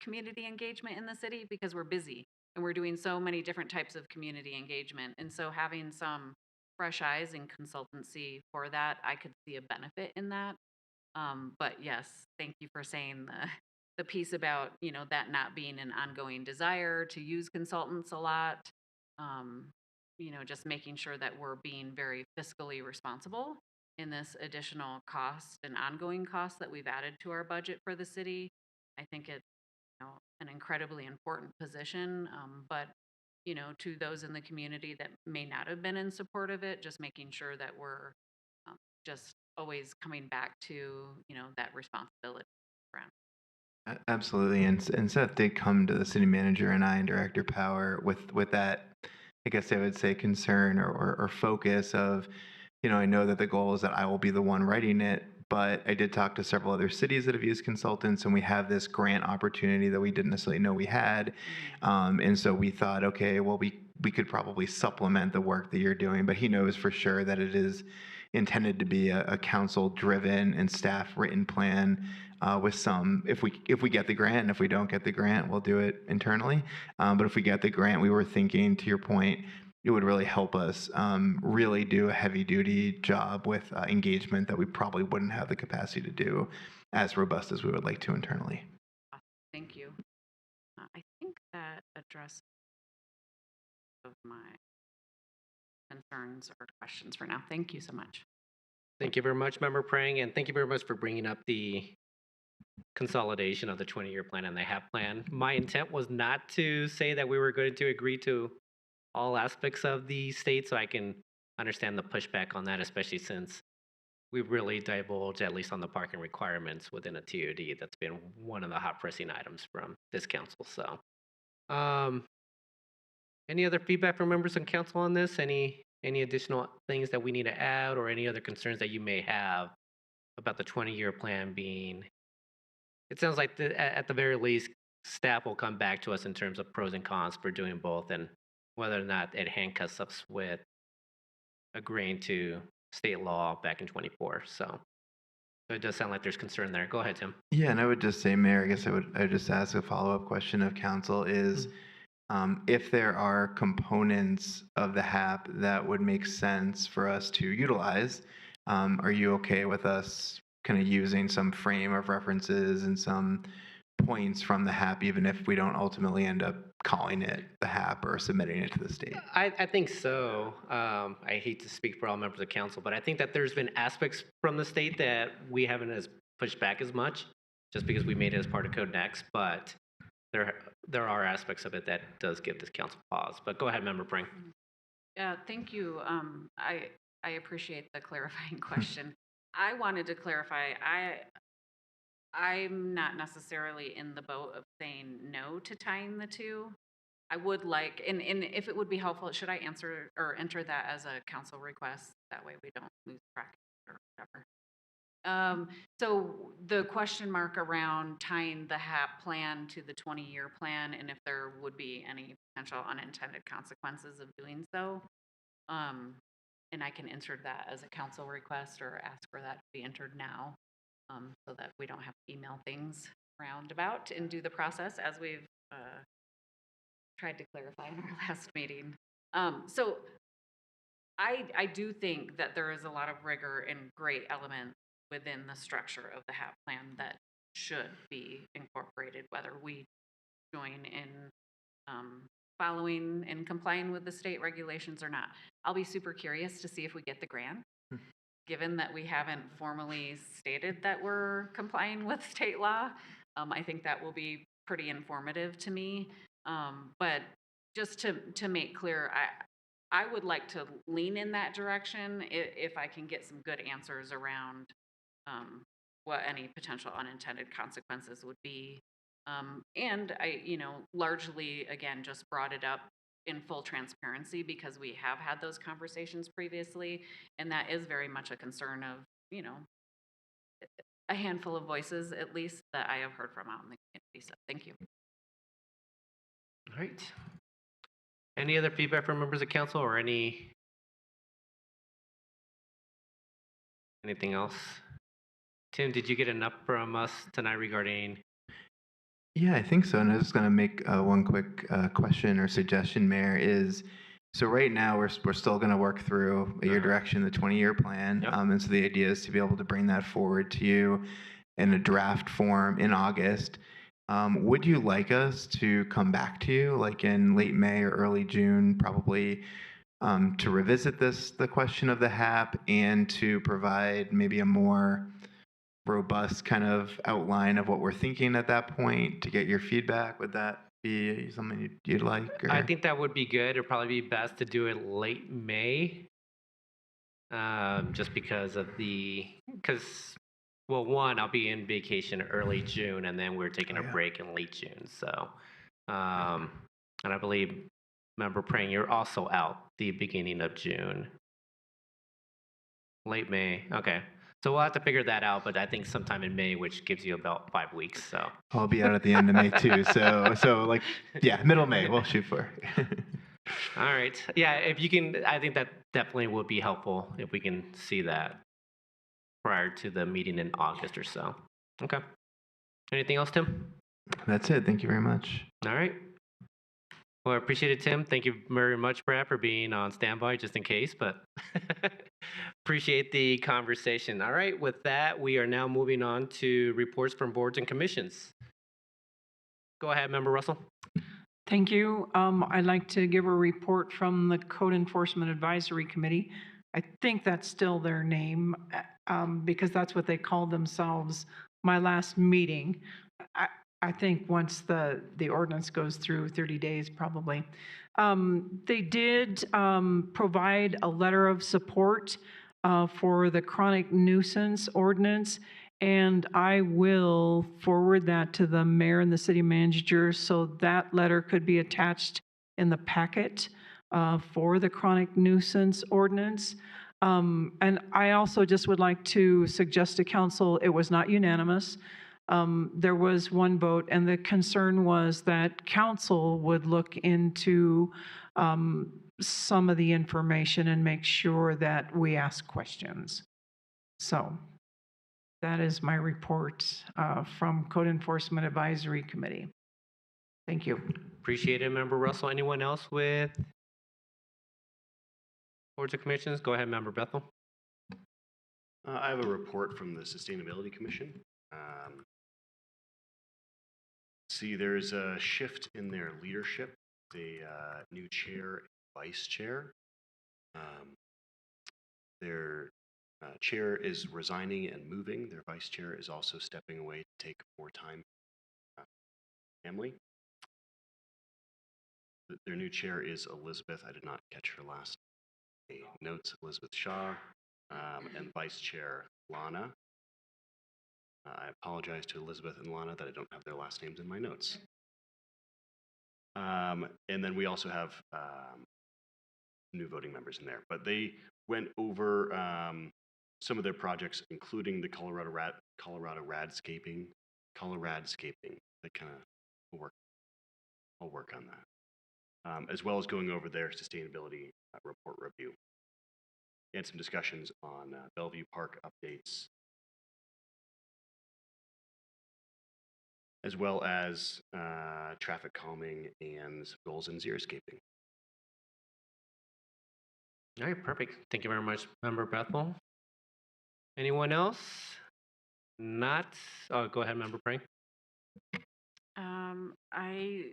community engagement in the city because we're busy and we're doing so many different types of community engagement. And so having some fresh eyes and consultancy for that, I could see a benefit in that. But yes, thank you for saying the piece about, that not being an ongoing desire to use consultants a lot. Just making sure that we're being very fiscally responsible in this additional cost and ongoing cost that we've added to our budget for the city. I think it's an incredibly important position, but to those in the community that may not have been in support of it, just making sure that we're just always coming back to that responsibility. Absolutely, and Seth did come to the city manager and I and Director Power with that, I guess I would say, concern or focus of, I know that the goal is that I will be the one writing it, but I did talk to several other cities that have used consultants, and we have this grant opportunity that we didn't necessarily know we had, and so we thought, okay, well, we could probably supplement the work that you're doing, but he knows for sure that it is intended to be a council-driven and staff-written plan with some, if we get the grant, and if we don't get the grant, we'll do it internally. But if we get the grant, we were thinking, to your point, it would really help us really do a heavy-duty job with engagement that we probably wouldn't have the capacity to do as robust as we would like to internally. Thank you. I think that addressed of my concerns or questions for now. Thank you so much. Thank you very much, Member Prang, and thank you very much for bringing up the consolidation of the 20-year plan and the HAP plan. My intent was not to say that we were going to agree to all aspects of the state, so I can understand the pushback on that, especially since we've really divulged, at least on the parking requirements within a TOD. That's been one of the hot pressing items from this council. So, any other feedback from members of council on this? Any additional things that we need to add, or any other concerns that you may have about the 20-year plan being? It sounds like at the very least, staff will come back to us in terms of pros and cons for doing both, and whether or not it handcuffs us with agreeing to state law back in 24. So it does sound like there's concern there. Go ahead, Tim. Yeah, and I would just say, Mayor, I guess I would just ask a follow-up question of council is, if there are components of the HAP that would make sense for us to utilize, are you okay with us kind of using some frame of references and some points from the HAP, even if we don't ultimately end up calling it the HAP or submitting it to the state? I think so. I hate to speak for all members of council, but I think that there's been aspects from the state that we haven't as pushed back as much, just because we made it as part of Code Next. But there are aspects of it that does give this council pause. But go ahead, Member Brink. Yeah, thank you. I appreciate the clarifying question. I wanted to clarify, I'm not necessarily in the boat of saying no to tying the two. I would like, and if it would be helpful, should I answer or enter that as a council request? That way we don't lose track or whatever. So the question mark around tying the HAP plan to the 20-year plan, and if there would be any potential unintended consequences of doing so. And I can insert that as a council request or ask for that to be entered now, so that we don't have to email things roundabout and do the process as we've tried to clarify in our last meeting. So I do think that there is a lot of rigor and great elements within the structure of the HAP plan that should be incorporated, whether we join in following and complying with the state regulations or not. I'll be super curious to see if we get the grant, given that we haven't formally stated that we're complying with state law. I think that will be pretty informative to me. But just to make clear, I would like to lean in that direction if I can get some good answers around what any potential unintended consequences would be. And I, largely, again, just brought it up in full transparency because we have had those conversations previously, and that is very much a concern of, a handful of voices, at least, that I have heard from out in the community. So thank you. All right. Any other feedback from members of council or anything else? Tim, did you get enough from us tonight regarding? Yeah, I think so. And I was just going to make one quick question or suggestion, Mayor, is so right now we're still going to work through your direction, the 20-year plan. Yep. And so the idea is to be able to bring that forward to you in a draft form in August. Would you like us to come back to you like in late May or early June, probably to revisit the question of the HAP and to provide maybe a more robust kind of outline of what we're thinking at that point to get your feedback? Would that be something you'd like? Or? I think that would be good. It'd probably be best to do it late May, just because of well, one, I'll be in vacation early June, and then we're taking a break in late June. So, and I believe, Member Prang, you're also out the beginning of June. Late May, okay. So we'll have to figure that out, but I think sometime in May, which gives you about 5 weeks. So I'll be out at the end of May too. So like, yeah, middle May we'll shoot for. All right. Yeah, if you can, I think that definitely would be helpful if we can see that prior to the meeting in August or so. Okay. Anything else, Tim? That's it. Thank you very much. All right. Well, I appreciate it, Tim. Thank you very much, Brad, for being on standby just in case, but appreciate the conversation. All right. With that, we are now moving on to reports from boards and commissions. Go ahead, Member Russell. Thank you. I'd like to give a report from the Code Enforcement Advisory Committee. I think that's still their name because that's what they call themselves my last meeting. I think once the ordinance goes through 30 days, probably. They did provide a letter of support for the chronic nuisance ordinance, and I will forward that to the mayor and the city manager so that letter could be attached in the packet for the chronic nuisance ordinance. And I also just would like to suggest to council, it was not unanimous. There was one vote, and the concern was that council would look into some of the information and make sure that we ask questions. So that is my report from Code Enforcement Advisory Committee. Thank you. Appreciate it, Member Russell. Anyone else with boards or commissions? Go ahead, Member Bethel. I have a report from the Sustainability Commission. See, there's a shift in their leadership, the new chair and vice chair. Their chair is resigning and moving. Their vice chair is also stepping away to take more time with family. Their new chair is Elizabeth. I did not catch her last name. Notes, Elizabeth Shaw, and vice chair Lana. I apologize to Elizabeth and Lana that I don't have their last names in my notes. And then we also have new voting members in there. But they went over some of their projects, including the ColoRADscape. That kind of work. I'll work on that, as well as going over their sustainability report review. And some discussions on Bellevue Park updates, as well as traffic calming and goals in xeriscaping. All right, perfect. Thank you very much, Member Bethel. Anyone else? Not? Oh, go ahead, Member Bryan.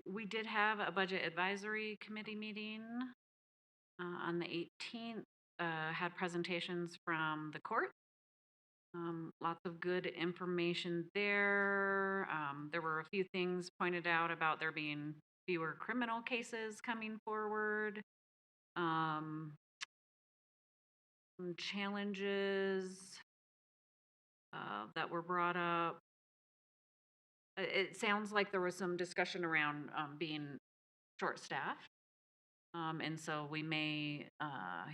We did have a budget advisory committee meeting on the 18th. Had presentations from the court. Lots of good information there. There were a few things pointed out about there being fewer criminal cases coming forward. Some challenges that were brought up. It sounds like there was some discussion around being short-staffed. And so we may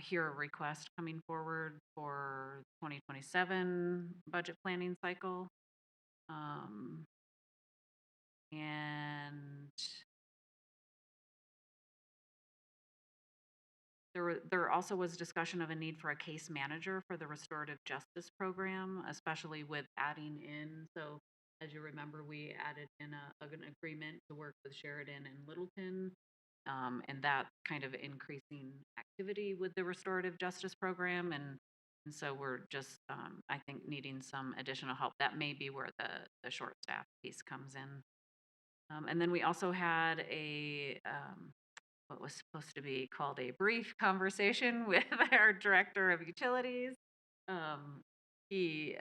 hear a request coming forward for 2027 budget planning cycle. And there also was discussion of a need for a case manager for the restorative justice program, especially with adding in. So as you remember, we added in an agreement to work with Sheridan and Littleton. And that kind of increasing activity with the restorative justice program. And so we're just, I think, needing some additional help. That may be where the short staff piece comes in. And then we also had what was supposed to be called a brief conversation with our director of utilities. He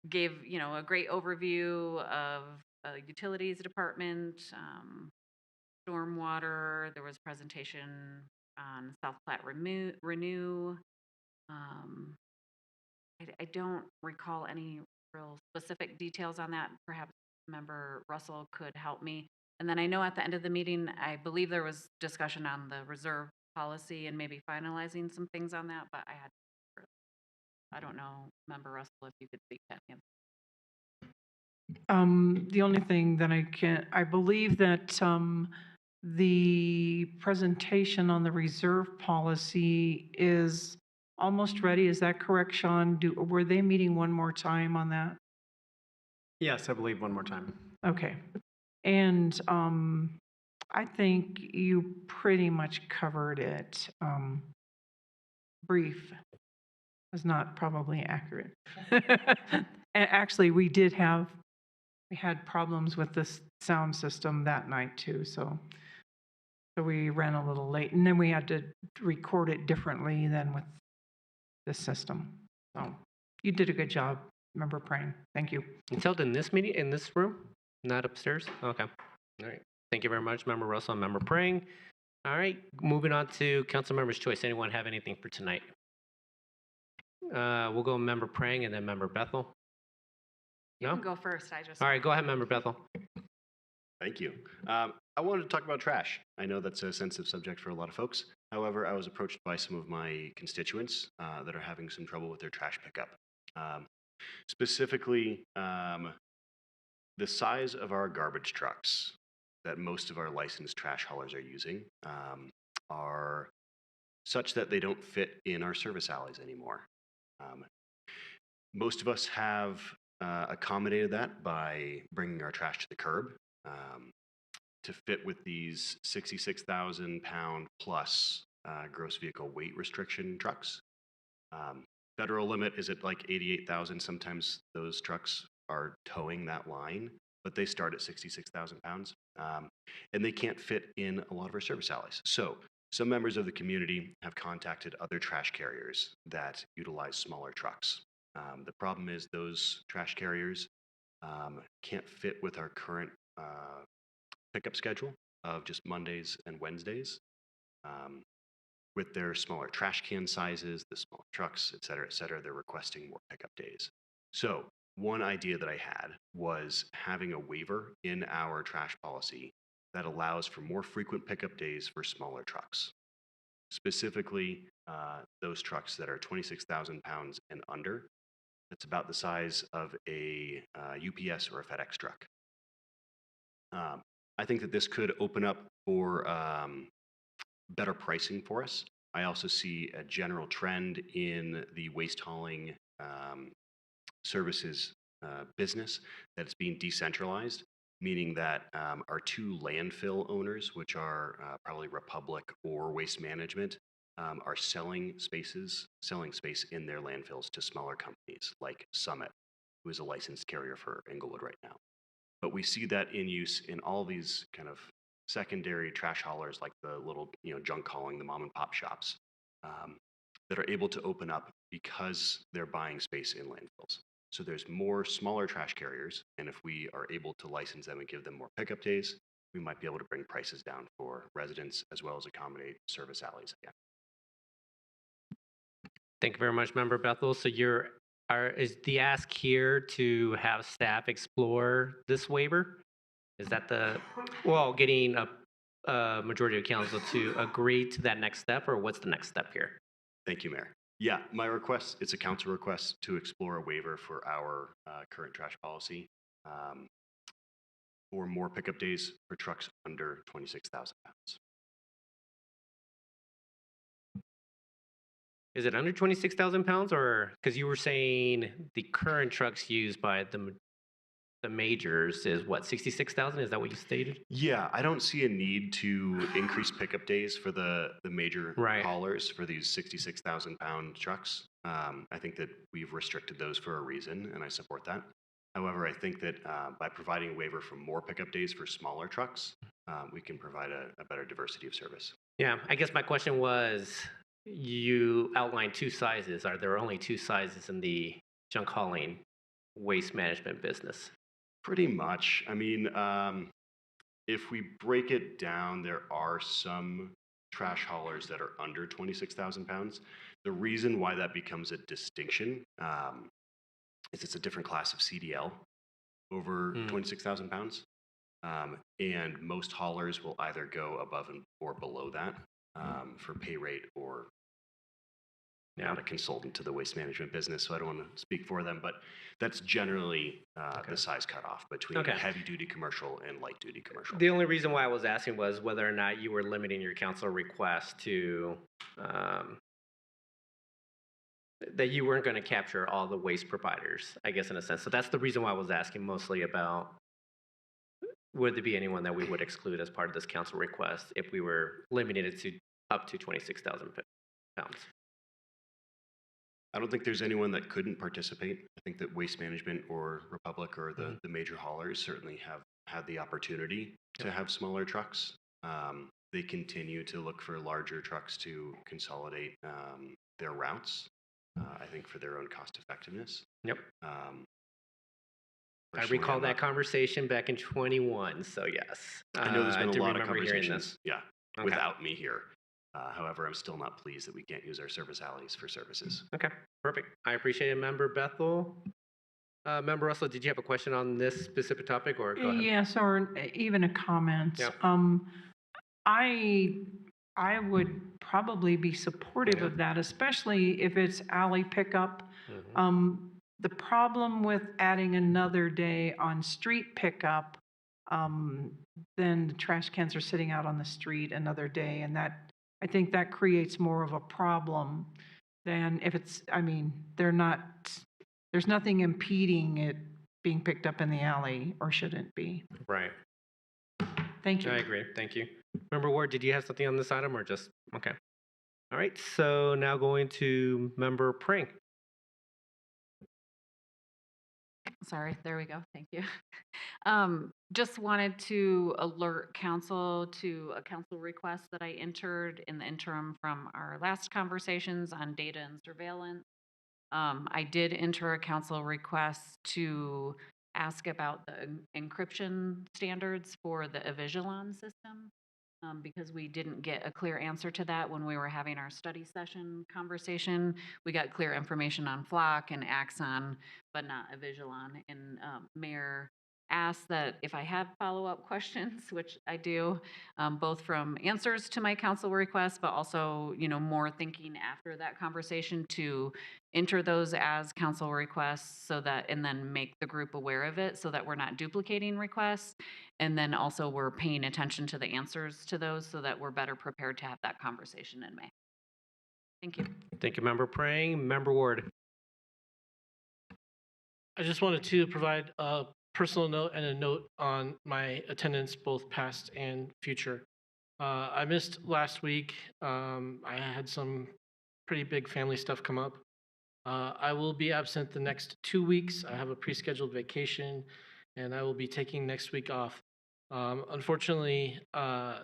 gave, a great overview of the utilities department, stormwater. There was presentation on South Platte Renew. I don't recall any real specific details on that. Perhaps Member Russell could help me. And then I know at the end of the meeting, I believe there was discussion on the reserve policy and maybe finalizing some things on that, but I don't know, Member Russell, if you could speak to him. The only thing that I believe that the presentation on the reserve policy is almost ready. Is that correct, Sean? Were they meeting one more time on that? Yes, I believe one more time. Okay. And I think you pretty much covered it. Brief was not probably accurate. Actually, we had problems with this sound system that night too, so we ran a little late, and then we had to record it differently than with the system. So you did a good job. Member Prang. Thank you. It's held in this meeting, in this room, not upstairs? Okay. All right. Thank you very much, Member Russell and Member Prang. All right, moving on to council members' choice. Anyone have anything for tonight? We'll go Member Prang and then Member Bethel. You No? can go first. I just. All right, go ahead, Member Bethel. Thank you. I wanted to talk about trash. I know that's a sensitive subject for a lot of folks. However, I was approached by some of my constituents that are having some trouble with their trash pickup. Specifically, the size of our garbage trucks that most of our licensed trash haulers are using are such that they don't fit in our service alleys anymore. Most of us have accommodated that by bringing our trash to the curb to fit with these 66,000 pound plus gross vehicle weight restriction trucks. Federal limit is at like 88,000. Sometimes those trucks are towing that line, but they start at 66,000 pounds. And they can't fit in a lot of our service alleys. So some members of the community have contacted other trash carriers that utilize smaller trucks. The problem is those trash carriers can't fit with our current pickup schedule of just Mondays and Wednesdays. With their smaller trash can sizes, the small trucks, et cetera, they're requesting more pickup days. So one idea that I had was having a waiver in our trash policy that allows for more frequent pickup days for smaller trucks. Specifically, those trucks that are 26,000 pounds and under. That's about the size of a UPS or a FedEx truck. I think that this could open up for better pricing for us. I also see a general trend in the waste hauling services business that it's being decentralized, meaning that our two landfill owners, which are probably Republic or Waste Management, are selling space in their landfills to smaller companies like Summit, who is a licensed carrier for Englewood right now. But we see that in use in all these kind of secondary trash haulers, like the little, junk hauling, the mom and pop shops, that are able to open up because they're buying space in landfills. So there's more smaller trash carriers, and if we are able to license them and give them more pickup days, we might be able to bring prices down for residents as well as accommodate service alleys again. Thank you very much, Member Bethel. So is the ask here to have staff explore this waiver? Is that getting a majority of council to agree to that next step, or what's the next step here? Thank you, Mayor. Yeah, my request, it's a council request to explore a waiver for our current trash policy for more pickup days for trucks under 26,000 pounds. Is it under 26,000 pounds, or because you were saying the current trucks used by the majors is what, 66,000? Is that what you stated? Yeah, I don't see a need to increase pickup days for the major haulers for these 66,000 pound trucks. I think that we've restricted those for a reason, and I support that. However, I think that by providing a waiver for more pickup days for smaller trucks, we can provide a better diversity of service. Yeah, I guess my question was, you outlined two sizes. Are there only two sizes in the junk hauling waste management business? Pretty much. I mean, if we break it down, there are some trash haulers that are under 26,000 pounds. The reason why that becomes a distinction is it's a different class of CDL over 26,000 pounds. And most haulers will either go above or below that for pay rate or not a consultant to the waste management business, so I don't want to speak for them, but that's generally the size cutoff between heavy duty commercial and light duty commercial. The only reason why I was asking was whether or not you were limiting your council request to that you weren't going to capture all the waste providers, I guess, in a sense. So that's the reason why I was asking mostly about would there be anyone that we would exclude as part of this council request if we were limiting it to up to 26,000 pounds. I don't think there's anyone that couldn't participate. I think that Waste Management or Republic or the major haulers certainly have had the opportunity to have smaller trucks. They continue to look for larger trucks to consolidate their routes. I think for their own cost effectiveness. Yep. I Personally, recall I'm that not- conversation back in 21, so yes. I know there's been do a lot of remember hearing conversations, this. yeah, without me here. However, I'm still not pleased that we can't use our service alleys for services. Okay, perfect. I appreciate it, Member Bethel. Member Russell, did you have a question on this specific topic, or go ahead? Yes, or even a comment. Yeah. I would probably be supportive of that, especially if it's alley pickup. The problem with adding another day on street pickup, then the trash cans are sitting out on the street another day, and that, I think that creates more of a problem than if it's, I mean, there's nothing impeding it being picked up in the alley, or shouldn't be. Right. Thank you. I agree. Thank you. Member Ward, did you have something on this item, or just, okay. All right, so now going to Member Pring. Sorry, there we go. Thank you. Just wanted to alert council to a council request that I entered in the interim from our last conversations on data and surveillance. I did enter a council request to ask about the encryption standards for the Avigilon system, because we didn't get a clear answer to that when we were having our study session conversation. We got clear information on Flock and Axon, but not Avigilon. And Mayor asked that if I have follow-up questions, which I do, both from answers to my council requests, but also, more thinking after that conversation, to enter those as council requests so that, and then make the group aware of it so that we're not duplicating requests. And then also we're paying attention to the answers to those so that we're better prepared to have that conversation in May. Thank you. Thank you, Member Prang. Member Ward. I just wanted to provide a personal note and a note on my attendance, both past and future. I missed last week. I had some pretty big family stuff come up. I will be absent the next 2 weeks. I have a pre-scheduled vacation, and I will be taking next week off. Unfortunately, I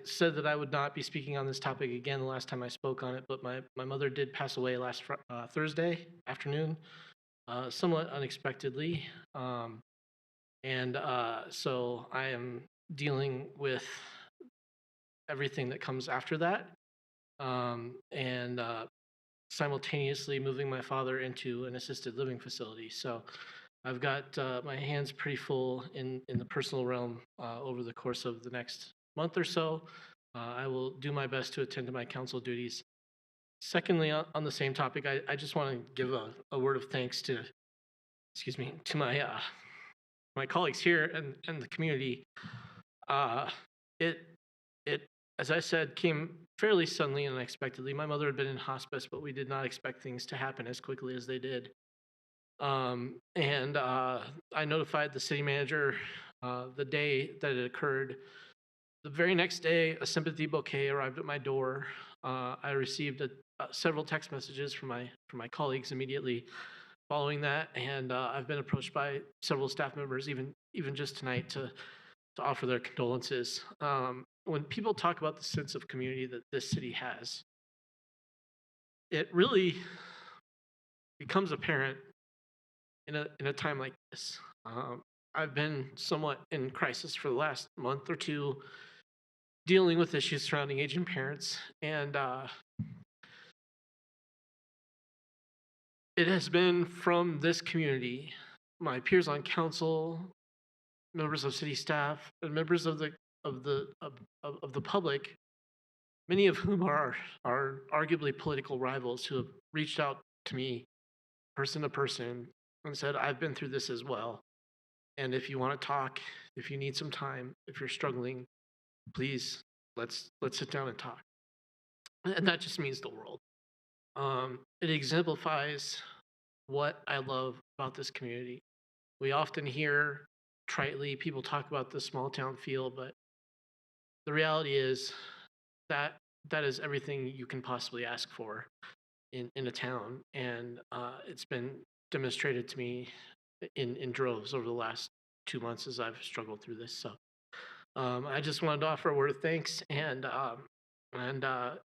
said that I would not be speaking on this topic again the last time I spoke on it, but my mother did pass away last Thursday afternoon, somewhat unexpectedly. So I am dealing with everything that comes after that, and simultaneously moving my father into an assisted living facility. So I've got my hands pretty full in the personal realm over the course of the next month or so. I will do my best to attend to my council duties. Secondly, on the same topic, I just want to give a word of thanks to, to my colleagues here and the community. It, as I said, came fairly suddenly and unexpectedly. My mother had been in hospice, but we did not expect things to happen as quickly as they did. I notified the city manager the day that it occurred. The very next day, a sympathy bouquet arrived at my door. I received several text messages from my colleagues immediately following that, and I've been approached by several staff members, even just tonight, to offer their condolences. When people talk about the sense of community that this city has, it really becomes apparent in a time like this. I've been somewhat in crisis for the last month or two, dealing with issues surrounding aging parents, and it has been from this community, my peers on council, members of city staff, and members of the public, many of whom are arguably political rivals, who have reached out to me person to person and said, I've been through this as well. And if you want to talk, if you need some time, if you're struggling, please, let's sit down and talk. And that just means the world. It exemplifies what I love about this community. We often hear tritely people talk about the small town feel, but the reality is that is everything you can possibly ask for in a town. And it's been demonstrated to me in droves over the last 2 months as I've struggled through this. So I just wanted to offer a word of thanks and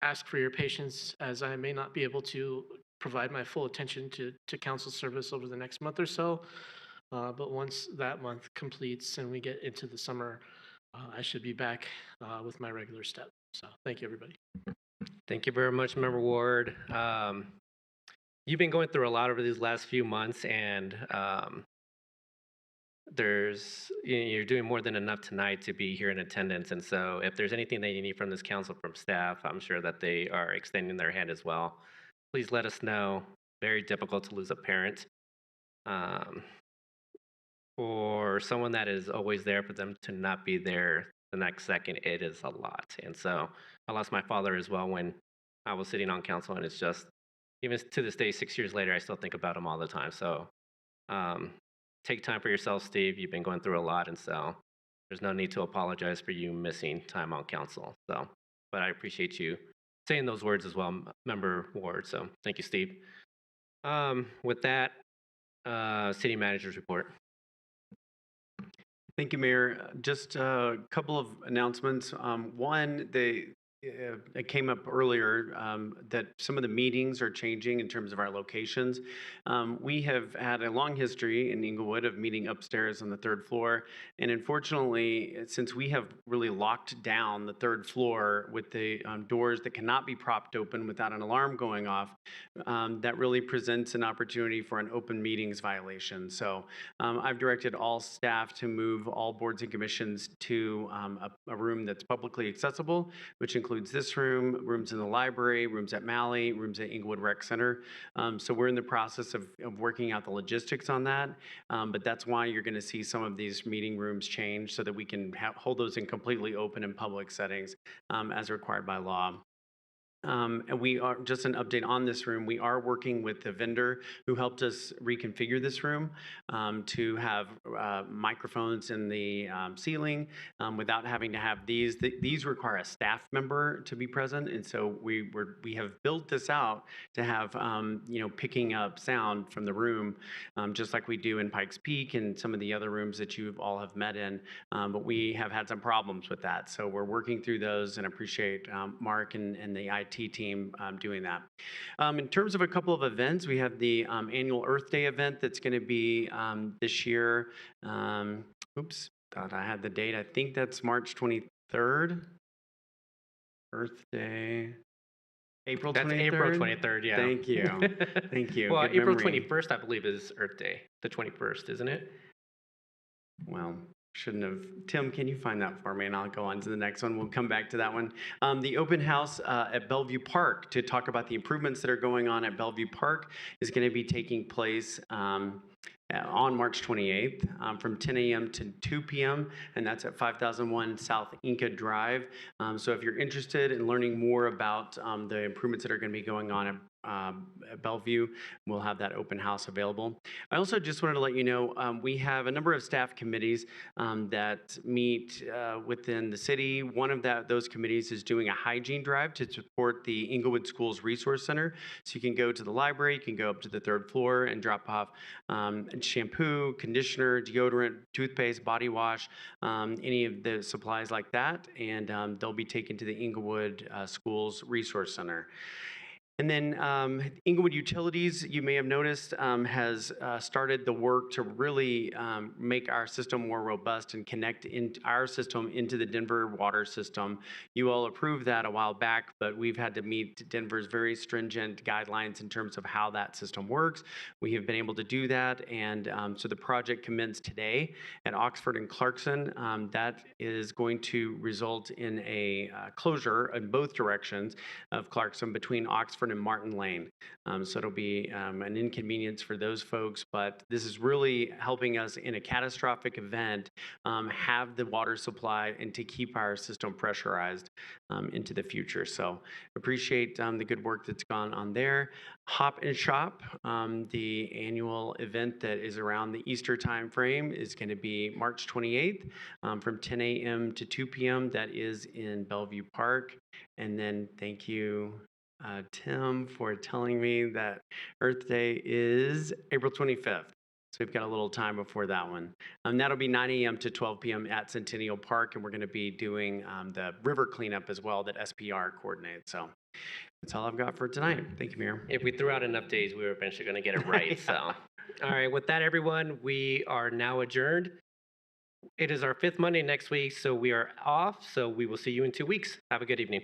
ask for your patience, as I may not be able to provide my full attention to council service over the next month or so. But once that month completes and we get into the summer, I should be back with my regular step. So thank you, everybody. Thank you very much, Member Ward. You've been going through a lot over these last few months, and you're doing more than enough tonight to be here in attendance. And so if there's anything that you need from this council, from staff, I'm sure that they are extending their hand as well. Please let us know. Very difficult to lose a parent. For someone that is always there, for them to not be there the next second, it is a lot. And so I lost my father as well when I was sitting on council, and it's just, even to this day, 6 years later, I still think about him all the time. So take time for yourself, Steve. You've been going through a lot, and so there's no need to apologize for you missing time on council. So, but I appreciate you saying those words as well, Member Ward. So thank you, Steve. With that, City Manager's report. Thank you, Mayor. Just a couple of announcements. One, it came up earlier that some of the meetings are changing in terms of our locations. We have had a long history in Englewood of meeting upstairs on the 3rd floor. And unfortunately, since we have really locked down the 3rd floor with the doors that cannot be propped open without an alarm going off, that really presents an opportunity for an open meetings violation. So I've directed all staff to move all boards and commissions to a room that's publicly accessible, which includes this room, rooms in the library, rooms at Malley, rooms at Englewood Rec Center. So we're in the process of working out the logistics on that. But that's why you're going to see some of these meeting rooms change so that we can hold those in completely open and public settings as required by law. And we are, just an update on this room, we are working with the vendor who helped us reconfigure this room to have microphones in the ceiling without having to have these. These require a staff member to be present, and so we have built this out to have picking up sound from the room, just like we do in Pikes Peak and some of the other rooms that you all have met in. But we have had some problems with that, so we're working through those, and appreciate Mark and the IT team doing that. In terms of a couple of events, we have the annual Earth Day event that's going to be this year. Oops, thought I had the date. I think that's March 23rd. Earth Day. April 23rd? That's April 23rd, yeah. Thank you. Thank you. Well, Good April memory. 21st, I believe, is Earth Day. The 21st, isn't it? Well, shouldn't have. Tim, can you find that for me? And I'll go on to the next one. We'll come back to that one. The open house at Bellevue Park to talk about the improvements that are going on at Bellevue Park is going to be taking place on March 28th from 10 a.m. to 2 p.m. and that's at 5001 South Inca Drive. So if you're interested in learning more about the improvements that are going to be going on at Bellevue, we'll have that open house available. I also just wanted to let you know we have a number of staff committees that meet within the city. One of those committees is doing a hygiene drive to support the Englewood Schools Resource Center. So you can go to the library, you can go up to the 3rd floor and drop off shampoo, conditioner, deodorant, toothpaste, body wash, any of the supplies like that, and they'll be taken to the Englewood Schools Resource Center. And then Englewood Utilities, you may have noticed, has started the work to really make our system more robust and connect our system into the Denver water system. You all approved that a while back, but we've had to meet Denver's very stringent guidelines in terms of how that system works. We have been able to do that, and so the project commenced today at Oxford and Clarkson. That is going to result in a closure in both directions of Clarkson between Oxford and Martin Lane. So it'll be an inconvenience for those folks, but this is really helping us in a catastrophic event have the water supply and to keep our system pressurized into the future. So appreciate the good work that's gone on there. Hop and Shop, the annual event that is around the Easter time frame, is going to be March 28th from 10 a.m. to 2 p.m. That is in Bellevue Park. And then thank you, Tim, for telling me that Earth Day is April 25th. So we've got a little time before that one. That'll be 9 a.m. to 12 p.m. at Centennial Park, and we're going to be doing the river cleanup as well that SPR coordinates. So That's all I've got for tonight. Thank you, Mayor. If we threw out enough days, we were eventually going to get it right. So, all right. With that, everyone, we are now adjourned. It is our 5th Monday next week, so we are off. So we will see you in 2 weeks. Have a good evening.